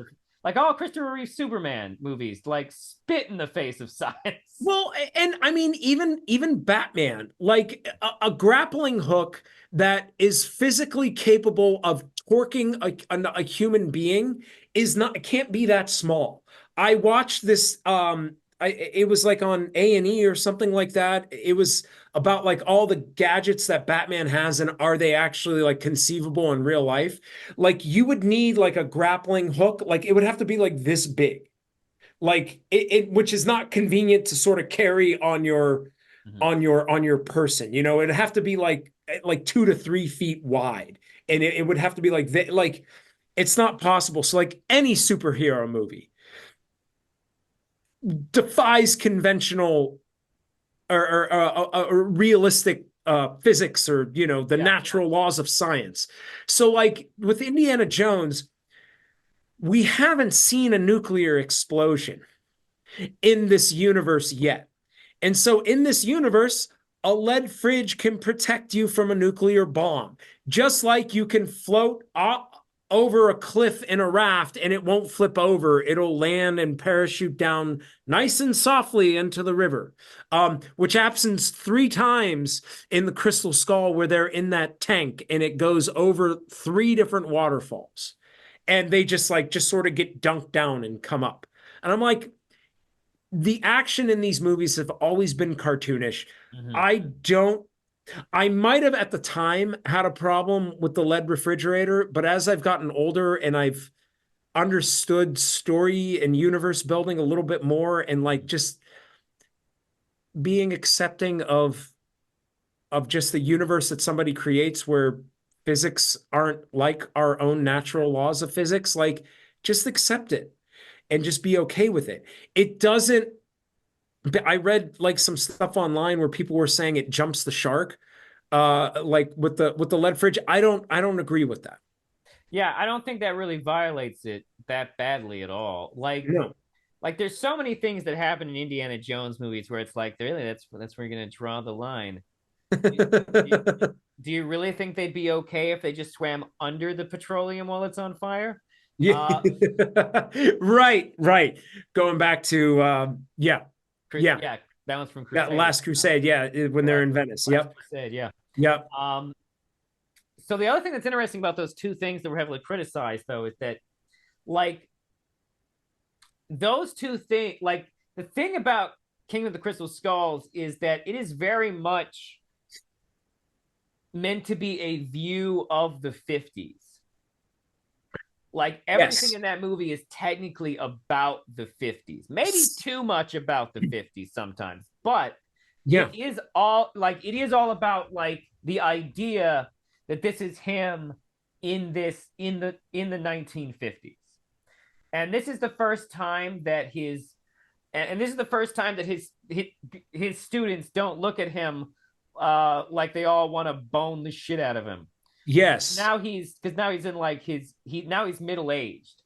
Like all Christopher Reeve Superman movies, like spit in the face of science. Well, and I mean, even Batman, like a grappling hook that is physically capable of torquing a human being is not, it can't be that small. I watched this. It was like on A&E or something like that. It was about like all the gadgets that Batman has and are they actually like conceivable in real life? Like you would need like a grappling hook, like it would have to be like this big, like it which is not convenient to sort of carry on your Mhm. on your person, you know. It'd have to be like 2 to 3 feet wide, and it would have to be like that. Like it's not possible. So like any superhero movie, defies conventional or realistic physics or the Yeah. natural laws of science. So like with Indiana Jones, we haven't seen a nuclear explosion in this universe yet. And so in this universe, a lead fridge can protect you from a nuclear bomb, just like you can float over a cliff in a raft and it won't flip over. It'll land and parachute down nice and softly into the river, which happens 3 times in the Crystal Skull where they're in that tank and it goes over 3 different waterfalls. And they just sort of get dunked down and come up. And I'm like, the action in these movies have always been cartoonish. Mhm. I might have at the time had a problem with the lead refrigerator, but as I've gotten older and I've understood story and universe building a little bit more and like just being accepting of just the universe that somebody creates where physics aren't like our own natural laws of physics, like just accept it and just be okay with it. It doesn't. I read like some stuff online where people were saying it jumps the shark, like with the lead fridge. I don't agree with that. Yeah, I don't think that really violates it that badly at all. No. Like there's so many things that happen in Indiana Jones movies where it's like, really, that's where you're gonna draw the line. Do, do, do you really think they'd be okay if they just swam under the petroleum while it's on fire? Yeah. Uh, Right, right. Going back to yeah, yeah. yeah, that one's from That Crusade. Last Crusade, yeah, when they're in Venice. Last Yep. Crusade, yeah. Yep. Um, so the other thing that's interesting about those two things that were heavily criticized, though, is that like those two things, like the thing about King of the Crystal Skulls is that it is very much meant to be a view of the 50s. Like everything Yes. in that movie is technically about the 50s. Maybe too much about the 50s sometimes, but Yeah. it is all about like the idea that this is him in the 1950s. And this is the first time that this is the first time that his students don't look at him like they all want to bone the shit out of him. Yes. Now he's in like now he's middle aged.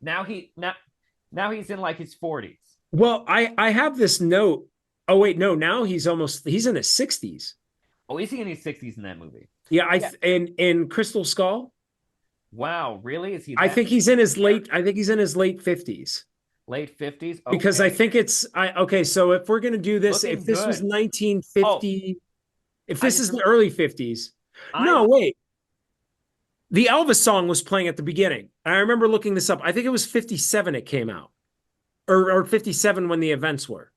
Now he's in like his 40s. Well, I have this note. Oh wait, no, now he's in his 60s. Oh, is he in his 60s in that movie? Yeah, Yeah. in Crystal Skull, Wow, really? Is he I that think I think he's in his late 50s. late 50s? Because I Okay. think okay, so if we're gonna do this, if Looking this was good. Oh, 1950, if I this just is the early 50s. I No, wait. The Elvis song was playing at the beginning. I remember looking this up. I think it was 57 it came out. Or 57 when the events were.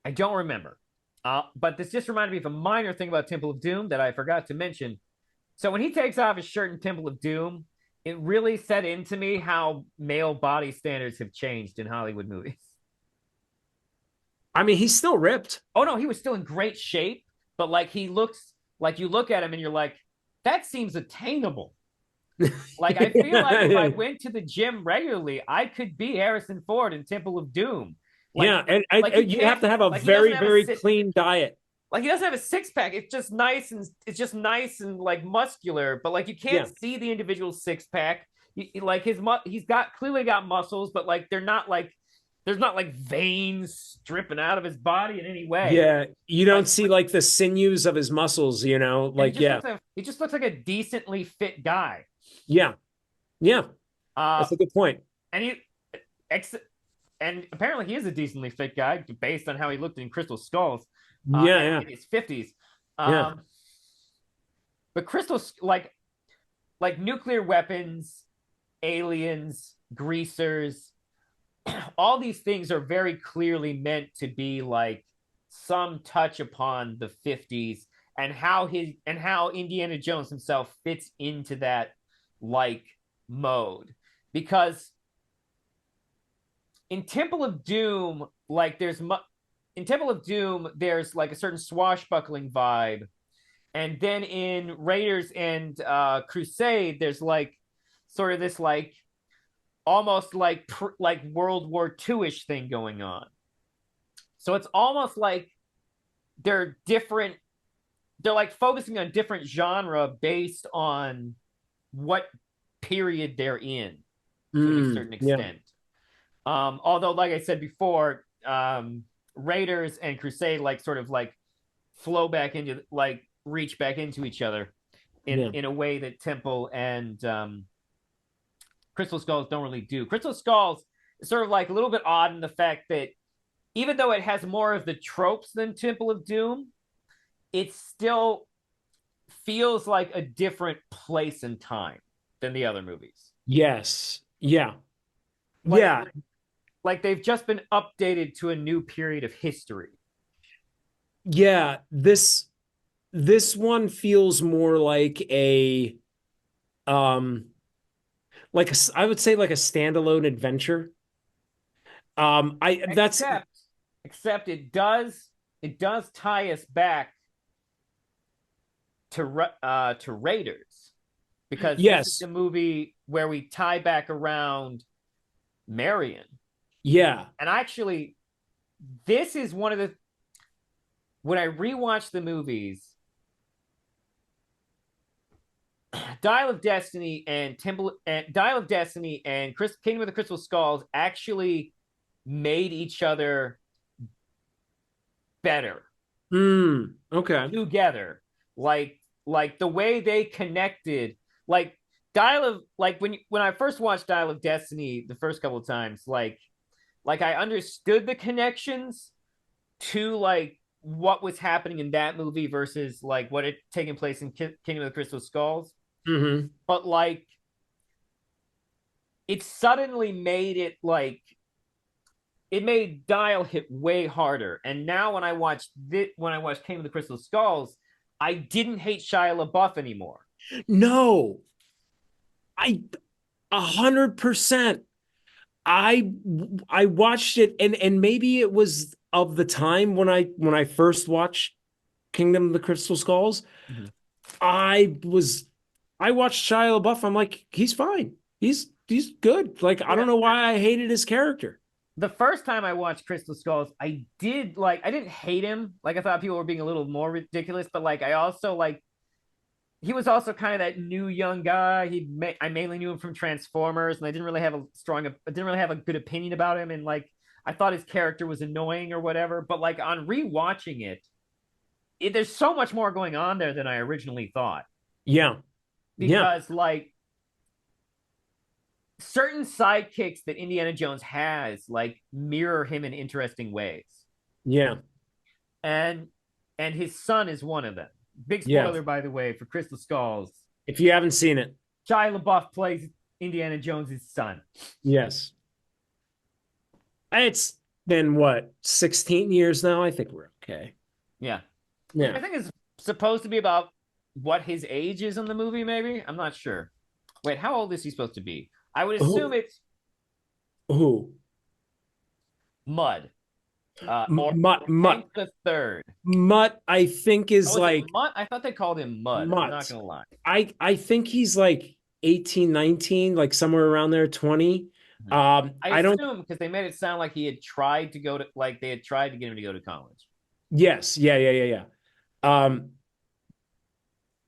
I don't remember. But this just reminded me of a minor thing about Temple of Doom that I forgot to mention. So when he takes off his shirt in Temple of Doom, it really set into me how male body standards have changed in Hollywood movies. I mean, he's still ripped. Oh no, he was still in great shape, but like he looks like you look at him and you're like, that seems attainable. Like I feel like if I went to the gym regularly, I could be Harrison Ford in Temple of Doom. Like, Yeah, and he you have can't, to have a like he doesn't very, have very clean diet. like he doesn't have a six pack. It's just nice and like muscular, but like you Yeah. can't see the individual six pack. Like he's got clearly got muscles, but like they're not like there's not like veins stripping out of his body in any way. Yeah, you don't Like see like the sinews of his muscles, like yeah. he just looks like a decently fit guy. Yeah. Yeah. Uh, That's a good point. and he ex- and apparently he is a decently fit guy based on how he looked in Crystal Skulls. Yeah, yeah. In his 50s. Yeah. But Crystal like nuclear weapons, aliens, greasers, all these things are very clearly meant to be like some touch upon the 50s and how Indiana Jones himself fits into that like mode. Because in Temple of Doom, like in Temple of Doom, there's like a certain swashbuckling vibe. And then in Raiders and Crusade, there's like sort of this like almost like World War II-ish thing going on. So it's almost like they're different. They're like focusing on different genre based on what period they're in to a certain Yeah. extent. Although, like I said before, Raiders and Crusade like sort of like flow back into like reach back into each other Yeah. in a way that Temple and Crystal Skulls don't really do. Crystal Skulls is sort of like a little bit odd in the fact that even though it has more of the tropes than Temple of Doom, it still feels like a different place and time than the other movies. Yes. Yeah. Like Yeah. like they've just been updated to a new period of history. Yeah. This one feels more like a um I would say like a standalone adventure. I that's Except except it does tie us back to Raiders because this is yes. the movie where we tie back around Marion. Yeah. And actually, this is one of the when I rewatch the movies, Dial of Destiny and Dial of Destiny and Kingdom of the Crystal Skulls actually made each other better Okay. together. Like the way they connected, like Dial of like when I first watched Dial of Destiny the first couple of times, like I understood the connections to like what was happening in that movie versus like what had taken place in Kingdom of the Crystal Skulls. Hmm. But like it suddenly made it like it made Dial hit way harder. And now when I watched Kingdom of the Crystal Skulls, I didn't hate Shia LaBeouf anymore. No, I 100%. I I watched it and maybe it was of the time when I first watched Kingdom of the Crystal Skulls. Mm-hmm. I was I watched Shia LaBeouf. I'm like, he's fine. He's good. Like, I Yeah, don't know why I hated his character. the first time I watched Crystal Skulls, I didn't hate him. Like I thought people were being a little more ridiculous, but like I also like he was also kind of that new young guy. I mainly knew him from Transformers, and I didn't really have a good opinion about him, and like I thought his character was annoying or whatever. But like on rewatching there's so much more going on there than I originally thought Yeah. Yeah. because like certain sidekicks that Indiana Jones has like mirror him in interesting ways, Yeah. and his son is one of them. Big Yeah. spoiler, by the way, for Crystal Skulls. If you haven't seen it, Shia LaBeouf plays Indiana Jones's son. yes. It's been what, 16 years now? I think we're okay. Yeah, I Yeah. think it's supposed to be about what his age is in the movie. Maybe I'm not sure. Wait, how old is he supposed to be? I would assume Who? it's Who? Mud, or Mutt. Hank the Third. Mutt, I think Oh, is was it like Mutt? I thought they called him Mud. I'm not Mutt. gonna lie. I think he's like 18, 19, like somewhere around there, 20. I I don't assume because they made it sound like he had tried to go to like they had tried to get him to go to college. yes, yeah. Um,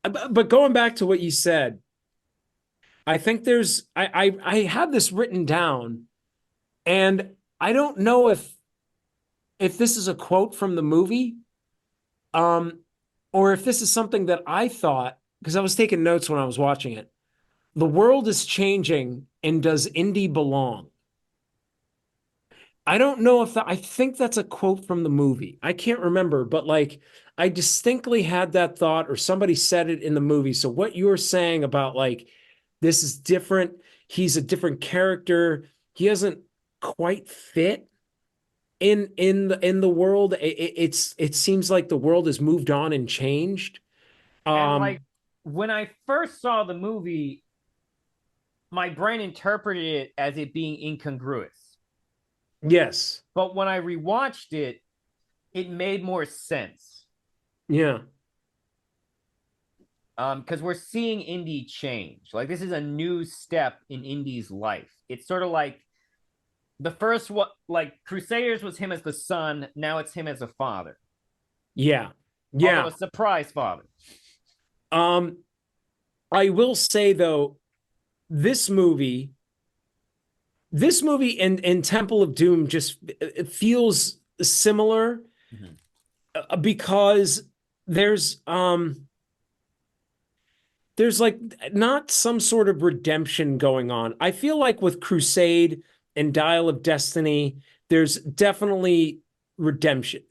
but going back to what you said, I think I have this written down, and I don't know if this is a quote from the movie, um, or if this is something that I thought because I was taking notes when I was watching it. The world is changing, and does Indy belong? I don't know if I think that's a quote from the movie. I can't remember, but like I distinctly had that thought, or somebody said it in the movie. So what you were saying about like this is different, he's a different character, he doesn't quite fit in the world. It seems like the world has moved on and changed. And Um, like when I first saw the movie, my brain interpreted it as it being incongruous. yes, But when I rewatched it, it made more sense. yeah, because we're seeing Indy change. Like this is a new step in Indy's life. It's sort of like the first what like Crusaders was him as the son, now it's him as a father. Yeah. Although Yeah. a surprise father. Um, I will say though, this movie, and Temple of Doom just it feels similar Mhm. because there's there's like not some sort of redemption going on. I feel like with Crusade and Dial of Destiny, there's definitely redemption.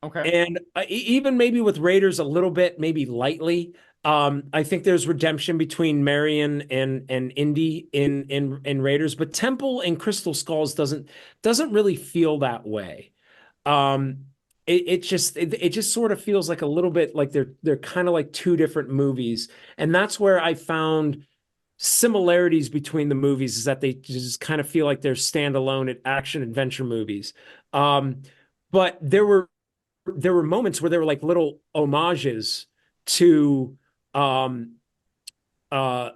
Okay. And even maybe with Raiders a little bit, maybe lightly. I think there's redemption between Marion and Indy in Raiders, but Temple and Crystal Skulls doesn't really feel that way. Um, it just sort of feels like a little bit like they're kind of like two different movies, and that's where I found similarities between the movies is that they just kind of feel like they're standalone action adventure movies. Um, but there were moments where there were like little homages to um uh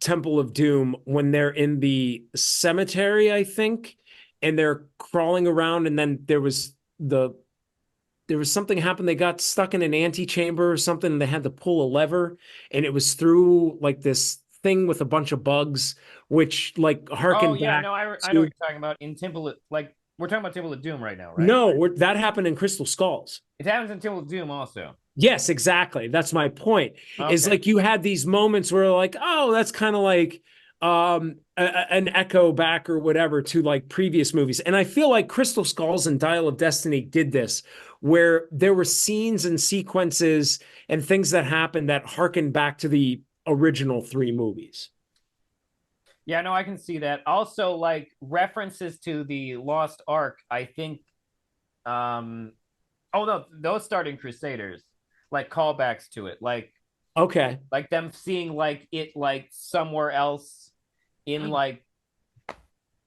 Temple of Doom when they're in the cemetery, I think, and they're crawling around, and then there was something happened. They got stuck in an antechamber or something, and they had to pull a lever, and it was through like this thing with a bunch of bugs, which like Oh harkened yeah, back no, I know what to you're talking about in like we're talking about Temple of Doom right now, right? no, that happened in Crystal Skulls. It happens in Temple of Doom also. Yes, exactly. That's my point. Is Okay. like you had these moments where like, oh, that's kind of like an echo back or whatever to like previous movies. And I feel like Crystal Skulls and Dial of Destiny did this, where there were scenes and sequences and things that happened that harkened back to the original three movies. Yeah, no, I can see that. Also, like references to the Lost Ark, I think oh no, those start in Crusaders, like callbacks to it, Okay. like them seeing like it like somewhere else in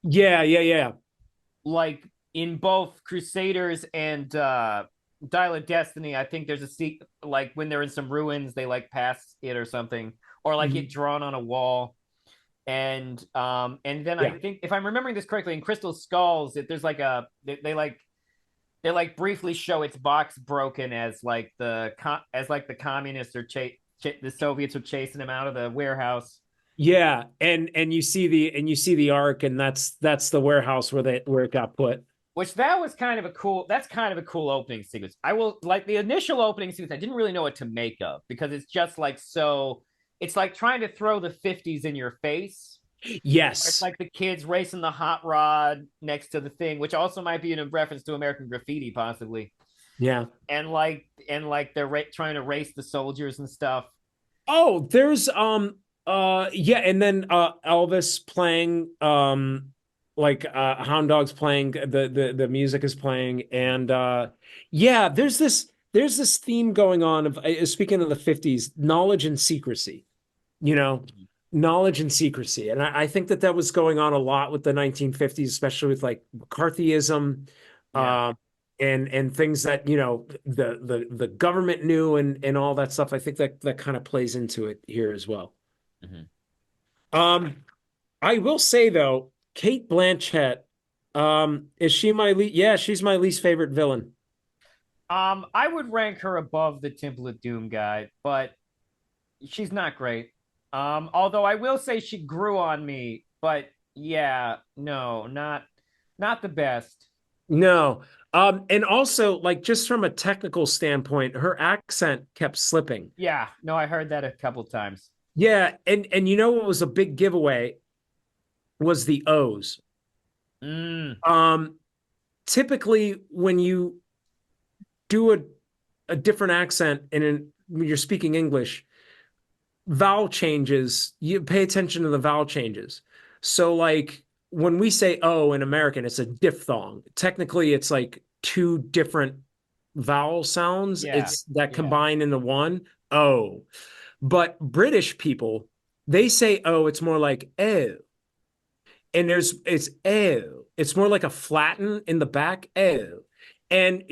Yeah, yeah, yeah. like in both Crusaders and Dial of Destiny. I think there's a like when they're in some ruins, they like pass it or something, or like it Mhm. drawn on a wall. And then I Yeah. think if I'm remembering this correctly, in Crystal Skulls, there's like they like briefly show its box broken as like the communists are the Soviets are chasing him out of the warehouse. Yeah, and you see the arc, and that's the warehouse where it got put. Which that was kind of a cool. That's kind of a cool opening sequence. I will like the initial opening sequence. I didn't really know what to make of because it's just like so. It's like trying to throw the '50s in your face. It's Yes. like the kids racing the hot rod next to the thing, which also might be in a reference to American Graffiti, possibly. Yeah. And like they're trying to race the soldiers and stuff. Oh, there's yeah, and then Elvis playing like Hound Dog's playing the music is playing and yeah, there's this theme going on of speaking of the 50s, knowledge and secrecy, you know, knowledge and secrecy. And I think that was going on a lot with the 1950s, especially with like McCarthyism, Yeah. uh, and things that, you know, the government knew and all that stuff. I think that kind of plays into it here as well. Mhm. Um, I will say though, Kate Blanchett, is she yeah, she's my least favorite villain. I would rank her above the Temple of Doom guy, but she's not great. Although I will say she grew on me, but yeah, no, not the best. No. And also, like, just from a technical standpoint, her accent kept slipping. Yeah, no, I heard that a couple times. Yeah, and you know what was a big giveaway was the O's. Mm, Um, Typically when you do a different accent when you're speaking English, vowel changes, you pay attention to the vowel changes. So like when we say O in American, it's a diphthong. Technically, it's like two different vowel sounds. yeah, It's that yeah. combine into one O. But British people, they say O, it's more like oh. And it's oh. It's more like a flatten in the back oh. And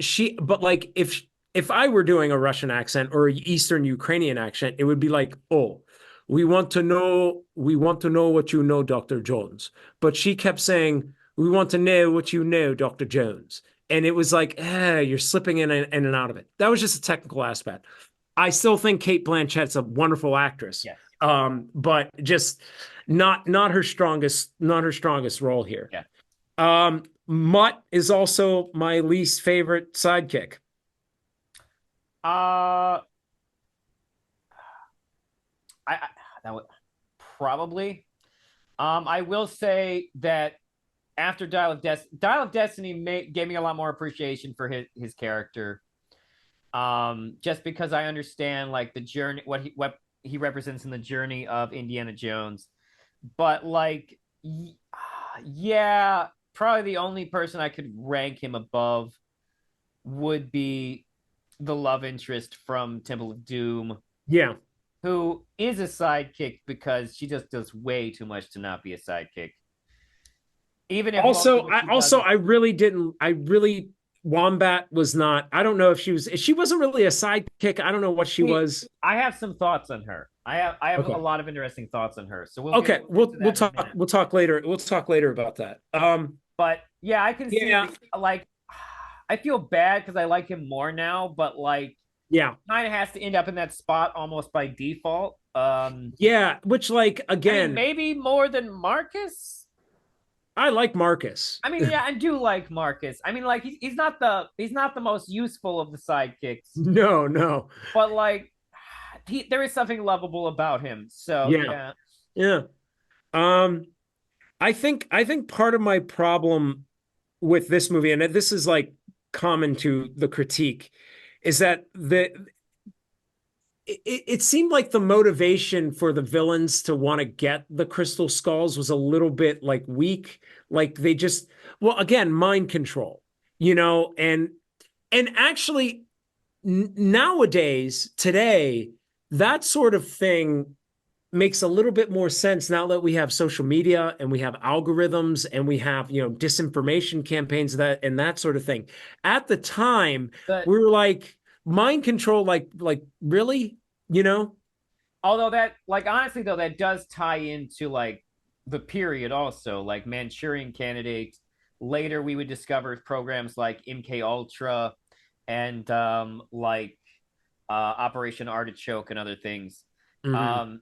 but like if if I were doing a Russian accent or Eastern Ukrainian accent, it would be like, oh, we want to know what you know, Dr. Jones. But she kept saying, we want to know what you know, Dr. Jones. And it was like, you're slipping in and out of it. That was just a technical aspect. I still think Kate Blanchett's a wonderful actress. Yes. But just not her strongest role here. Yeah. Mutt is also my least favorite sidekick. I that would probably. I will say that after Dial of Destiny gave me a lot more appreciation for his character. Just because I understand like the journey, what he represents in the journey of Indiana Jones, but like, yeah, probably the only person I could rank him above would be the love interest from Temple of Doom, Yeah. who is a sidekick because she just does way too much to not be a sidekick. Even if I really didn't. I really Wombat was not. I don't know if she was. She wasn't really a sidekick. I don't know what she was. I have some thoughts on her. I have Okay. a lot of interesting thoughts on her. So we'll talk later. We'll talk later about that. But yeah, I can see like I feel bad because I like him more now, but like yeah, kind of has to end up in that spot almost by default. Yeah, which like again, I mean, maybe more than Marcus. I like Marcus. I mean, yeah, I do like Marcus. I mean, like he's not the most useful of the sidekicks. No. But like there is something lovable about him. So yeah. I think part of my problem with this movie, and this is like common to the critique, is that it seemed like the motivation for the villains to want to get the crystal skulls was a little bit like weak. Like they just, well, again, mind control, and actually nowadays, today, that sort of thing makes a little bit more sense now that we have social media and we have algorithms and we have, disinformation campaigns and that sort of thing. At the time, we were like, mind control, like really, although that, like, honestly though, that does tie into like the period also, like Manchurian Candidate. Later we would discover programs like MK Ultra and Operation Artichoke and other things. Mm-hmm.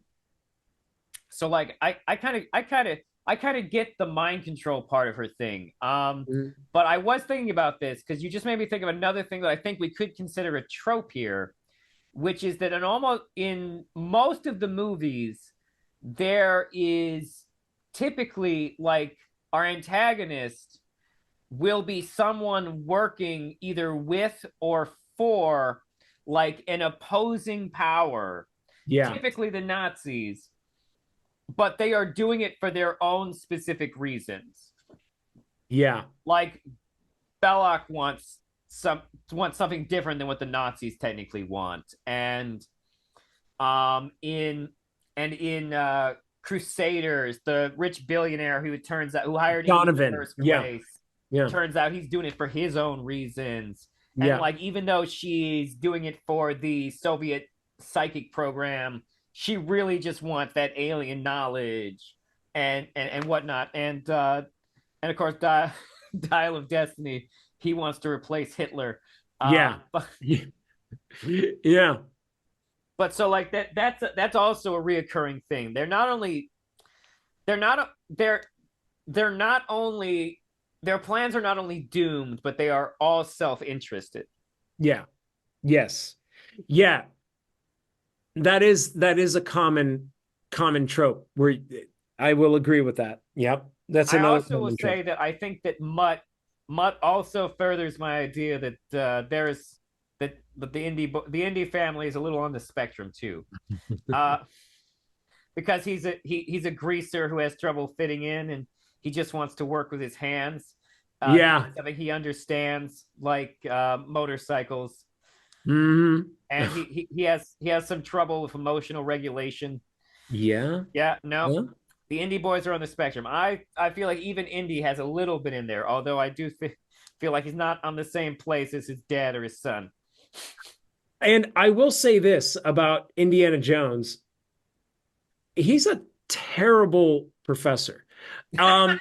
So like I kind of get the mind control part of her thing. But I was thinking about this because you just made me think of another thing that I think we could consider a trope here, which is that in most of the movies, there is typically like our antagonist will be someone working either with or for like an opposing power. Yeah. Typically the Nazis, but they are doing it for their own specific reasons. Yeah. Like Belloc wants something different than what the Nazis technically want. And in Crusaders, the rich billionaire who hired Donovan in the first place, yeah, turns out he's doing it for his own reasons. And like even though she's doing it for the Soviet psychic program, she really just wants that alien knowledge and whatnot. And of course, Dial of Destiny, he wants to replace Hitler. Yeah. But so like that's also a reoccurring thing. Their plans are not only doomed, but they are all self-interested. Yeah. Yes. Yeah. That is a common trope where I will agree with that. Yep. That's another. I also will say that I think that Mutt also furthers my idea that that the Indy family is a little on the spectrum too. Because he's a greaser who has trouble fitting in and he just wants to work with his hands. He understands like motorcycles. Mm-hmm. And he has some trouble with emotional regulation. Yeah. No. Yeah. The Indy boys are on the spectrum. I feel like even Indy has a little bit in there, although I do feel like he's not on the same place as his dad or his son. And I will say this about Indiana Jones. He's a terrible professor. Um,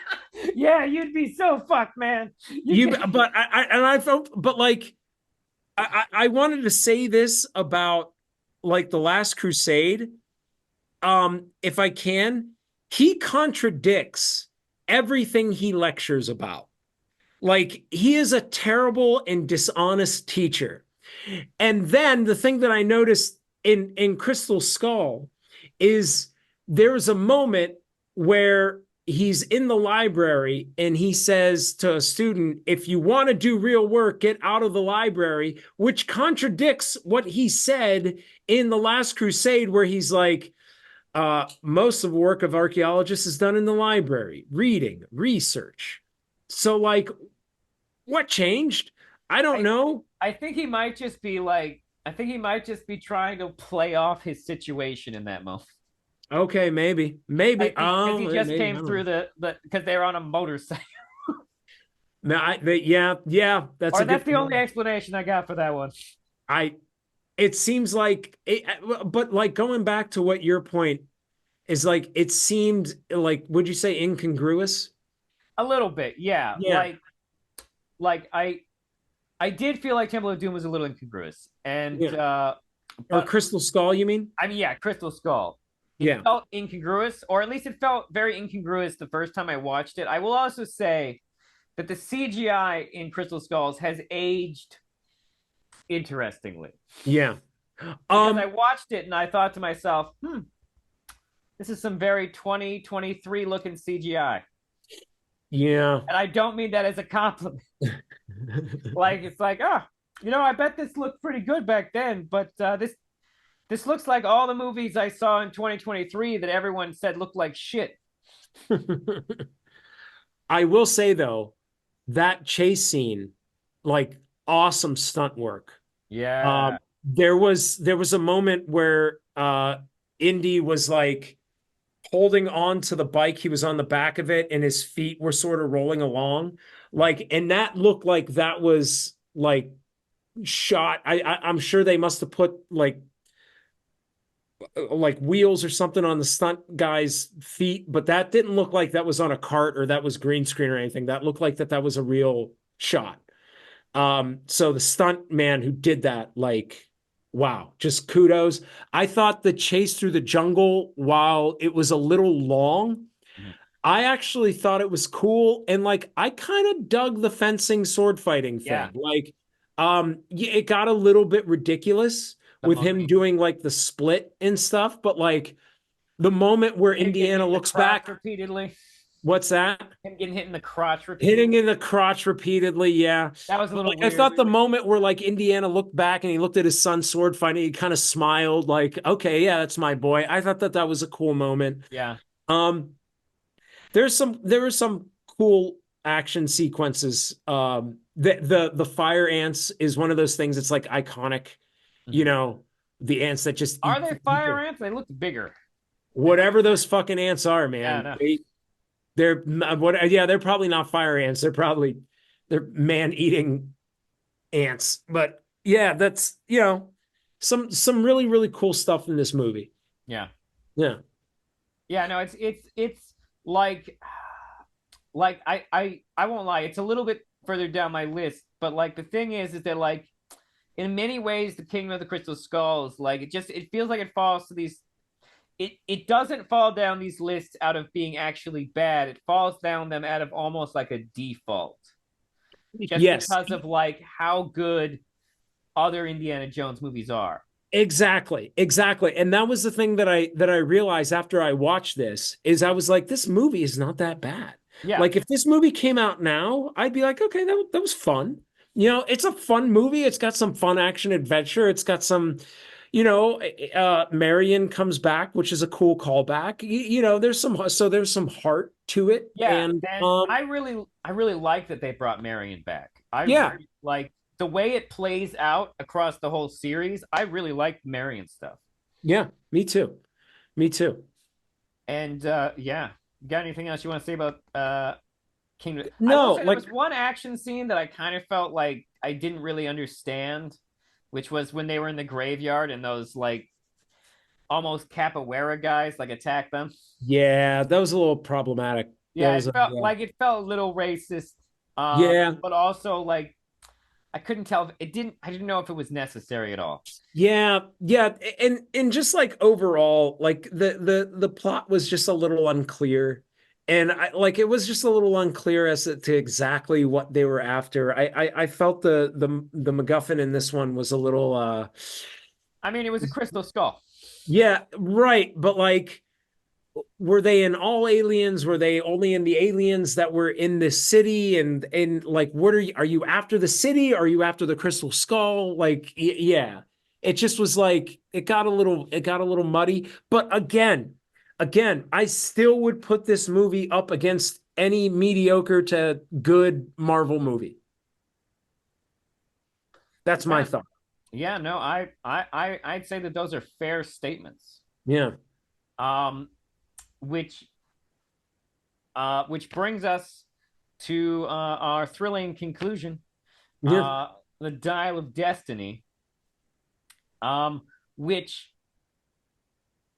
Yeah, you'd be so fucked, man. You you, can. but I felt, but like, I wanted to say this about like the Last Crusade. If I can, he contradicts everything he lectures about. Like, he is a terrible and dishonest teacher. And then the thing that I noticed in Crystal Skull is there's a moment where he's in the library and he says to a student, if you want to do real work, get out of the library, which contradicts what he said in The Last Crusade, where he's like, most of the work of archaeologists is done in the library, reading, research. So, like, what changed? I don't I know. I think he might just be like. I think he might just be trying to play off his situation in that moment. Okay, maybe, Like because he just maybe I came don't through know. the because they were on a motorcycle. No, yeah, that's Or a that's good the only point. explanation I got for that one. I, it seems like, but like going back to what your point is, like it seemed like, would you say incongruous? A little bit, yeah. Yeah, Like I did feel like Temple of Doom was a little incongruous, and yeah. Or but Crystal Skull, you mean? I mean, yeah, Crystal Skull. It Yeah, felt incongruous, or at least it felt very incongruous the first time I watched it. I will also say that the CGI in Crystal Skulls has aged interestingly yeah. because I Um, watched it and I thought to myself, this is some very 2023 looking CGI. yeah. And I don't mean that as a compliment. Like it's like, I bet this looked pretty good back then, but this looks like all the movies I saw in 2023 that everyone said looked like shit. I will say though, that chase scene, like awesome stunt work. Yeah. There was a moment where Indy was like holding on to the bike. He was on the back of it and his feet were sort of rolling along. Like, and that looked like that was like shot. I'm sure they must have put like wheels or something on the stunt guy's feet, but that didn't look like that was on a cart or that was green screen or anything. That looked like that was a real shot. So the stunt man who did that, like, wow, just kudos. I thought the chase through the jungle, while it was a little long, Mhm. I actually thought it was cool. And like, I kind of dug the fencing sword fighting Yeah. thing. Like, yeah, it got a little bit ridiculous The with him monkey. doing like the split and stuff. But like the moment where Him getting hit Indiana in the looks crotch back, repeatedly. what's that? Him getting hit in the crotch Hitting repeatedly. in the crotch repeatedly, yeah. That was a But little like I weird. thought the moment where like Indiana looked back and he looked at his son's sword fighting, he kind of smiled, like, okay, yeah, that's my boy. I thought that that was a cool moment. Yeah. Um, there were some cool action sequences. The fire ants is one of those things that's like iconic, you Mhm. know, the ants that just Are eat they fire people. ants? They look bigger. Whatever those fucking ants are, Yeah, man. no. They're what, yeah, they're probably not fire ants. They're man eating ants. But yeah, that's some really really cool stuff in this movie. Yeah. Yeah. Yeah, no, it's like I won't lie, it's a little bit further down my list, but like the thing is that like in many ways the Kingdom of the Crystal Skulls, like it feels like it falls to these it doesn't fall down these lists out of being actually bad. It falls down them out of almost like a default. Just Yes, because of like how good other Indiana Jones movies are. exactly. And that was the thing that I realized after I watched this is I was like, this movie is not that bad. Yeah. Like if this movie came out now, I'd be like, okay, that was fun. It's a fun movie. It's got some fun action adventure. It's got some, Marion comes back, which is a cool callback. There's some heart to it. Yeah, And and I really like that they brought Marion back. I yeah, really like the way it plays out across the whole series. I really like Marion stuff. yeah, me too. Me too. And yeah, got anything else you want to say about Kingdom? I will No, say there like was one action scene that I kind of felt like I didn't really understand. which was when they were in the graveyard and those like almost capoeira guys like attacked them. Yeah, that was a little problematic. That Yeah, was it felt yeah. like it felt a little racist, Yeah, but also like I couldn't tell if it didn't. I didn't know if it was necessary at all. yeah, and just like overall, like the plot was just a little unclear, and I like it was just a little unclear as to exactly what they were after. I felt the MacGuffin in this one was a little I mean, it was a crystal skull. yeah, right, but like were they in all aliens? Were they only in the aliens that were in this city? And like, what are you after the city? Are you after the crystal skull? Like, yeah, it just was like it got a little muddy. But again, I still would put this movie up against any mediocre to good Marvel movie. That's my Yeah, thought. yeah. No, I'd say that those are fair statements. Yeah, Um, which which brings us to our thrilling conclusion. yeah, Uh, the Dial of Destiny. Which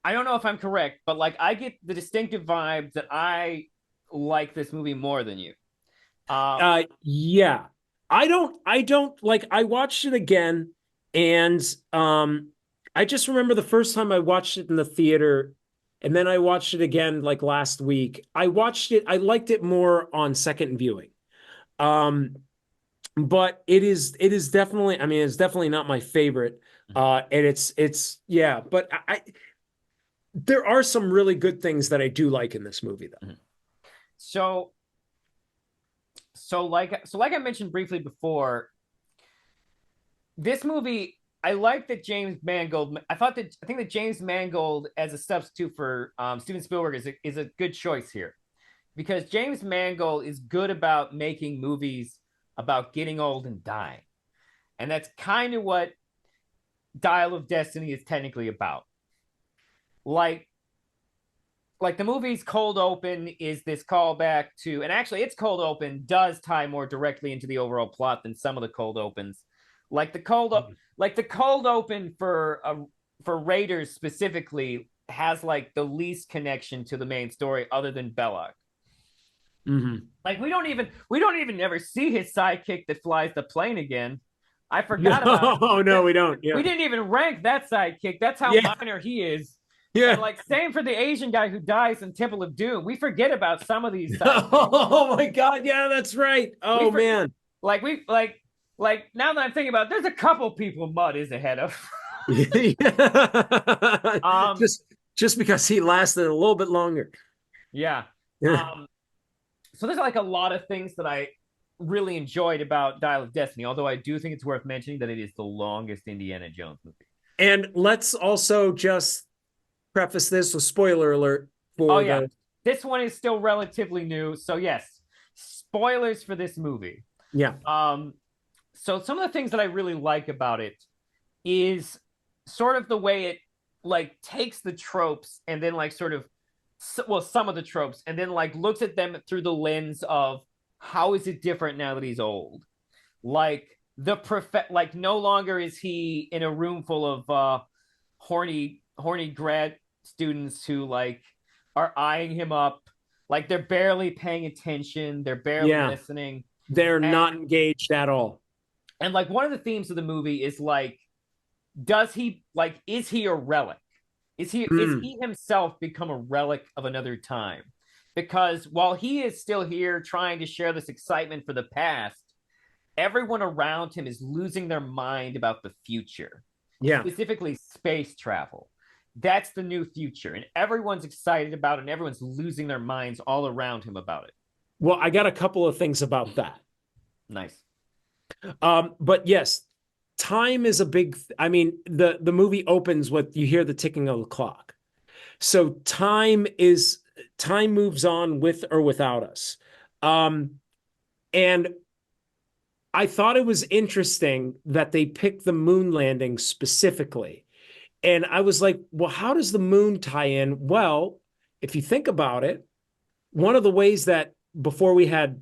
I don't know if I'm correct, but like I get the distinctive vibe that I like this movie more than you. Uh, yeah. I don't like I watched it again and I just remember the first time I watched it in the theater and then I watched it again like last week. I liked it more on second viewing. Um but it is definitely I mean it's definitely not my favorite. And it's yeah, but there are some really good things that I do like in this movie though. so like I mentioned briefly before, this movie I like that James Mangold. I think that James Mangold as a substitute for Steven Spielberg is a good choice here because James Mangold is good about making movies about getting old and dying, and that's kind of what Dial of Destiny is technically about. Like the movie's cold open is this callback to, and actually its cold open does tie more directly into the overall plot than some of the cold opens. Like the cold open for Raiders specifically has like the least connection to the main story other than Belloc. Mm-hmm. Like we don't even ever see his sidekick that flies the plane again. I forgot about No, no, we don't. we Yeah. didn't even rank that sidekick. That's how Yeah. minor he is. And Yeah. like same for the Asian guy who dies in Temple of Doom. We forget about some of these sidekicks. Oh my God. Yeah, that's right. We Oh for, man. like we like now that I'm thinking about it, there's a couple people Mud is ahead of. Yeah. um Just because he lasted a little bit longer. yeah. Yeah. Um so there's like a lot of things that I really enjoyed about Dial of Destiny, although I do think it's worth mentioning that it is the longest Indiana Jones movie. And let's also just preface this with spoiler alert Oh for yeah. the This one is still relatively new. So yes, spoilers for this movie. yeah. So some of the things that I really like about it is sort of the way it like takes the tropes and then like sort of well some of the tropes and then like looks at them through the lens of how is it different now that he's old. Like like no longer is he in a room full of horny grad students who like are eyeing him up, like they're barely paying attention, they're barely Yeah. listening. They're and not engaged at all. and like one of the themes of the movie is like, does he like is he a relic, is Mm. he himself become a relic of another time? Because while he is still here trying to share this excitement for the past, everyone around him is losing their mind about the future, Yeah. specifically space travel. That's the new future, and everyone's excited about it, and everyone's losing their minds all around him about it. Well, I got a couple of things about that. Nice. But yes, time is a big I mean, the movie opens with you hear the ticking of the clock. So time moves on with or without us. And I thought it was interesting that they picked the moon landing specifically. And I was like, well, how does the moon tie in? Well, if you think about it, one of the ways that before we had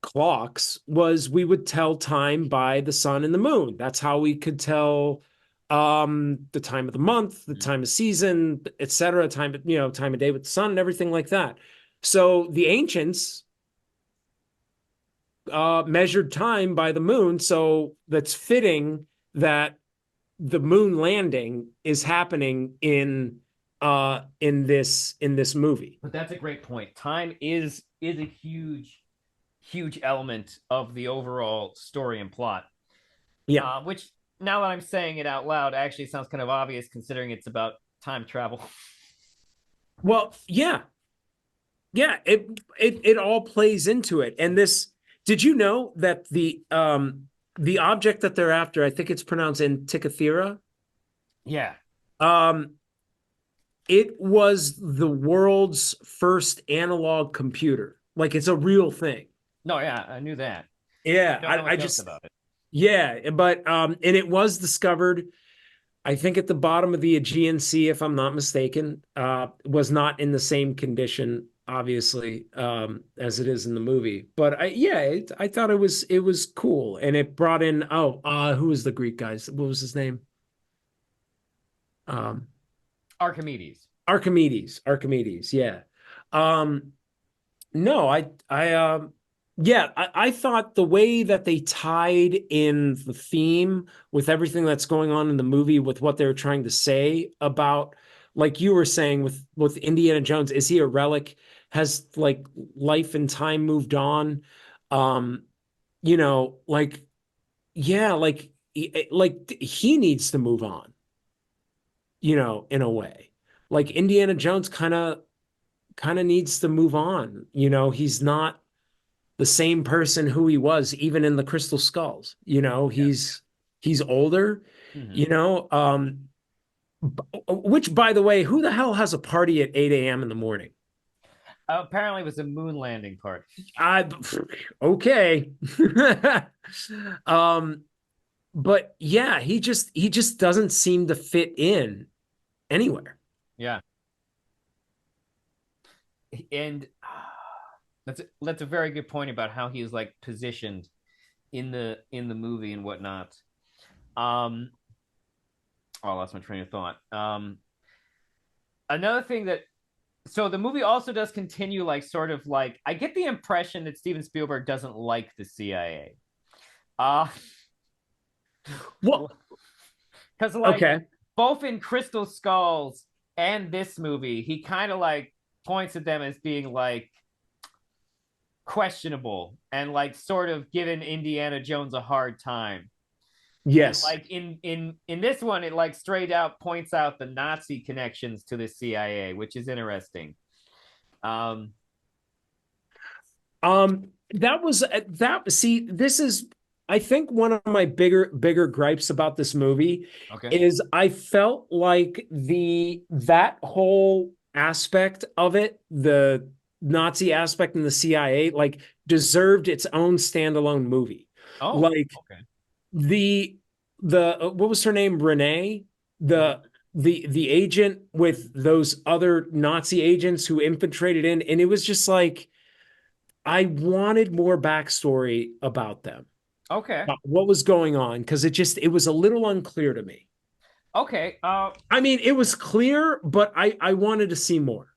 clocks was we would tell time by the sun and the moon. That's how we could tell the time of the month, the time of season, etc., time time of day with the sun and everything like that. So the ancients measured time by the moon, so that's fitting that the moon landing is happening in this movie. But that's a great point. Time is a huge element of the overall story and plot. Yeah. Which now that I'm saying it out loud, actually sounds kind of obvious considering it's about time travel. Well, yeah. Yeah, it all plays into it. And this, did you know that the object that they're after, I think it's pronounced Antikythera, Yeah. um, it was the world's first analog computer. Like it's a real thing. No, yeah, I knew that. Yeah, Don't know I much else just about it. yeah, but and it was discovered, I think, at the bottom of the Aegean Sea, if I'm not mistaken. Was not in the same condition, obviously, as it is in the movie. But I thought it was cool, and it brought in who was the Greek guys? What was his name? Um, Archimedes. Archimedes. Yeah. Um, no, I thought the way that they tied in the theme with everything that's going on in the movie with what they were trying to say about, like you were saying with Indiana Jones, is he a relic? Has like life and time moved on? Um, like yeah, like he needs to move on, in a way. Like Indiana Jones kind of needs to move on. He's not the same person who he was even in the Crystal Skulls. Yeah. He's older, Mm-hmm. you know. Which, by the way, who the hell has a party at 8 a.m. in the morning? Apparently, it was a moon landing part. I okay. um, but yeah, he just doesn't seem to fit in anywhere. Yeah, and that's a very good point about how he's like positioned in the movie and whatnot. Um, oh, I lost my train of thought. Another thing that so the movie also does continue like sort of like I get the impression that Steven Spielberg doesn't like the CIA. Uh Well, because like okay. both in Crystal Skulls and this movie, he kind of like points at them as being like questionable and like sort of giving Indiana Jones a hard time. And Yes. like in this one, it like straight out points out the Nazi connections to the CIA, which is interesting. Um, That was that. See, this is, I think, one of my bigger gripes about this movie okay. is I felt like that whole aspect of it, the Nazi aspect and the CIA, like deserved its own standalone movie. Oh, Like okay. the what was her name? Renee, Mhm. the agent with those other Nazi agents who infiltrated in, and it was just like I wanted more backstory about them, Okay. about what was going on, because it was a little unclear to me. Okay. I mean, it was clear, but I wanted to see more.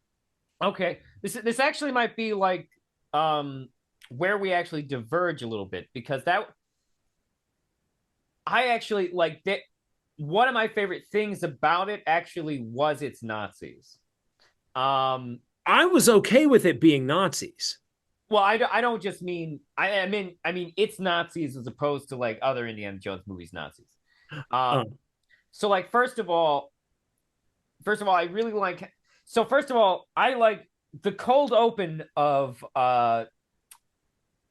Okay. This actually might be like um where we actually diverge a little bit because that I actually like that one of my favorite things about it actually was its Nazis. Um I was okay with it being Nazis. well, I don't just mean I mean it's Nazis as opposed to like other Indiana Jones movies Nazis. Uh, So like first of all I really like so first of all I like the cold open of Dial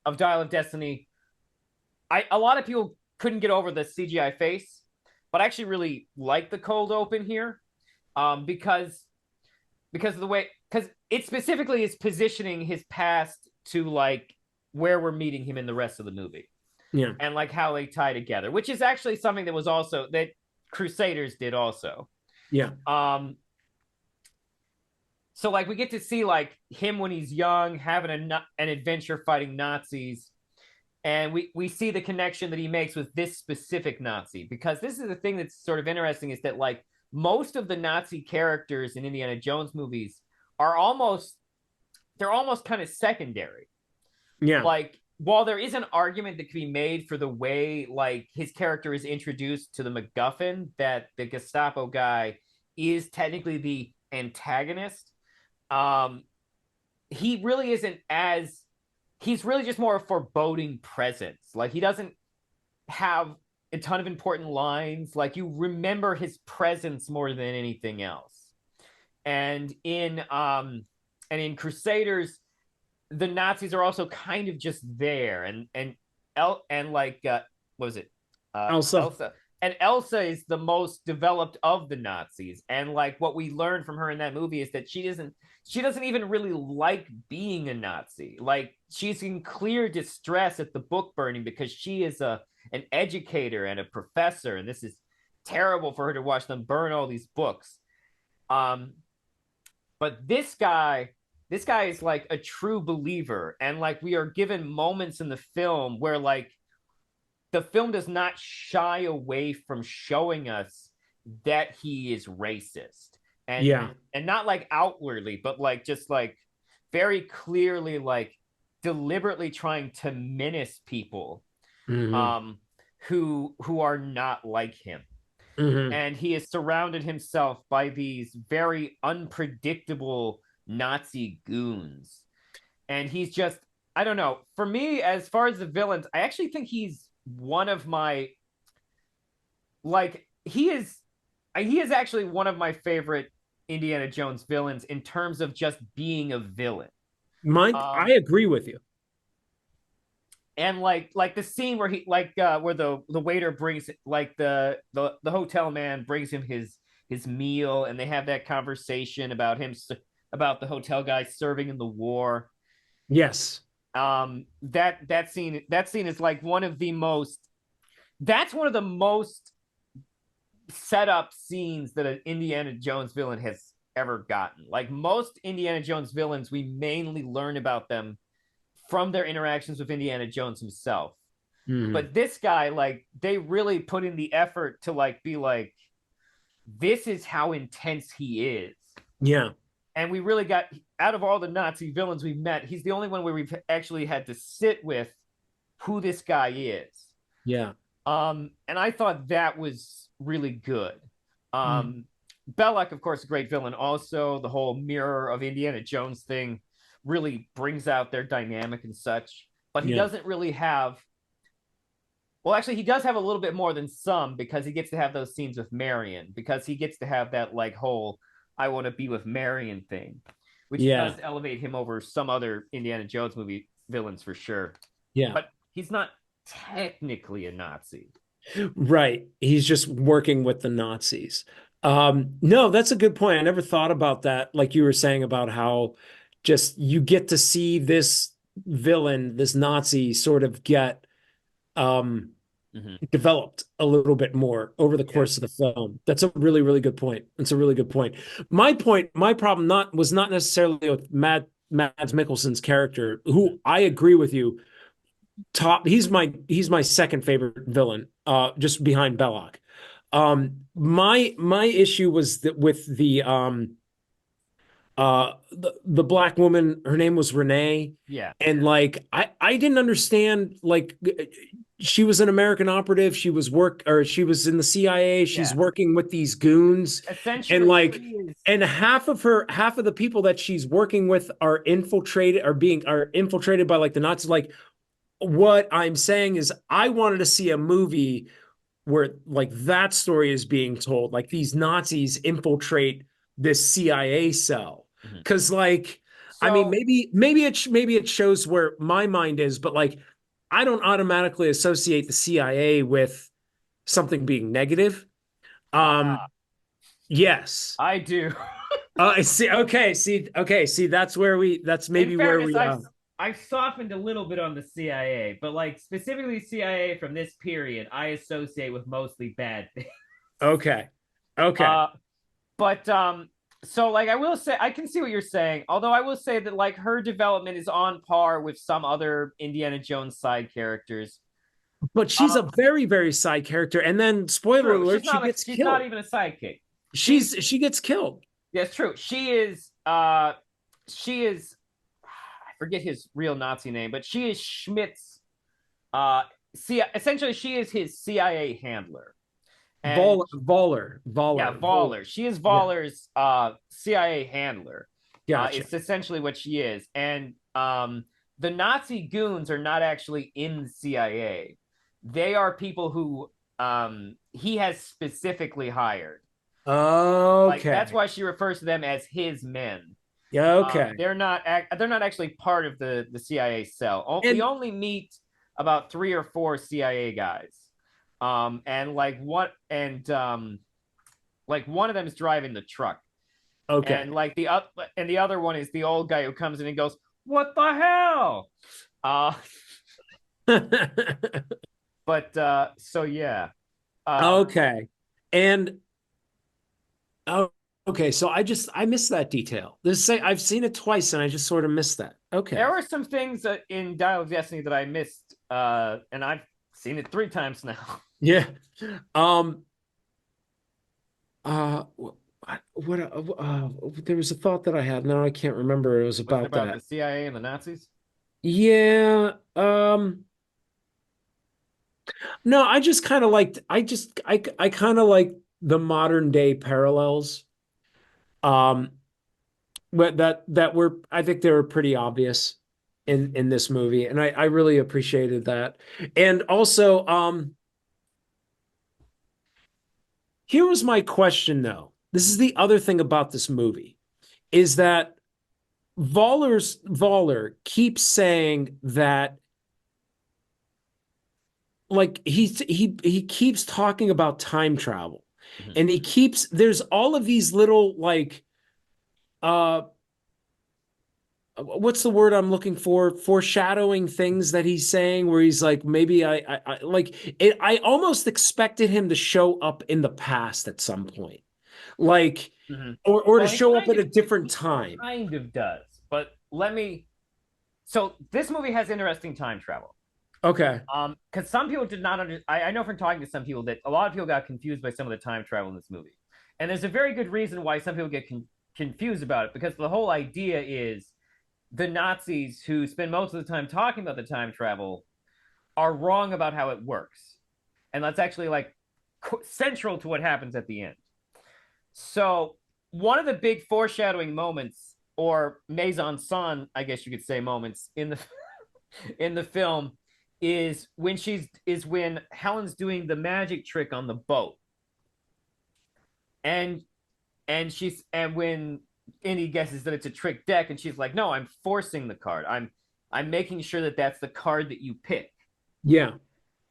of Destiny. I a lot of people couldn't get over the CGI face, but I actually really like the cold open here, because of the way because it specifically is positioning his past to like where we're meeting him in the rest of the movie yeah, and like how they tie together, which is actually something that was also that Crusaders did also. yeah, Um, so like we get to see like him when he's young having an adventure fighting Nazis, And we see the connection that he makes with this specific Nazi, because this is the thing that's sort of interesting, is that like most of the Nazi characters in Indiana Jones movies are almost, they're almost kind of secondary. Yeah. Like, while there is an argument that can be made for the way like his character is introduced to the MacGuffin, that the Gestapo guy is technically the antagonist, um, he really isn't as, he's really just more a foreboding presence. Like, he doesn't have a ton of important lines. Like, you remember his presence more than anything else. And in Crusaders, the Nazis are also kind of just there, and like what was it? Elsa. Elsa. And Elsa is the most developed of the Nazis. And like what we learned from her in that movie is that she doesn't even really like being a Nazi. Like, she's in clear distress at the book burning because she is an educator and a professor, and this is terrible for her to watch them burn all these books. Um, but this guy is like a true believer, and like we are given moments in the film where like the film does not shy away from showing us that he is racist, and Yeah. and not like outwardly, but like just like very clearly, like deliberately trying to menace people Hmm. um who are not like him. Hmm. And he has surrounded himself by these very unpredictable Nazi goons. And he's just, I don't know. For me, as far as the villains, I actually think he's one of my, like, he is actually one of my favorite Indiana Jones villains in terms of just being a villain. I Um, agree with you. and like the scene where he like where the waiter brings, like the hotel man brings him his meal, and they have that conversation about him, about the hotel guy serving in the war. Yes. That scene is like one of the most, that's one of the most set up scenes that an Indiana Jones villain has ever gotten. Like, most Indiana Jones villains, we mainly learn about them from their interactions with Indiana Jones himself. Hmm. But this guy, like, they really put in the effort to like be like, this is how intense he is. Yeah. And we really got, out of all the Nazi villains we've met, he's the only one where we've actually had to sit with who this guy is. Yeah. And I thought that was really good. Mm. Um, Belloc, of course, a great villain. Also, the whole mirror of Indiana Jones thing really brings out their dynamic and such. But he Yeah. doesn't really have. Well, actually, he does have a little bit more than some, because he gets to have those scenes with Marion, because he gets to have that like whole "I want to be with Marion" thing, which does Yeah. elevate him over some other Indiana Jones movie villains for sure. Yeah. But he's not technically a Nazi. Right. He's just working with the Nazis. No, that's a good point. I never thought about that. Like you were saying about how just you get to see this villain, this Nazi sort of get um Mm-hmm. developed a little bit more over the Yeah. course of the film. That's a really, really good point. That's a really good point. My problem was not necessarily with Mads Mikkelsen's character, Mm-hmm. who I agree with you. He's my second favorite villain, just behind Belloc. My issue was that with the black woman, her name was Renee, Yeah. and like I didn't understand, like she was an American operative, she was in the CIA, she's Yeah. working with these goons, and Essentially, she like is. and half of the people that she's working with are infiltrated by like the Nazis. Like, what I'm saying is I wanted to see a movie where like that story is being told, like these Nazis infiltrate this CIA cell. Mhm. Because like, I mean, So, maybe it shows where my mind is, but like, I don't automatically associate the CIA with something being negative. Um, yes. I do. I see. Okay. See. Okay. See. That's In maybe where fairness, we. I've softened a little bit on the CIA, but like specifically CIA from this period, I associate with mostly bad things. Okay. Okay. Uh, but So like I will say I can see what you're saying, although I will say that like her development is on par with some other Indiana Jones side characters. But she's a Um, very, very side character. And then, spoiler True, alert, she gets she's not killed. even a sidekick. She's She gets killed. Yeah, it's true. She is I forget his real Nazi name, but she is Schmidt's see essentially she is his CIA handler. And yeah, Voller. Voller. She is Yeah, Voller's CIA handler. gotcha. It's essentially what she is. And the Nazi goons are not actually in the CIA. They are people who he has specifically hired. Like that's Okay. why she refers to them as his men. Yeah, okay. They're not actually part of the CIA cell. We And only meet about 3 or 4 CIA guys, and like one of them is driving the truck, okay. and like the other one is the old guy who comes in and goes, "What the hell?" Uh, but so yeah, uh, Okay. And oh, okay, so I missed that detail. This say I've seen it twice and I just sort of missed that. there Okay. were some things in Dial of Destiny that I missed, and I've seen it 3 times now. Yeah. Um what there was a thought that I had. Now I can't remember. It was Was it about about the that. CIA and the Nazis? Yeah. No, I just kind of liked I kind of like the modern day parallels. Um but that were I think they were pretty obvious in this movie, and I really appreciated that. And also, here was my question though. This is the other thing about this movie is that Voller keeps saying that like he keeps talking about time travel, Mhm. and he keeps there's all of these little like uh what's the word I'm looking for? Foreshadowing things that he's saying, where he's like, maybe I like it. I almost expected him to show up in the past at some point, like, Mhm. or to Well, show up at a different he time. kind of does. But let me. So this movie has interesting time travel. Okay. Because some people did not under. I know from talking to some people that a lot of people got confused by some of the time travel in this movie, and there's a very good reason why some people get confused about it. Because the whole idea is the Nazis who spend most of the time talking about the time travel are wrong about how it works, and that's actually like central to what happens at the end. So one of the big foreshadowing moments, or mise en scène, I guess you could say, moments in the in the film is when Helen's doing the magic trick on the boat, and and when Indy guesses that it's a trick deck, and she's like, "No, I'm forcing the card. I'm making sure that that's the card that you pick." Yeah.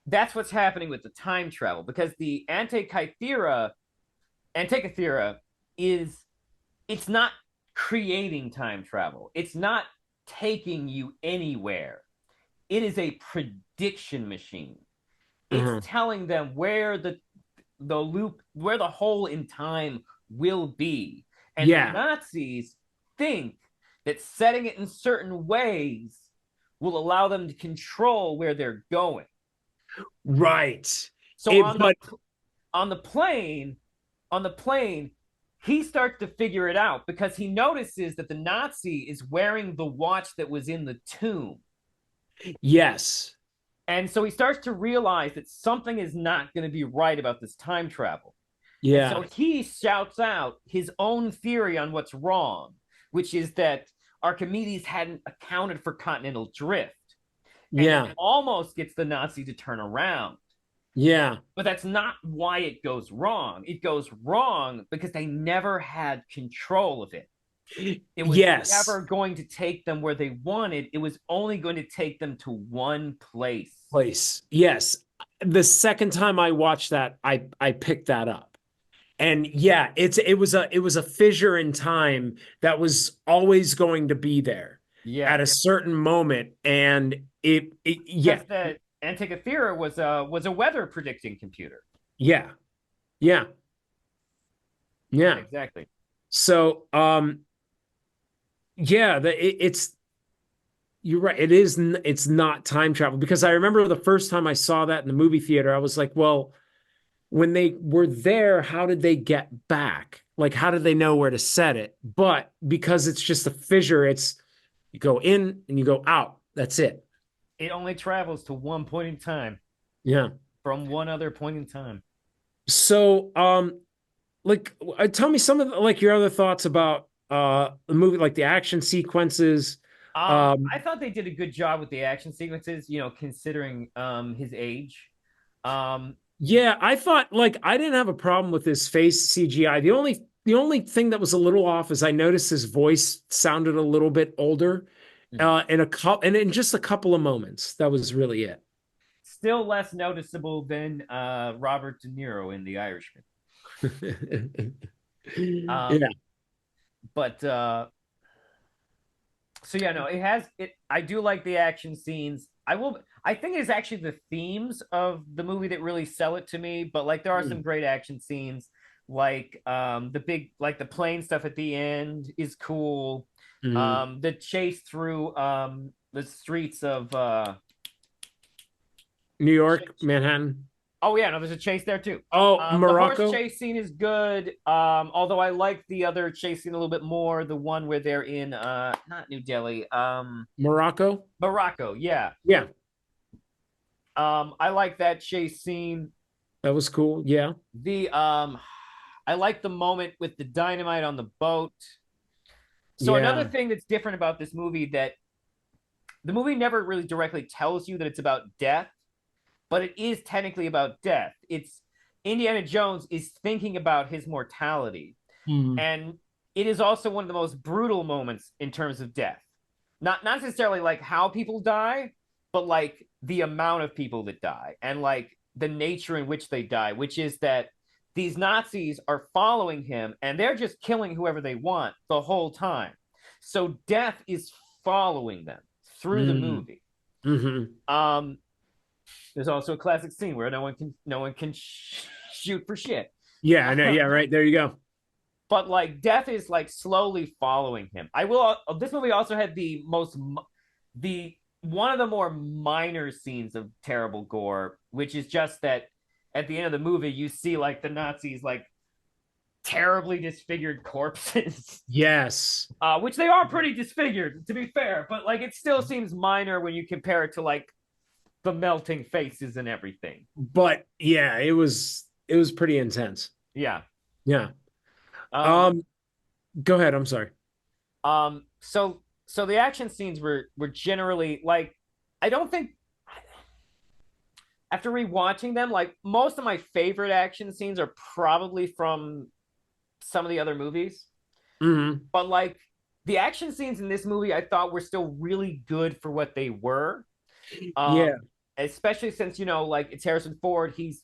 That's what's happening with the time travel because the Antikythera is it's not creating time travel. It's not taking you anywhere. It is a prediction machine. It's Uh-huh. telling them where where the hole in time will be. And the Yeah. Nazis think that setting it in certain ways will allow them to control where they're going. Right. So It, but on the plane, on the plane, he starts to figure it out because he notices that the Nazi is wearing the watch that was in the tomb. yes. And so he starts to realize that something is not going to be right about this time travel. And so Yeah. he shouts out his own theory on what's wrong, which is that Archimedes hadn't accounted for continental drift. And he Yeah. almost gets the Nazi to turn around. Yeah. But that's not why it goes wrong. It goes wrong because they never had control of it. It was Yes. never going to take them where they wanted. It was only going to take them to one place. Place. Yes. The second time I watched that, I picked that up. And yeah, it was a fissure in time that was always going to be there at Yeah, a certain moment. And yeah, because the Antikythera was a weather predicting computer. yeah, yeah, Yeah, yeah. exactly. So, yeah, it's you're right. It's not time travel because I remember the first time I saw that in the movie theater, I was like, well, when they were there, how did they get back? Like, how did they know where to set it? But because it's just a fissure, it's you go in and you go out. That's it. It only travels to one point in time Yeah. from one other point in time. So, like, tell me some of like your other thoughts about the movie, like the action sequences. I thought they did a good job with the action sequences, considering his age. Um, Yeah, I thought like I didn't have a problem with his face CGI. The only thing that was a little off is I noticed his voice sounded a little bit older, in just a couple of moments. That was really it. Still less noticeable than Robert De Niro in The Irishman. Yeah, Um, but so yeah, no, it has it. I do like the action scenes. I think it's actually the themes of the movie that really sell it to me. But like, there are some great action scenes, like the plane stuff at the end is cool. mm. The chase through the streets of New York, Manhattan. oh yeah, no, there's a chase there too. Oh, The horse Morocco, chase scene is good. Although I like the other chase scene a little bit more, the one where they're in not New Delhi, Morocco. Morocco. Yeah. Yeah, I like that chase scene. that was cool. Yeah, The I like the moment with the dynamite on the boat. So another yeah. thing that's different about this movie, that the movie never really directly tells you that it's about death, but it is technically about death. It's Indiana Jones is thinking about his mortality. Mhm. And it is also one of the most brutal moments in terms of death. Not necessarily like how people die, but like the amount of people that die and like the nature in which they die, which is that these Nazis are following him and they're just killing whoever they want the whole time. So death is following them through the Mm. movie. Hmm. Um, there's also a classic scene where no one can shoot for shit. Yeah, I know. Yeah, right. There you go. But like death is like slowly following him. I will. This movie also had the one of the more minor scenes of terrible gore, which is just that at the end of the movie you see like the Nazis like terribly disfigured corpses, Yes. which they are pretty disfigured to be fair, but like it still seems minor when you compare it to like the melting faces and everything. But yeah, it was pretty intense. Yeah. Yeah. Um. Um, go ahead. I'm sorry. So the action scenes were generally like, I don't think, after rewatching them, like most of my favorite action scenes are probably from some of the other movies, Hmm. but like the action scenes in this movie I thought were still really good for what they were. Yeah. Um, Especially since like it's Harrison Ford, he's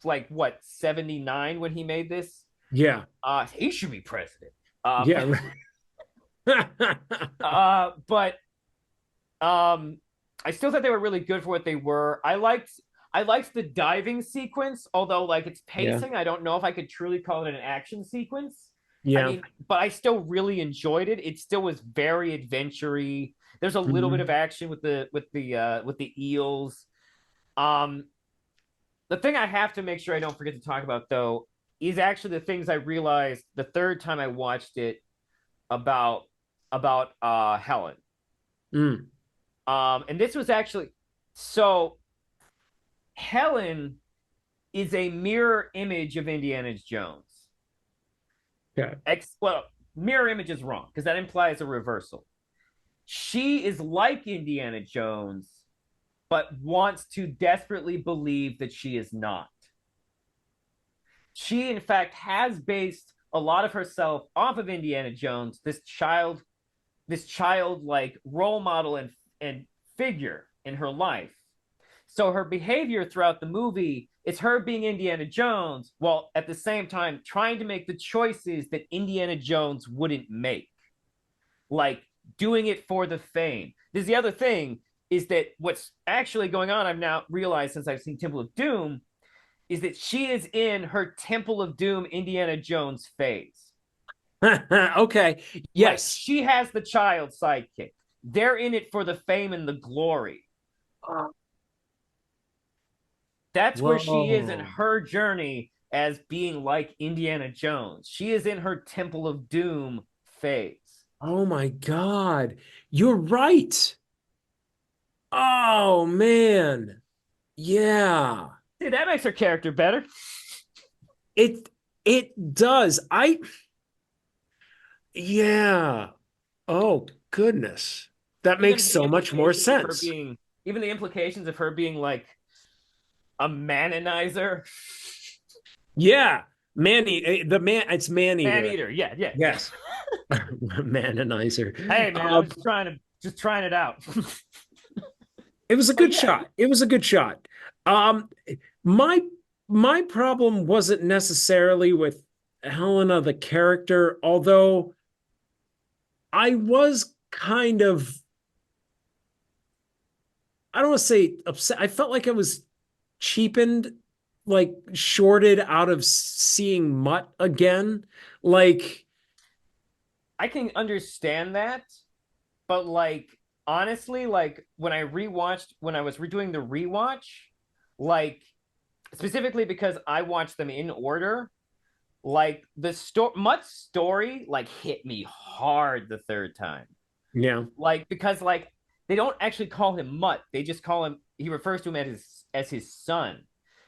like what, 79 when he made this. Yeah. He should be president. Um, Yeah. Right. but I still thought they were really good for what they were. I liked the diving sequence, although like its Yeah. pacing, I don't know if I could truly call it an action sequence. I Yeah. mean, but I still really enjoyed it. It still was very adventure-y. There's a little bit of Hmm. action with the eels. Um, the thing I have to make sure I don't forget to talk about though is actually the things I realized the third time I watched it about Helen. Mm. And this was actually, so Helen is a mirror image of Indiana Jones. Okay. Well, mirror image is wrong because that implies a reversal. She is like Indiana Jones, but wants to desperately believe that she is not. She, in fact, has based a lot of herself off of Indiana Jones, this child like role model and figure in her life. So her behavior throughout the movie is her being Indiana Jones while at the same time trying to make the choices that Indiana Jones wouldn't make, like doing it for the fame. There's the other thing is that what's actually going on, I've now realized since I've seen Temple of Doom, is that she is in her Temple of Doom Indiana Jones phase. Okay. Like Yes. she has the child sidekick. They're in it for the fame and the glory. That's where she is in Whoa. her journey as being like Indiana Jones. She is in her Temple of Doom phase. Oh my God. You're right. Oh man. Yeah. See, that makes her character better. It it does. Yeah. Oh goodness. That makes Even the so much more implications of her sense. being, even the implications of her being like a manonizer, Yeah. Man eat the man it's man man eater. eater. Yeah, yeah, yeah. Yes. Manonizer. Hey, man, I was just trying it out. It was a But good yeah, shot. It was a good shot. Um, my my problem wasn't necessarily with Helena the character, although I was kind of, I don't want to say upset. I felt like I was cheapened, like shorted out of seeing Mutt again. Like, I can understand that, but like honestly, like when I was redoing the rewatch, like specifically because I watched them in order, like the story Mutt's story like hit me hard the third time. yeah, Like because like they don't actually call him Mutt. They just call him, he refers to him as his son.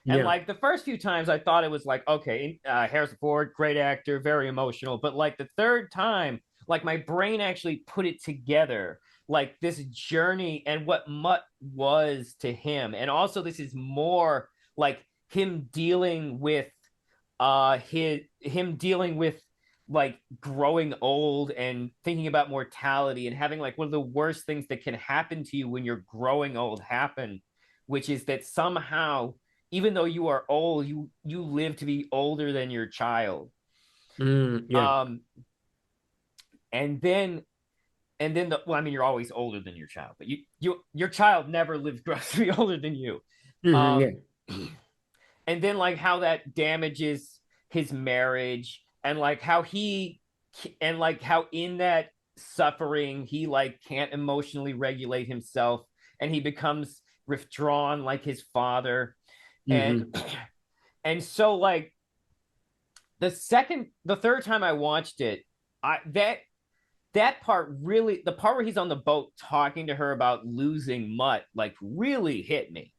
And yeah. like the first few times I thought it was like, okay, Harrison Ford, great actor, very emotional. But like the third time, like my brain actually put it together, like this journey and what Mutt was to him. And also this is more like him dealing with him dealing with like growing old and thinking about mortality and having like one of the worst things that can happen to you when you're growing old happen, which is that somehow even though you are old, you live to be older than your child. Yeah, um and then the well, I mean, you're always older than your child, but your child never lives grows to be older than you. yeah, um and then like how that damages his marriage, and like how he and like how in that suffering he like can't emotionally regulate himself, and he becomes withdrawn like his father. And hmm and so like the third time I watched it, I that part really, the part where he's on the boat talking to her about losing Mutt, like really hit me.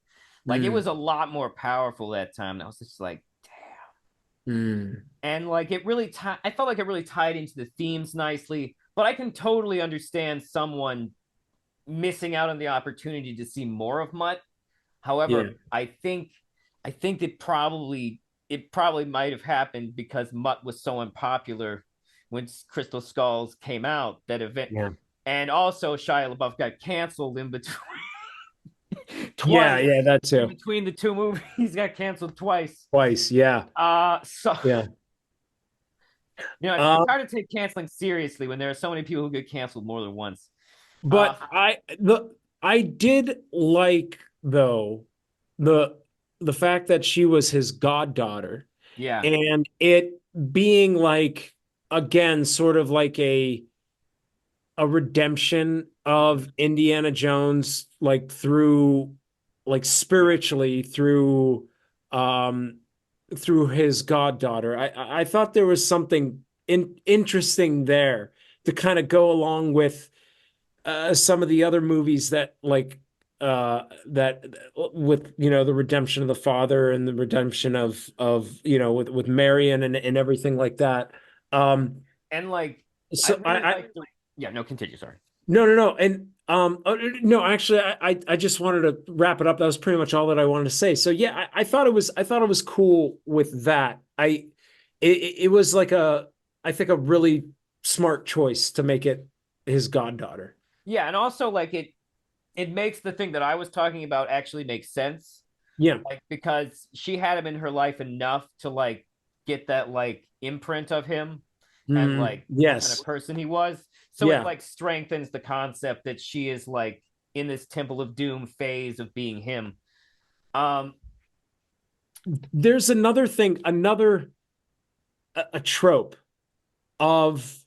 Like it was mm, a lot more powerful that time. And I was just like, mm. and like it really I felt like it really tied into the themes nicely. But I can totally understand someone missing out on the opportunity to see more of Mutt. Yeah, However, I think it probably might have happened because Mutt was so unpopular when Crystal Skulls came out, that event. yeah, And also Shia LaBeouf got canceled in between yeah, twice. yeah. That In too. between the two movies, got canceled twice. Twice. Yeah, So yeah. it's hard to take canceling seriously when there are so many people who get canceled more than once. Uh But I did like though the the fact that she was his goddaughter, yeah. and it being like again sort of like a redemption of Indiana Jones, like through like spiritually um through his goddaughter. I thought there was something interesting there to kind of go along with some of the other movies that that with the redemption of the father and the redemption of with Marion and everything like that. Um, And like I so really like the, yeah, no, continue, sorry. no, and no, actually, I just wanted to wrap it up. That was pretty much all that I wanted to say. So yeah, I thought it was cool with that. It was like I think a really smart choice to make it his goddaughter. Yeah, and also like it makes the thing that I was talking about actually make sense. Yeah. Like because she had him in her life enough to like get that like imprint of him and like the kind of Yes. person he was. So it Yeah. like strengthens the concept that she is like in this Temple of Doom phase of being him. Um There's another thing, a trope of,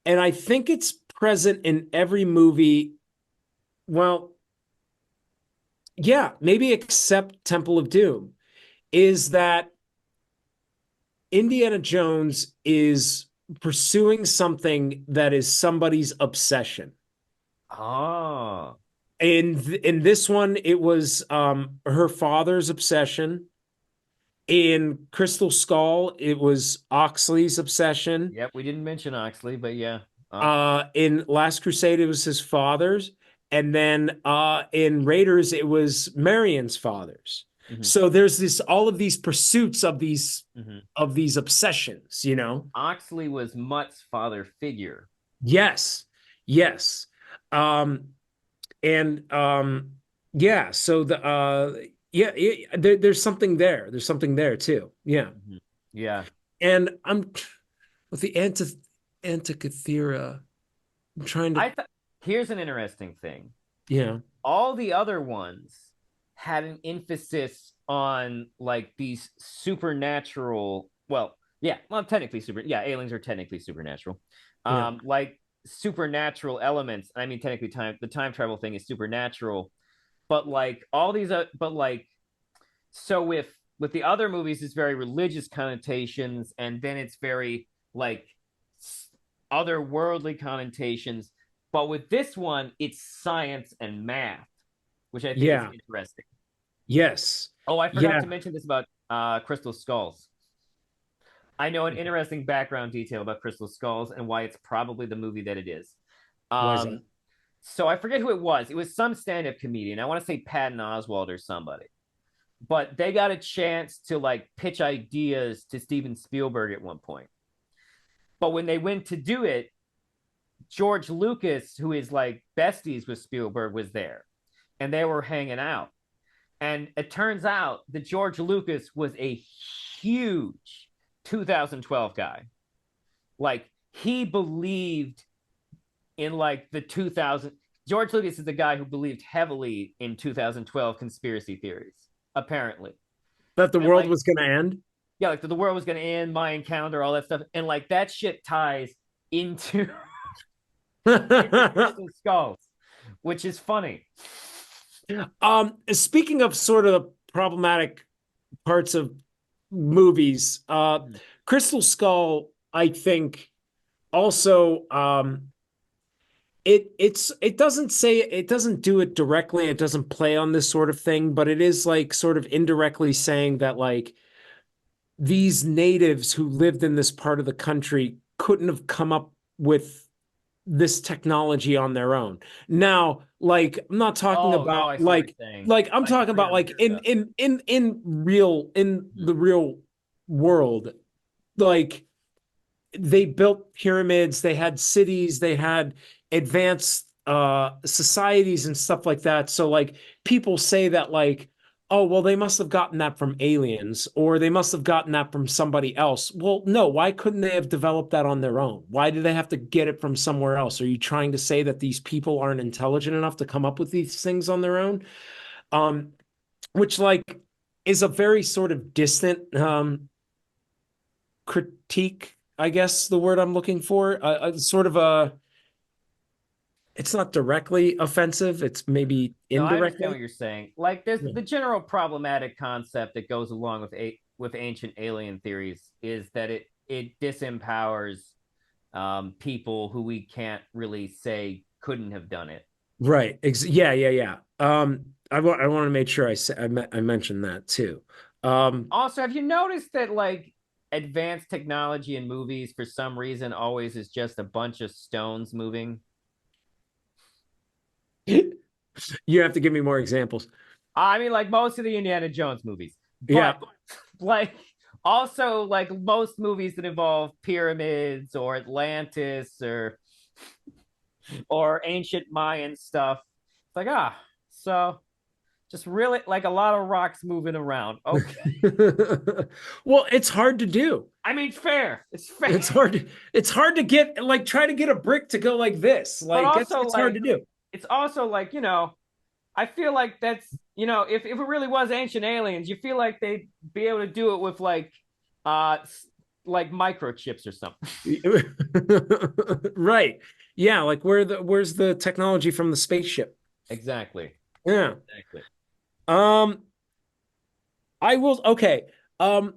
and I think it's present in every movie. Well, yeah, maybe except Temple of Doom, is that Indiana Jones is pursuing something that is somebody's obsession. Oh, In this one, it was her father's obsession. In Crystal Skull, it was Oxley's obsession. yep. We didn't mention Oxley, but yeah. In Last Crusade, it was his father's, and then in Raiders, it was Marion's father's. Mhm, So there's this all of these pursuits mhm. of these obsessions, you know. Oxley was Mutt's father figure. Yes, yes, um, and yeah. So yeah, there's something there. There's something there too. Yeah, Mhm. Yeah. and I'm with the Antikythera. I'm trying to, I thought here's an interesting thing. yeah, All the other ones had an emphasis on like these supernatural, well, yeah, well, technically yeah, aliens are technically supernatural. yeah, Like supernatural elements. I mean, technically the time travel thing is supernatural, but like all these but like so with the other movies it's very religious connotations, and then it's very like otherworldly connotations, but with this one it's science and math, which I think is yeah, interesting. yes, Oh, I forgot yeah. to mention this about Crystal Skulls. I know an interesting background detail about Crystal Skulls and why it's probably the movie that it is. Why is that? um so I forget who it was. It was some stand-up comedian. I want to say Patton Oswalt or somebody, but they got a chance to like pitch ideas to Steven Spielberg at one point. But when they went to do it, George Lucas, who is like besties with Spielberg, was there and they were hanging out. And it turns out that George Lucas was a huge 2012 guy. Like he believed in like the 2000. George Lucas is the guy who believed heavily in 2012 conspiracy theories, apparently. That the And world like was going to end? yeah, like the world was going to end, Mayan calendar, all that stuff, and like that shit ties into into Crystal Skulls, which is funny. Speaking of sort of problematic parts of movies, Crystal Skull, I think also it doesn't do it directly, it doesn't play on this sort of thing, but it is like sort of indirectly saying that like these natives who lived in this part of the country couldn't have come up with this technology on their own. Now, like I'm not talking Oh no, about I see what you're saying. I'm Like the talking about like pre-understood stuff. in Mhm. the real world, like they built pyramids, they had cities, they had advanced societies and stuff like that. So like people say that like, oh, well, they must have gotten that from aliens or they must have gotten that from somebody else. Well, no, why couldn't they have developed that on their own? Why do they have to get it from somewhere else? Are you trying to say that these people aren't intelligent enough to come up with these things on their own? Um, which like is a very sort of distant critique, I guess the word I'm looking for. Sort of a, it's not directly offensive, it's maybe No, I understand what indirectly. you're saying. Like there's Yeah. the general problematic concept that goes along with ancient alien theories is that it disempowers people who we can't really say couldn't have done it. Right. Yeah, yeah, yeah. I want to make sure I mentioned that too. Um, Also, have you noticed that like advanced technology in movies for some reason always is just a bunch of stones moving? you have to give me more examples. I mean, like most of the Indiana Jones movies, Yeah. but like also like most movies that involve pyramids or Atlantis or ancient Mayan stuff. It's like so just really like a lot of rocks moving around. Okay, Well, it's hard to do. I mean fair. It's fair, It's hard to get like try to get a brick to go like this. but Like also it's hard to like do. it's also like I feel like that's if it really was ancient aliens, you feel like they'd be able to do it with like like microchips or something. Right. Yeah, like where's the technology from the spaceship? Exactly. Yeah. Exactly. Um, I will okay. Um,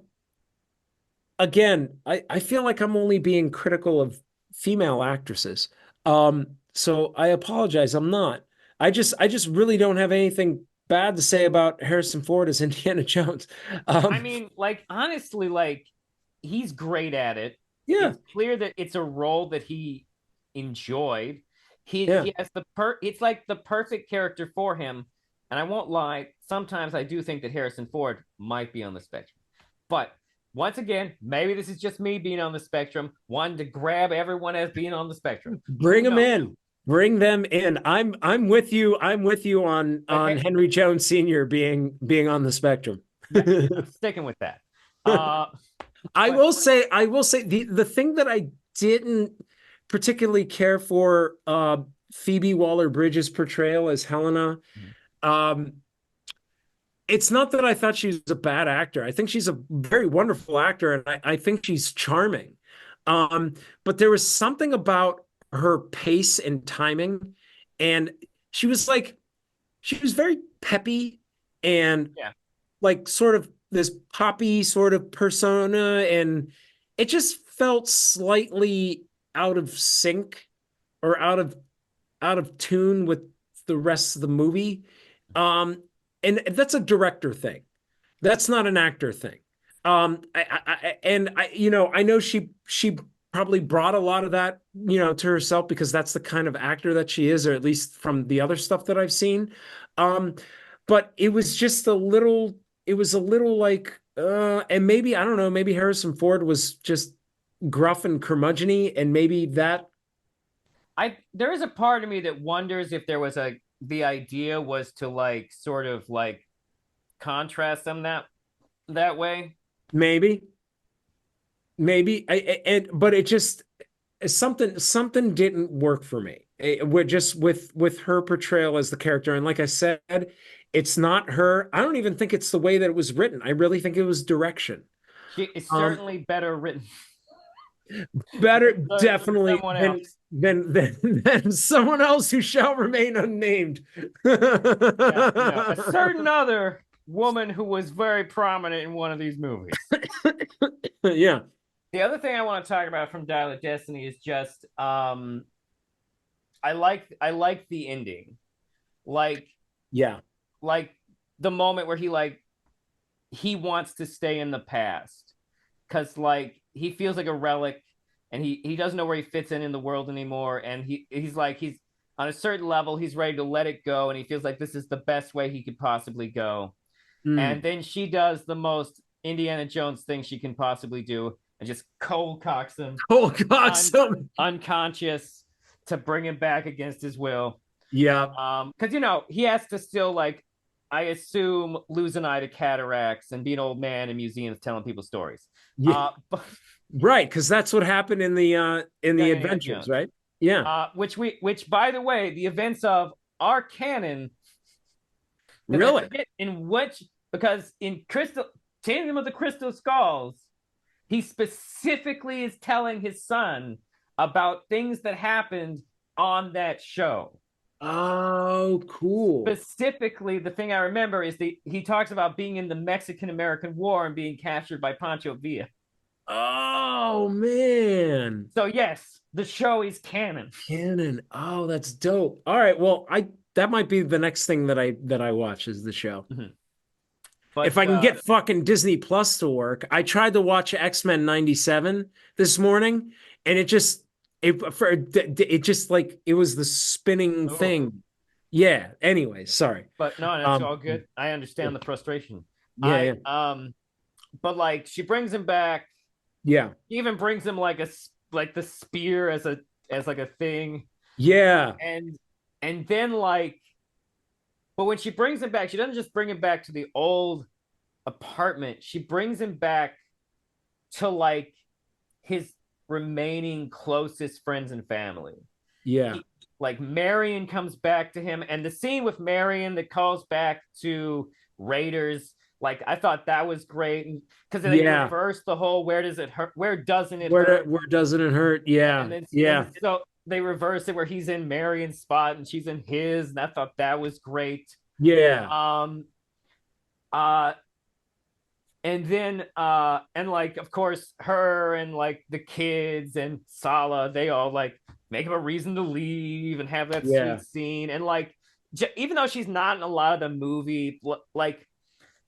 again, I feel like I'm only being critical of female actresses. So I apologize. I'm not. I just really don't have anything bad to say about Harrison Ford as Indiana Jones. I Um, mean, like honestly, like he's great at it. yeah, It's clear that it's a role that he enjoyed. yeah. He has it's like the perfect character for him. And I won't lie, sometimes I do think that Harrison Ford might be on the spectrum. But once again, maybe this is just me being on the spectrum, wanting to grab everyone as being on the spectrum. Bring Who them knows? in. Bring them in. I'm with you. I'm with you But on Henry Jones Sr. being on the spectrum. I'm sticking with that. Uh, but I will say the thing that I didn't particularly care for Phoebe Waller-Bridge's portrayal as Helena. Um, it's not that I thought she was a bad actor. I think she's a very wonderful actor, and I think she's charming. Um, but there was something about her pace and timing, and she was like she was very peppy and yeah, like sort of this poppy sort of persona, and it just felt slightly out of sync or out of tune with the rest of the movie. Um, and that's a director thing. That's not an actor thing. You know, I know she probably brought a lot of that, you know, to herself because that's the kind of actor that she is, or at least from the other stuff that I've seen. Um, but it was just a little, it was a little like, and maybe I don't know, maybe Harrison Ford was just gruff and curmudgeony, and maybe that I there is a part of me that wonders if there was the idea was to like sort of like contrast them that way. maybe and but it just something didn't work for me. We're just with her portrayal as the character, and like I said, it's not her. I don't even think it's the way that it was written. I really think it was direction. She is Um, certainly better written better than definitely someone else. than someone else who shall remain unnamed. Yeah, a certain other woman who was very prominent in one of these movies. Yeah, The other thing I want to talk about from Dial of Destiny is just I like the ending. Like yeah, like the moment where he wants to stay in the past because like he feels like a relic and he doesn't know where he fits in the world anymore, and he's on a certain level he's ready to let it go, and he feels like this is the best way he could possibly go. And mm. then she does the most Indiana Jones thing she can possibly do and just cold cocks him Oh God, so unconscious to bring him back against his will. yeah, Because you know he has to still like, I assume, lose an eye to cataracts and be an old man in museums telling people stories. yeah, But right, because that's what happened in yeah, the Indiana adventures, Jones. right? Yeah, Which by the way, the events of our canon, because I really. forget in which, because in Crystal Kingdom of the Crystal Skulls, he specifically is telling his son about things that happened on that show. Oh, cool. Specifically, the thing I remember is he talks about being in the Mexican American War and being captured by Pancho Villa. Oh man. So yes, the show is canon. Canon. Oh, that's dope. All right. Well, I that might be the next thing that I watch is the show. Mm-hmm. If But I can get fucking Disney Plus to work. I tried to watch X-Men 97 this morning, and it just like it was the spinning oh, thing. Yeah. Anyway, sorry. but no, that's Um all good. I understand the frustration. yeah, I yeah. but like she brings him back. Yeah. She even brings him like like the spear as like a thing, Yeah. and then like, but when she brings him back, she doesn't just bring him back to the old apartment. She brings him back to like his remaining closest friends and family. Yeah. He, like Marion comes back to him, and the scene with Marion that calls back to Raiders, Like I thought that was great because they Yeah. reversed the whole where does it hurt, where doesn't it hurt, Where doesn't it hurt? and Yeah. then Yeah. so they reversed it where he's in Marion's spot and she's in his, and I thought that was great. Yeah. Um, uh, and then and like of course her and like the kids and Sala, they all like make him a reason to leave and have that Yeah. sweet scene, and like even though she's not in a lot of the movie, like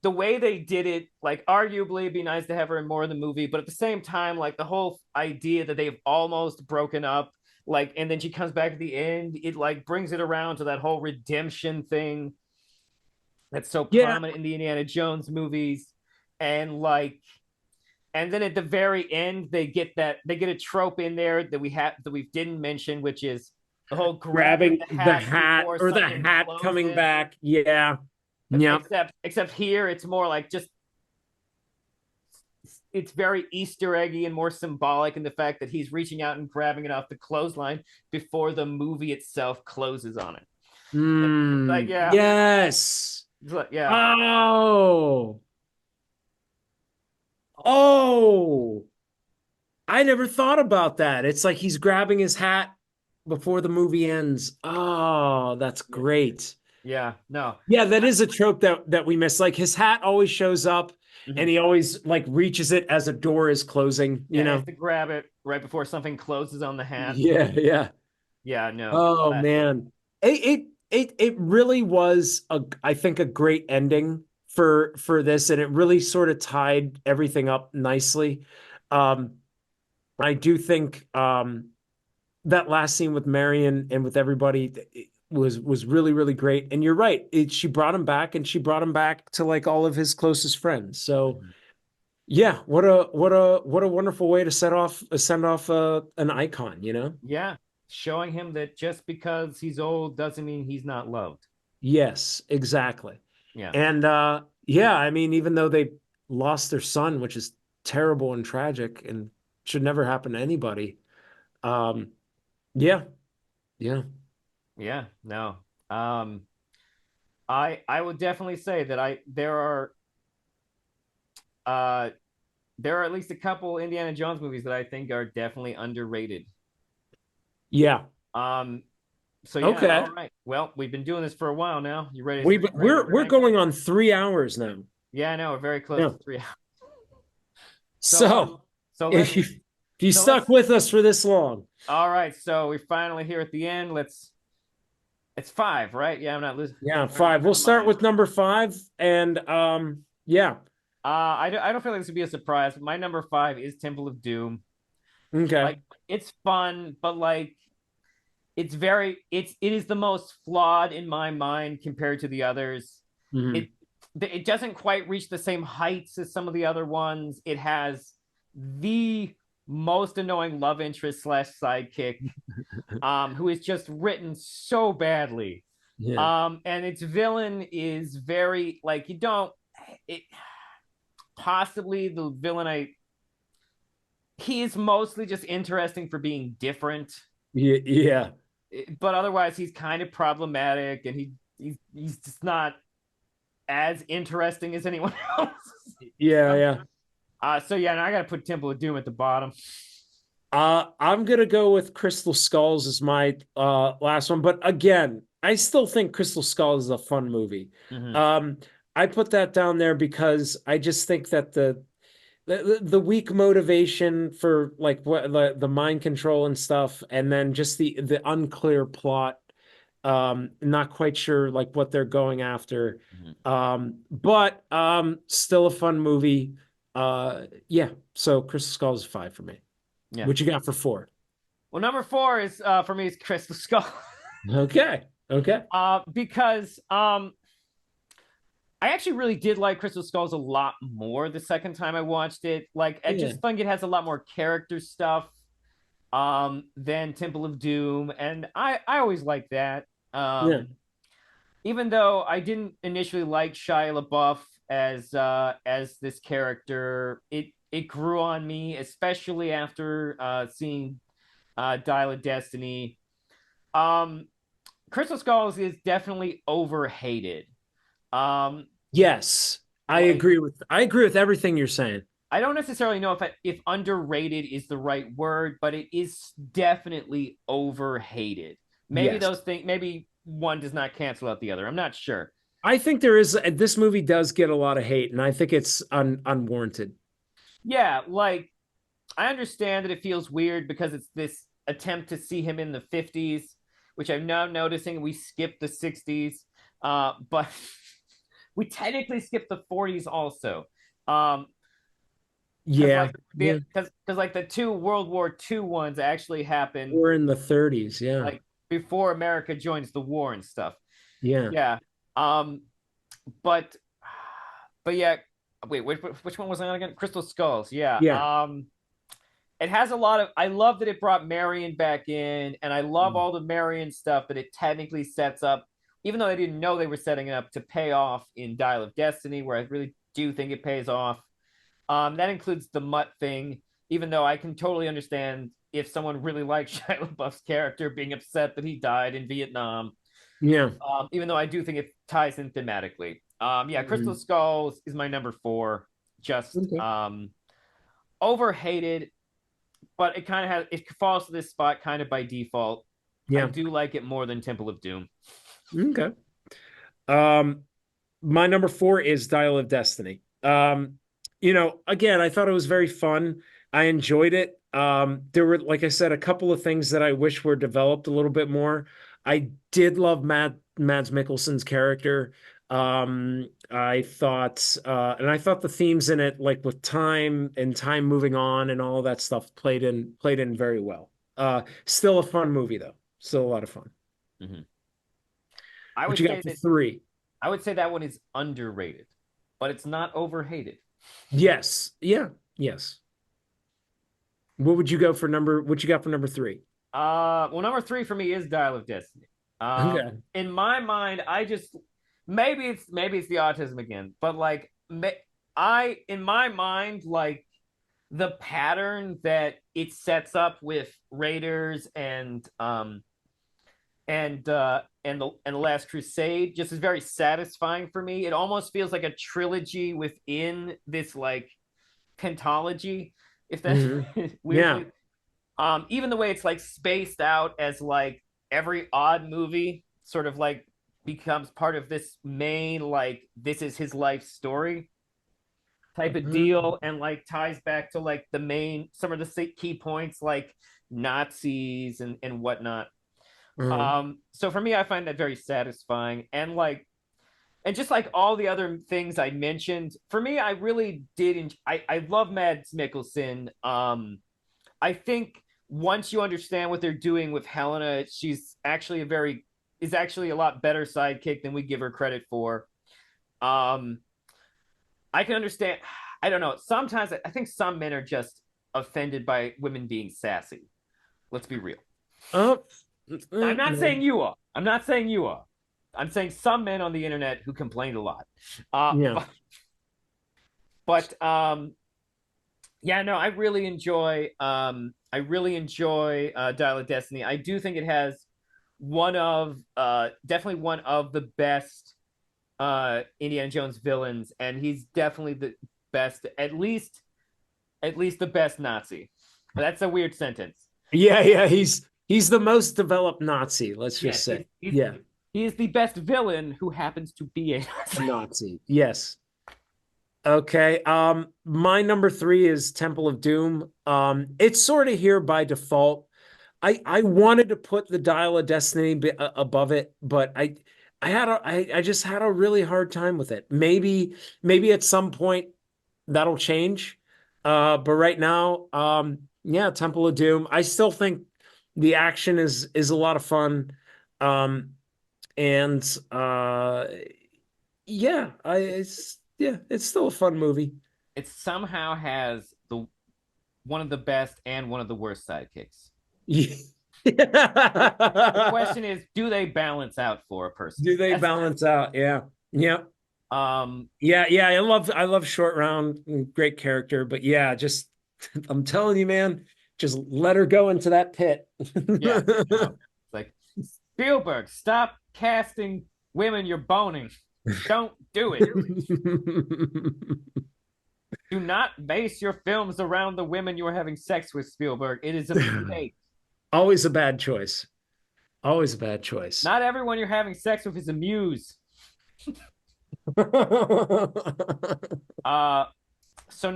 the way they did it, like arguably it'd be nice to have her in more of the movie, but at the same time, like the whole idea that they've almost broken up, like, and then she comes back at the end, it like brings it around to that whole redemption thing that's so Yeah. prominent in the Indiana Jones movies. And like, and then at the very end, they get a trope in there that we didn't mention, which is the whole grabbing Grabbing the the hat hat before or the something hat coming closes. back. Yeah. Yep. Except here, it's more like just it's very Easter eggy and more symbolic in the fact that he's reaching out and grabbing it off the clothesline before the movie itself closes on it. It's like, yeah, Yes. it's like, yeah, Oh. Oh. I never thought about that. It's like he's grabbing his hat before the movie ends. Oh, that's yeah, great. yeah. No, Yeah, that is a trope that we miss. Like his hat always shows up mm-hmm. and he always like reaches it as a door is closing, you Yeah, he has know? to grab it right before something closes on the hat. Yeah, yeah. Yeah, no, Oh classic. man. It really was I think a great ending for this, and it really sort of tied everything up nicely. Um I do think that last scene with Marion and with everybody was really really great. And you're right, she brought him back, and she brought him back to like all of his closest friends. So Mhm. yeah, what a wonderful way to send off an icon, you know? Yeah, showing him that just because he's old doesn't mean he's not loved. Yes, exactly. Yeah, And yeah, I mean, even though they lost their son, which is terrible and tragic and should never happen to anybody. Um, yeah, yeah, yeah, no. Um, I would definitely say that uh there are at least a couple Indiana Jones movies that I think are definitely underrated. yeah. Um, so yeah, Okay. all right. Well, we've been doing this for a while now. You ready to We're rank them? going on 3 hours now. Yeah, I know we're very close Yeah. to 3 hours. So So so let's if you so let's stuck with us for this long, all right. So we're finally here at the end. It's five, right? Yeah, I'm not losing. yeah, Already five. losing We'll my start mind. with number five, and yeah. I don't feel like this would be a surprise, but my number five is Temple of Doom. Okay. Like it's fun, but like it is the most flawed in my mind compared to the others. Mhm. It it doesn't quite reach the same heights as some of the other ones. It has the most annoying love interest slash sidekick, who is just written so badly. Yeah. And its villain is very like you don't it possibly the villain I he is mostly just interesting for being different, Yeah. Yeah. but otherwise he's kind of problematic and he's just not as interesting as anyone else. Yeah. So, Yeah. so yeah, and I got to put Temple of Doom at the bottom. I'm gonna go with Crystal Skulls as my last one, but again, I still think Crystal Skulls is a fun movie. Mm-hmm. Um, I put that down there because I just think that the weak motivation for like what the mind control and stuff, and then just the unclear plot. Not quite sure like what they're going after. Mm-hmm. But still a fun movie. Yeah. So Crystal Skulls is five for me. Yeah. What you got for four? Well, number four is for me is Crystal Skull. Okay. Okay. Because I actually really did like Crystal Skulls a lot more the second time I watched it. Like I Yeah. just think it has a lot more character stuff than Temple of Doom, and I always like that. Yeah. Even though I didn't initially like Shia LaBeouf as this character, it grew on me, especially after seeing Dial of Destiny. Um, Crystal Skulls is definitely overhated. Um, Yes. Like, I agree with everything you're saying. I don't necessarily know if underrated is the right word, but it is definitely overhated. Maybe Yes. those things, maybe one does not cancel out the other. I'm not sure. I think there is this movie does get a lot of hate, and I think it's unwarranted. Yeah, like I understand that it feels weird because it's this attempt to see him in the 50s, which I'm now noticing we skipped the 60s, but we technically skipped the 40s also. Um, because Yeah, like yeah. because like the two World War II ones actually happened We're in the 30s. Yeah, like before America joins the war and stuff. yeah, Yeah. Um, but yeah, wait, which one was I on again? Crystal Skulls. Yeah. yeah. It has a lot of. I love that it brought Marion back in, and I love all the Marion stuff that it technically sets up, even though I didn't know they were setting it up to pay off in Dial of Destiny, where I really do think it pays off. That includes the Mutt thing, even though I can totally understand if someone really likes Shia LaBeouf's character being upset that he died in Vietnam. Yeah. Even though I do think it ties in thematically. Yeah, Crystal Mhm. Skulls is my number four. Just Okay. overhated, but it kind of has it falls to this spot kind of by default. I Yeah. do like it more than Temple of Doom. Okay. Um, my number four is Dial of Destiny. Again, I thought it was very fun. I enjoyed it. There were, like I said, a couple of things that I wish were developed a little bit more. I did love Mads Mikkelsen's character. And I thought the themes in it, like with time and time moving on and all that stuff, played in very well. Still a fun movie though. Still a lot of fun. Mm-hmm. I What would you got say for that three? I would say that one is underrated, but it's not overhated. Yes. Yeah. Yes. What you got for number three? Well, number three for me is Dial of Destiny. Okay. In my mind, I just maybe it's the autism again, but like I in my mind like the pattern that it sets up with Raiders and the Last Crusade just is very satisfying for me. It almost feels like a trilogy within this like pentology, if that Hmm. Yeah. weirdly. Even the way it's like spaced out as like every odd movie sort of like becomes part of this main like this is his life story type of Mhm. deal and like ties back to like the main some of the key points like Nazis and whatnot. Mhm. So for me, I find that very satisfying and just like all the other things I mentioned, for me, I really did. I love Mads Mikkelsen. I think once you understand what they're doing with Helena, she's actually a lot better sidekick than we give her credit for. Um, I can understand. I don't know. Sometimes I think some men are just offended by women being sassy. Let's be real. Oh, I'm not no. saying you are. I'm not saying you are. I'm saying some men on the internet who complained a lot. Uh, Yeah. but yeah, no, I really enjoy Dial of Destiny. I do think it has definitely one of the best Indiana Jones villains, and he's definitely the best, at least the best Nazi. That's a weird sentence. Yeah, yeah. He's the most developed Nazi, let's just Yes, say. Yeah. he is the best villain who happens to be a Nazi. Nazi. Yes. Okay. My number three is Temple of Doom. It's sort of here by default. I wanted to put the Dial of Destiny above it, but I just had a really hard time with it. Maybe at some point that'll change. But right now, yeah, Temple of Doom. I still think the action is a lot of fun. Um, and yeah, it's still a fun movie. It somehow has the one of the best and one of the worst sidekicks. The question is, do they balance out for a person? Do they That's balance out? Yeah. Yeah. um Yeah. I love Short Round. Great character, but yeah, just I'm telling you, man, just let her go into that pit. yeah, no. It's like Spielberg, stop casting women you're boning. Don't do it. Do not base your films around the women you are having sex with, Spielberg. It is a mistake. Always a bad choice. Always a bad choice. Not everyone you're having sex with is a muse. Uh, so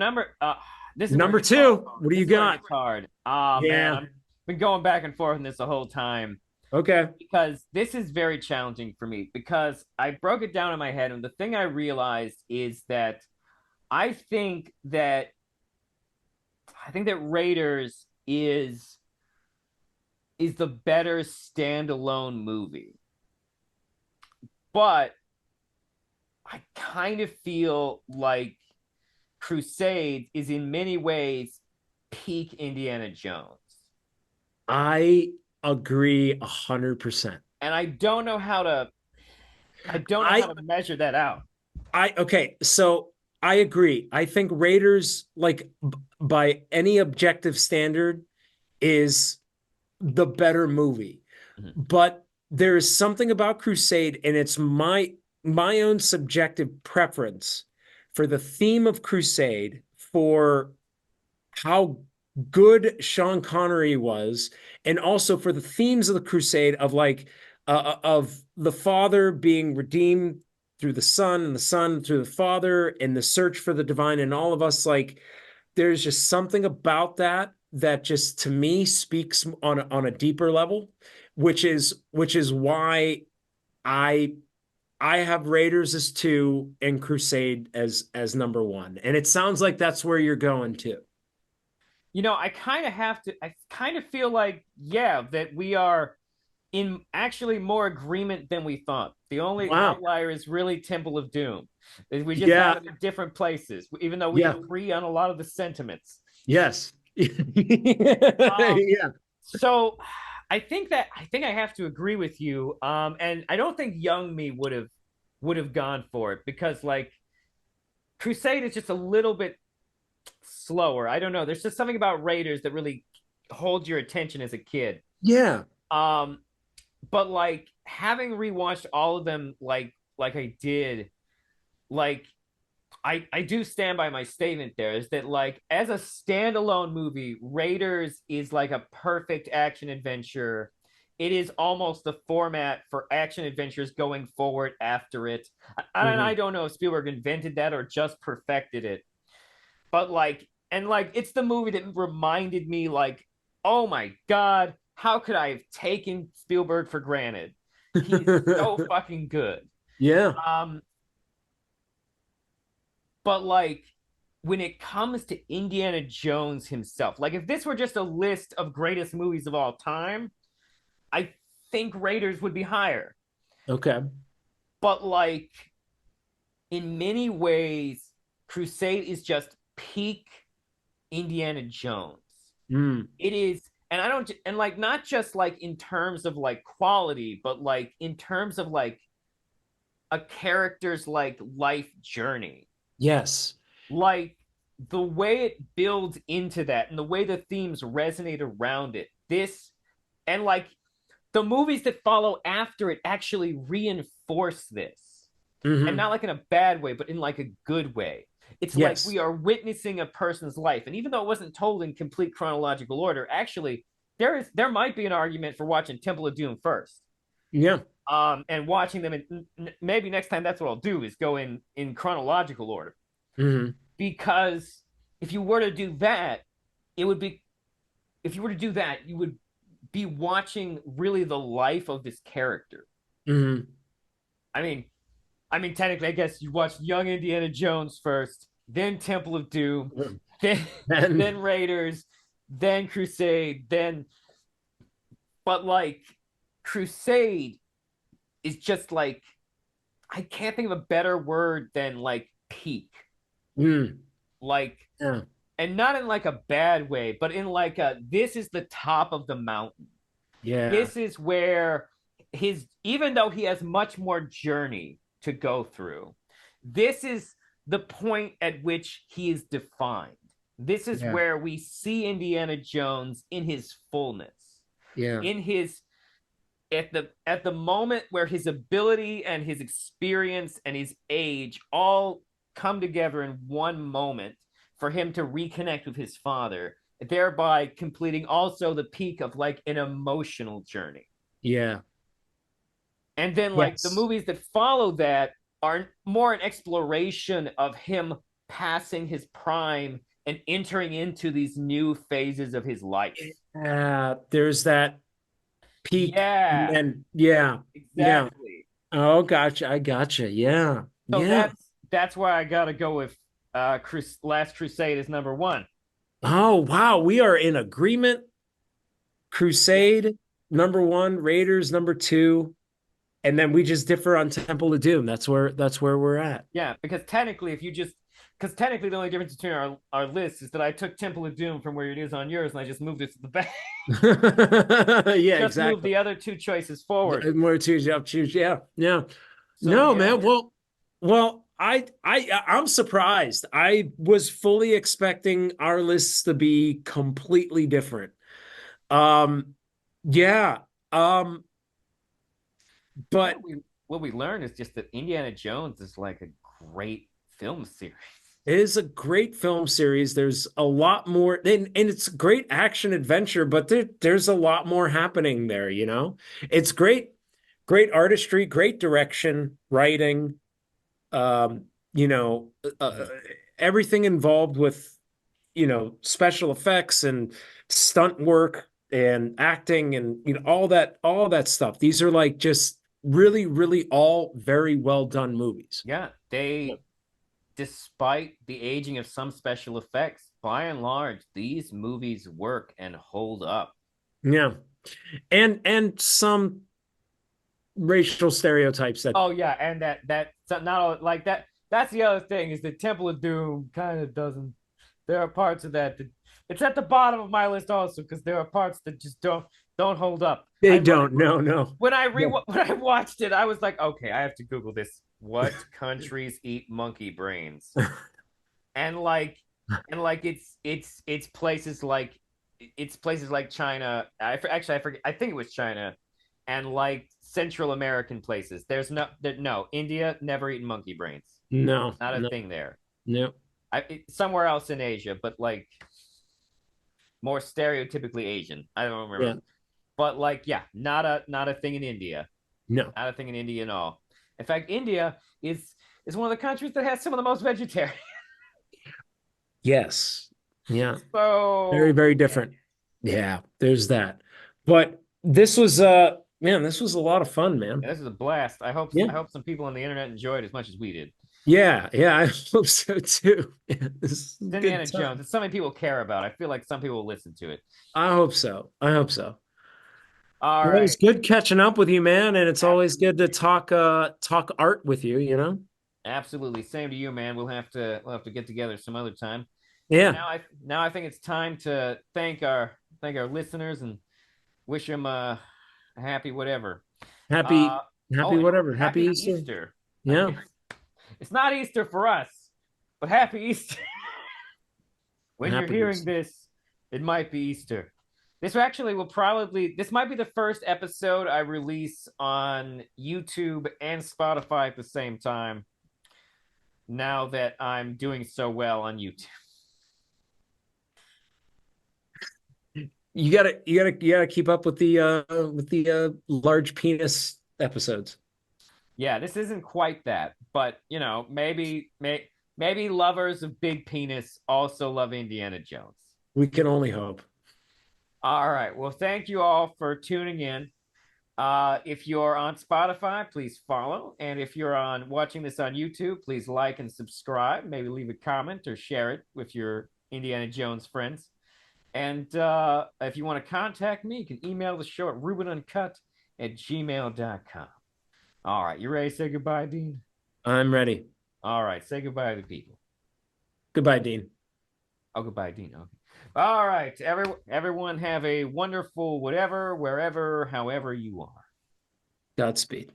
this is where Number it gets hard. two, what do you This is where it got? gets hard. Oh man, Yeah. I've been going back and forth on this the whole time Okay. because this is very challenging for me because I broke it down in my head, and the thing I realized is that I think that Raiders is the better standalone movie. But I kind of feel like Crusade is in many ways peak Indiana Jones. I agree 100%. And I don't know how to measure that out. Okay, so I agree. I think Raiders, like by any objective standard, is the better movie. Mhm. But there is something about Crusade, and it's my own subjective preference for the theme of Crusade, for how good Sean Connery was, and also for the themes of the Crusade of the father being redeemed through the son, and the son through the father, and the search for the divine in all of us. Like, there's just something about that that just to me speaks on a deeper level, which is why I I have Raiders as 2 and Crusade as number 1. And it sounds like that's where you're going to. I kind of feel like, yeah, that we are in actually more agreement than we thought. The only Wow. outlier is really Temple of Doom. We just Yeah. have it in different places, even though we Yeah. agree on a lot of the sentiments. Yes. Um, Yeah. so I think I have to agree with you. And I don't think young me would have gone for it because like Crusade is just a little bit slower. I don't know. There's just something about Raiders that really holds your attention as a kid. Yeah. Um, but like having rewatched all of them like I did, like I do stand by my statement there is that like as a standalone movie, Raiders is like a perfect action adventure. It is almost the format for action adventures going forward after it. I don't know if Spielberg invented that or just perfected it. But like it's the movie that reminded me like, oh my God, how could I have taken Spielberg for granted? He's so fucking good. Yeah. Um, but like when it comes to Indiana Jones himself, like if this were just a list of greatest movies of all time, I think Raiders would be higher. Okay. But like in many ways, Crusade is just peak Indiana Jones. Mm. It is, and I don't, and like not just like in terms of like quality, but like in terms of like a character's like life journey. Yes. Like the way it builds into that and the way the themes resonate around it. This and like the movies that follow after it actually reinforce this. And not like in a bad way, but in like a good way. It's like Yes. we are witnessing a person's life. And even though it wasn't told in complete chronological order, actually, there might be an argument for watching Temple of Doom first. Yeah. And watching them and maybe next time that's what I'll do is go in chronological order. Mm-hmm. Because if you were to do that, it would be if you were to do that, you would be watching really the life of this character. Mm-hmm. I mean, technically, I guess you watch Young Indiana Jones first, then Temple of Doom, then Raiders, then Crusade, but like Crusade is just like I can't think of a better word than like peak. Mm. Like, Yeah. and not in like a bad way, but in like this is the top of the mountain. Yeah. This is where even though he has much more journey to go through, this is the point at which he is defined. This is where we see Indiana Jones in his fullness, Yeah. in his at the moment where his ability and his experience and his age all come together in one moment for him to reconnect with his father, thereby completing also the peak of like an emotional journey. Yeah. And then like the Yes. movies that follow that are more an exploration of him passing his prime and entering into these new phases of his life. There's that peak, and Yeah, then yeah, yeah. exactly. Oh, gotcha. I gotcha. Yeah. So Yeah. that's why I gotta go with Last Crusade is number one. Oh, wow. We are in agreement. Yeah, Crusade, number one, Raiders, number two, and then we just differ on Temple of Doom. That's where we're at. yeah, because technically the only difference between our lists is that I took Temple of Doom from where it is on yours and I just moved it to the back. Yeah, Just moved exactly. the other two choices forward. More choose up, choose. Yeah, yeah. So No, yeah, man. Well, I'm surprised. I was fully expecting our lists to be completely different. Um, yeah. Um, but what we learned is just that Indiana Jones is like a great film series. it is a great film series. There's a lot more, and it's great action adventure, but there's a lot more happening there, you know? It's great, great artistry, great direction, writing, you know, everything involved with, special effects and stunt work and acting and, all that stuff. These are like just really, really all very well done movies. Yeah, despite the aging of some special effects, by and large, these movies work and hold up. Yeah. And some racial stereotypes that Oh yeah, and that so not like that. That's the other thing is the Temple of Doom kind of doesn't. There are parts of that it's at the bottom of my list also because there are parts that just don't hold up. they I don't. No, no. No. when I watched it, I was like, okay, I have to Google this. What countries eat monkey brains? And like it's places like China. Actually I forget. I think it was China, and like Central American places. No India never eaten monkey brains. No, Not a no, thing there. no. Somewhere else in Asia, but like more stereotypically Asian. I don't Yeah. remember, but like yeah, not a thing in India. No. Not a thing in India at all. In fact, India is one of the countries that has some of the most vegetarian. Yes. Yeah. Very, So very different. Yeah, there's that. But this was man, this was a lot of fun, man. this is a blast. I Yeah. hope some people on the internet enjoyed it as much as we did. Yeah, yeah, I hope so too. Yeah, this is a It's good Indiana time. Jones. It's something people care about. I feel like some people will listen to it. I hope so. I hope so. All Well, it was right. good catching up with you, man, and it's always good to Absolutely. talk art with you, you know? Absolutely. Same to you, man. We'll have to get together some other time. And Yeah. now I think it's time to thank our listeners and wish them a happy whatever. Happy Uh happy oh, and whatever. Happy happy Easter. Easter. I Yeah. guess it's not Easter for us, but happy Easter. When you're Happy hearing Easter. this, it might be Easter. This might be the first episode I release on YouTube and Spotify at the same time now that I'm doing so well on YouTube. You gotta keep up with the large penis episodes. Yeah, this isn't quite that, but maybe lovers of big penis also love Indiana Jones. We can only hope. All right. Well, thank you all for tuning in. If you're on Spotify, please follow. And if you're on watching this on YouTube, please like and subscribe. Maybe leave a comment or share it with your Indiana Jones friends. And if you want to contact me, you can email the show at rubenuncut@gmail.com. All right. You ready to say goodbye, Dean? I'm ready. All right. Say goodbye to the people. Goodbye, Dean. Oh, goodbye, Dean. Okay. All right. Everyone have a wonderful whatever, wherever, however you are. Godspeed.